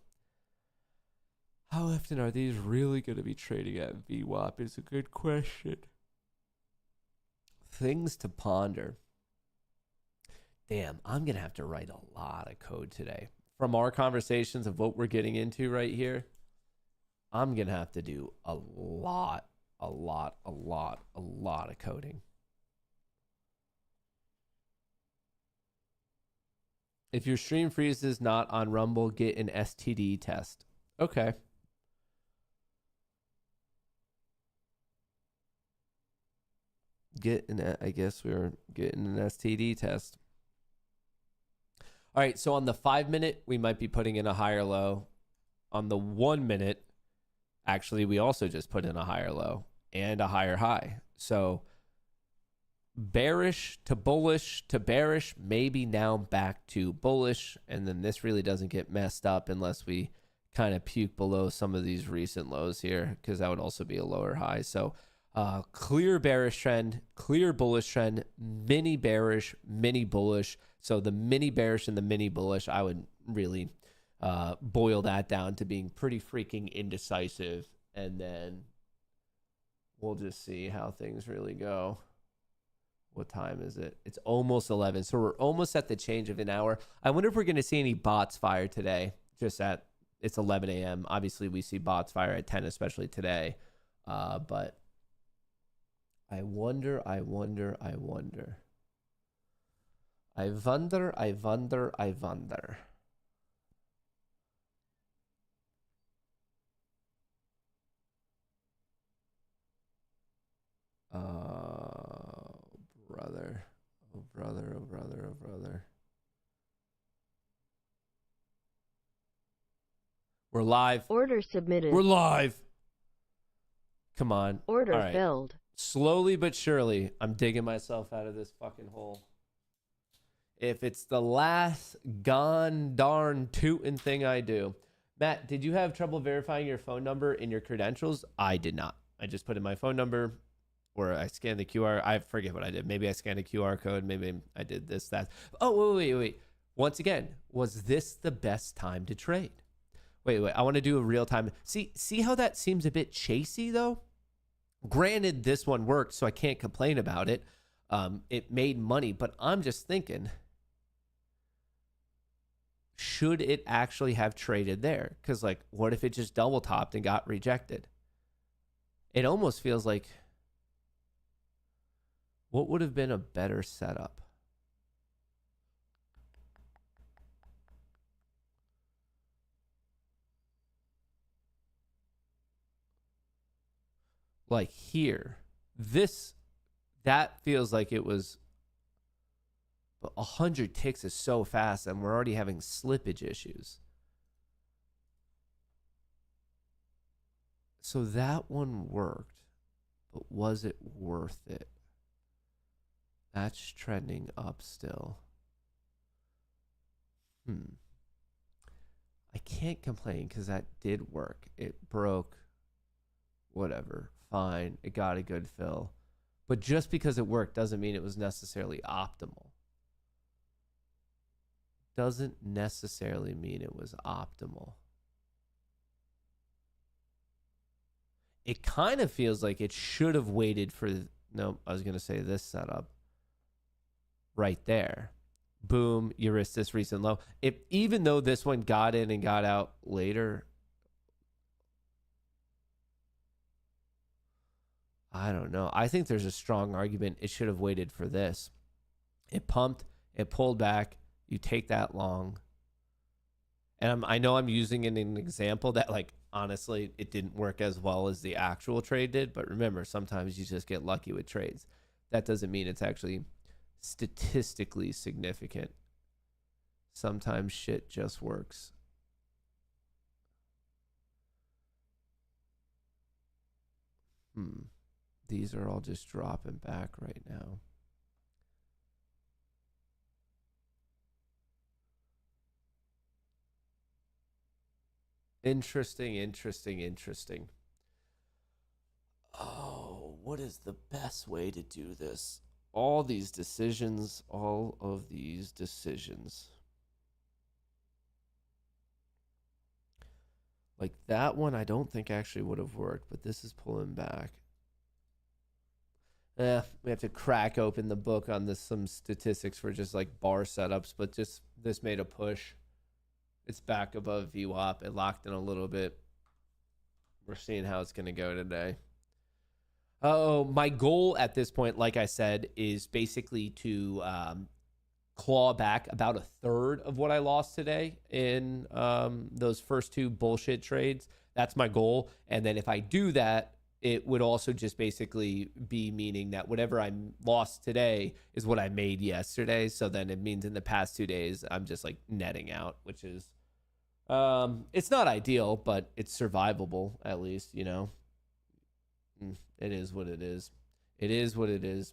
how often are these really going to be trading at VWAP is a good question. Things to ponder. Damn, I'm going to have to write a lot of code today. From our conversations of what we're getting into right here, I'm going to have to do a lot of coding. If your stream freezes not on Rumble, get an STD test. Okay. I guess we were getting an STD test. All right, so on the 5 minute, we might be putting in a higher low. On the 1 minute, actually, we also just put in a higher low and a higher high. So bearish to bullish to bearish, maybe now back to bullish. And then this really doesn't get messed up unless we kind of puke below some of these recent lows here, because that would also be a lower high. So clear bearish trend, clear bullish trend, mini bearish, mini bullish. So the mini bearish and the mini bullish, I would really boil that down to being pretty freaking indecisive. And then we'll just see how things really go. What time is it? It's almost 11. So we're almost at the change of an hour. I wonder if we're going to see any bots fire today. It's 11 a.m. Obviously, we see bots fire at 10, especially today. But I wonder. Brother. We're live. Order submitted. We're live. Come on. Order All right. filled. Slowly but surely, I'm digging myself out of this fucking hole. If it's the last gone darn tootin' thing I do. Matt, did you have trouble verifying your phone number in your credentials? I did not. I just put in my phone number, or I scanned the QR. I forget what I did. Maybe I scanned a QR code. Maybe I did this, that. Oh, wait. Once again, was this the best time to trade? Wait. I want to do a real time. See how that seems a bit chasey, though? Granted, this one worked, so I can't complain about it. It made money, but I'm just thinking, should it actually have traded there? Because, like, what if it just double topped and got rejected? It almost feels like, what would have been a better setup? Like here, that feels like it was 100 ticks is so fast, and we're already having slippage issues. So that one worked, but was it worth it? That's trending up still. I can't complain because that did work. It broke. Whatever. Fine. It got a good fill. But just because it worked doesn't mean it was necessarily optimal. Doesn't necessarily mean it was optimal. It kind of feels like it should have waited for, no, I was going to say this setup right there. Boom, you risk this recent low. Even though this one got in and got out later, I don't know. I think there's a strong argument it should have waited for this. It pumped, it pulled back, you take that long. And I know I'm using an example that, like, honestly, it didn't work as well as the actual trade did. But remember, sometimes you just get lucky with trades. That doesn't mean it's actually statistically significant. Sometimes shit just works. These are all just dropping back right now. Interesting. Oh, what is the best way to do this? All of these decisions. Like that one, I don't think actually would have worked, but this is pulling back. We have to crack open the book on some statistics for just like bar setups, but just this made a push. It's back above VWAP. It locked in a little bit. We're seeing how it's going to go today. Oh, my goal at this point, like I said, is basically to claw back about a third of what I lost today in those first two bullshit trades. That's my goal. And then if I do that, it would also just basically be meaning that whatever I lost today is what I made yesterday. So then it means in the past 2 days, I'm just like netting out, which is, it's not ideal, but it's survivable at least, you know. It is what it is. It is what it is.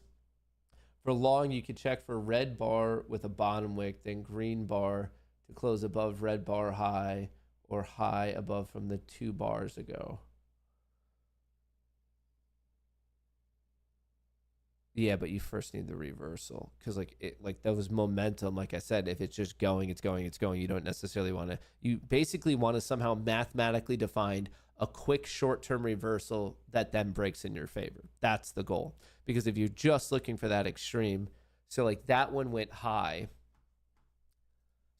For long, you could check for red bar with a bottom wick, then green bar to close above red bar high or high above from the 2 bars ago. Yeah, but you first need the reversal because like that was momentum. Like I said, if it's just going, it's going, it's going. You don't necessarily want to. You basically want to somehow mathematically define a quick short-term reversal that then breaks in your favor. That's the goal. Because if you're just looking for that extreme, so like that one went high.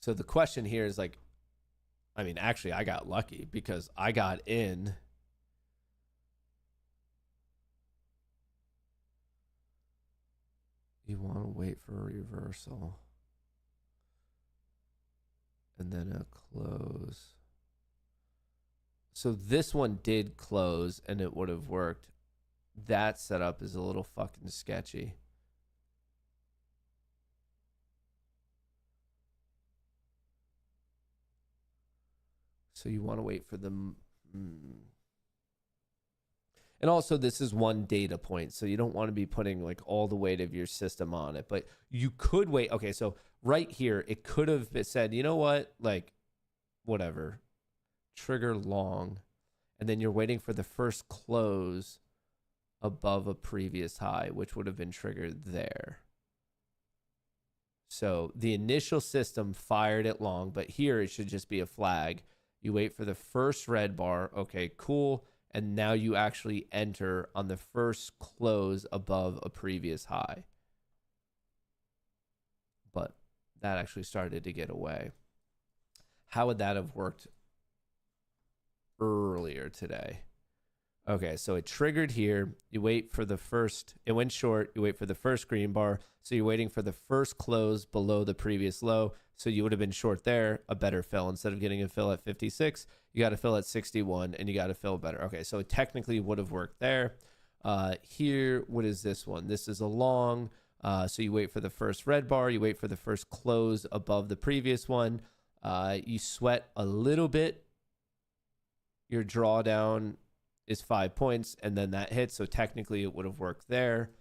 So the question here is like, I mean, actually, I got lucky because I got in. You want to wait for a reversal and then a close. So this one did close and it would have worked. That setup is a little fucking sketchy. So you want to wait for them. And also, this is one data point, so you don't want to be putting like all the weight of your system on it. But you could wait. Okay, so right here, it could have said, you know what, like, whatever, trigger long, and then you're waiting for the first close above a previous high, which would have been triggered there. So the initial system fired it long, but here it should just be a flag. You wait for the first red bar. Okay, cool. And now you actually enter on the first close above a previous high. But that actually started to get away. How would that have worked earlier today? Okay, so it triggered here. You wait for the first, it went short. You wait for the first green bar. So you're waiting for the first close below the previous low. So you would have been short there, a better fill. Instead of getting a fill at 56, you got to fill at 61 and you got to fill better. Okay, so it technically would have worked there. Here, what is this one? This is a long. So you wait for the first red bar. You wait for the first close above the previous one. You sweat a little bit. Your drawdown is 5 points, and then that hits. So technically it would have worked there.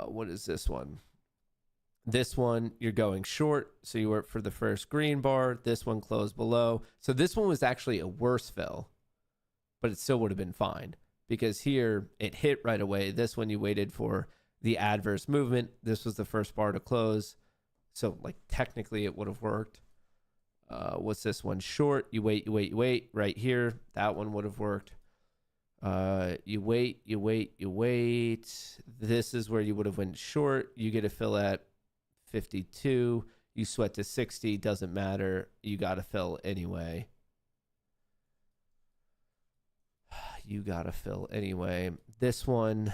What is this one? This one, you're going short, so you work for the first green bar. This one closed below. So this one was actually a worse fill, but it still would have been fine because here it hit right away. This one you waited for the adverse movement. This was the first bar to close. So like technically it would have worked. What's this one? Short, you wait right here. That one would have worked. You wait. This is where you would have went short. You get a fill at 52. You sweat to 60. Doesn't matter. You got to fill anyway. This one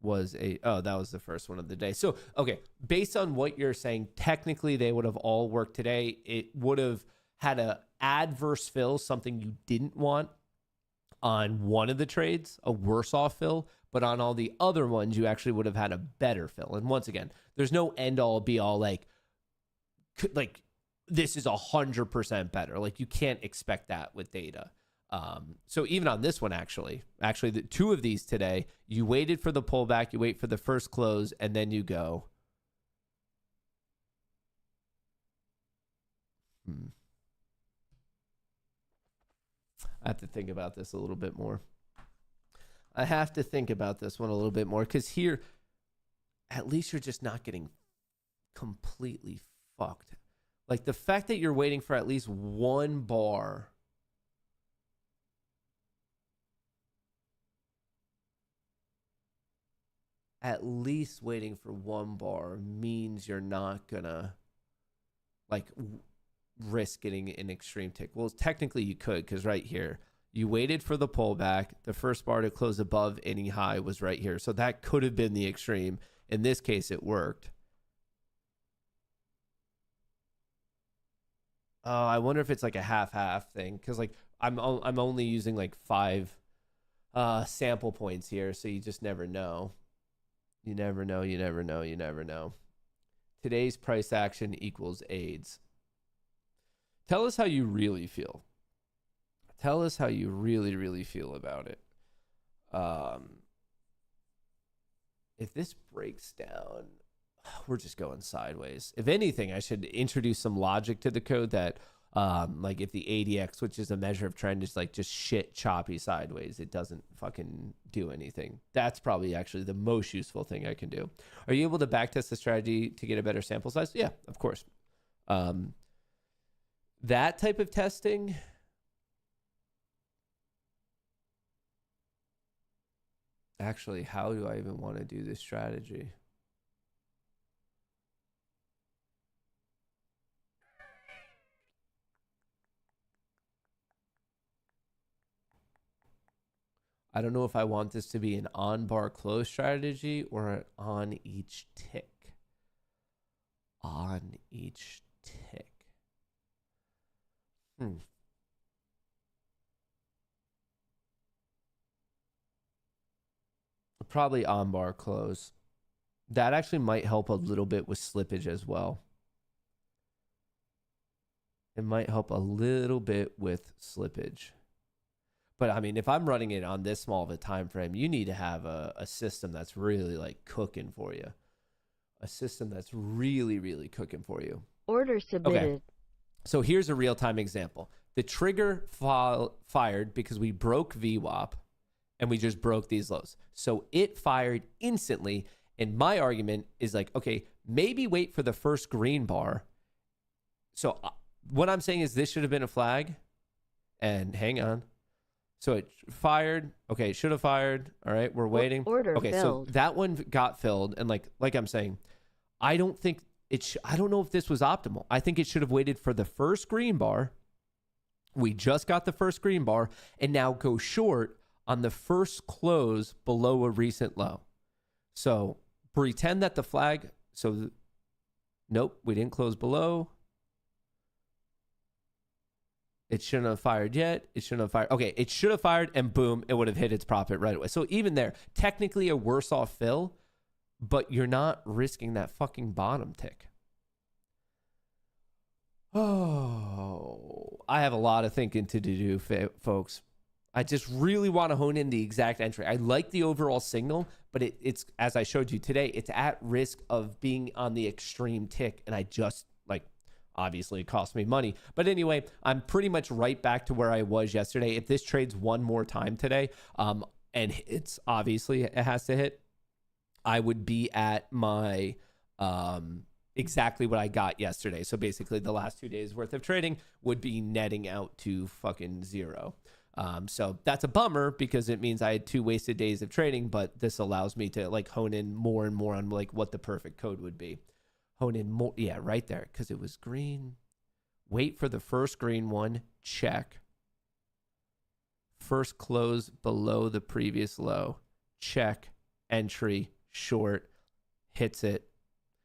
was that was the first one of the day. So, okay, based on what you're saying, technically they would have all worked today. It would have had a adverse fill, something you didn't want on one of the trades, a worse off fill, but on all the other ones, you actually would have had a better fill. And once again, there's no end all be all like this is 100% better. Like you can't expect that with data. So even on this one, actually the two of these today, you waited for the pullback, you wait for the first close, and then you go. I have to think about this a little bit more. Because here, at least you're just not getting completely fucked. Like the fact that you're waiting for at least one bar. At least waiting for one bar means you're not gonna risk getting an extreme tick. Well, technically you could, because right here, you waited for the pullback. The first bar to close above any high was right here. So that could have been the extreme. In this case, it worked. I wonder if it's like a half-half thing. Because like I'm only using like 5 sample points here, so you just never know. You never know. You never know. You never know. Today's price action equals AIDS. Tell us how you really feel. Tell us how you really, really feel about it. If this breaks down, we're just going sideways. If anything, I should introduce some logic to the code that, like if the ADX, which is a measure of trend, is like just shit choppy sideways, it doesn't fucking do anything. That's probably actually the most useful thing I can do. Are you able to backtest the strategy to get a better sample size? Yeah, of course. That type of testing, actually, how do I even want to do this strategy? I don't know if I want this to be an on-bar close strategy or an on each tick. On each tick. Probably on-bar close. That actually might help a little bit with slippage as well. It might help a little bit with slippage. But I mean, if I'm running it on this small of a time frame, you need to have a system that's really like cooking for you. A system that's really, really cooking for you. Order submitted. Okay. So here's a real-time example. The trigger fired because we broke VWAP and we just broke these lows. So it fired instantly. And my argument is like, okay, maybe wait for the first green bar. So what I'm saying is this should have been a flag. And hang on. So it fired. Okay, it should have fired. All right, we're waiting. Order okay, filled. so that one got filled. And like I'm saying, I don't think I don't know if this was optimal. I think it should have waited for the first green bar. We just got the first green bar and now go short on the first close below a recent low. So pretend that the flag, so nope, we didn't close below. It shouldn't have fired yet. It shouldn't have fired. Okay, it should have fired and boom, it would have hit its profit right away. So even there, technically a worse off fill, but you're not risking that fucking bottom tick. Oh, I have a lot of thinking to do, folks. I just really want to hone in the exact entry. I like the overall signal, but it's, as I showed you today, it's at risk of being on the extreme tick. And I just, like, obviously it cost me money. But anyway, I'm pretty much right back to where I was yesterday. If this trades one more time today, and it's obviously it has to hit, I would be at my exactly what I got yesterday. So basically the last 2 days worth of trading would be netting out to fucking zero. So that's a bummer because it means I had 2 wasted days of trading, but this allows me to like hone in more and more on like what the perfect code would be. Hone in more. Yeah, right there. Because it was green. Wait for the first green one. Check. First close below the previous low. Check. Entry. Short. Hits it.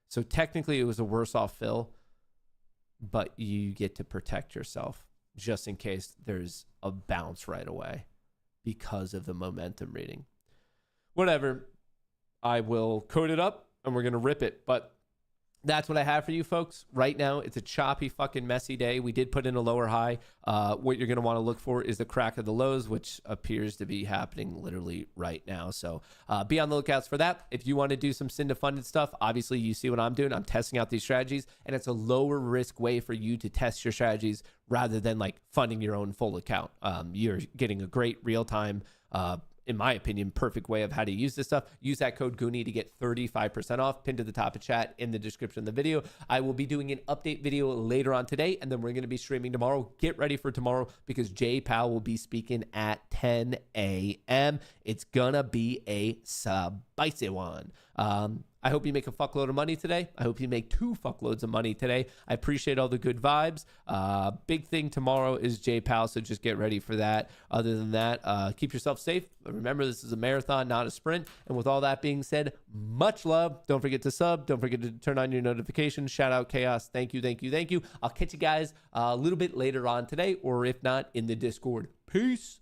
So technically it was a worse off fill, but you get to protect yourself just in case there's a bounce right away because of the momentum reading. Whatever. I will code it up and we're going to rip it. But that's what I have for you folks. Right now, it's a choppy, fucking messy day. We did put in a lower high. What you're going to want to look for is the crack of the lows, which appears to be happening literally right now. So be on the lookouts for that. If you want to do some Cinda-funded stuff, obviously you see what I'm doing. I'm testing out these strategies, and it's a lower risk way for you to test your strategies rather than like funding your own full account. You're getting a great real-time in my opinion, perfect way of how to use this stuff. Use that code Goonie to get 35% off, pinned to the top of chat in the description of the video. I will be doing an update video later on today, and then we're going to be streaming tomorrow. Get ready for tomorrow because Jay Powell will be speaking at 10 a.m. It's going to be a spicy one. I hope you make a fuckload of money today. I hope you make 2 fuckloads of money today. I appreciate all the good vibes. Big thing tomorrow is J-Pal, so just get ready for that. Other than that, keep yourself safe. Remember, this is a marathon, not a sprint. And with all that being said, much love. Don't forget to sub. Don't forget to turn on your notifications. Shout out Chaos. Thank you, thank you, thank you. I'll catch you guys a little bit later on today, or if not, in the Discord. Peace.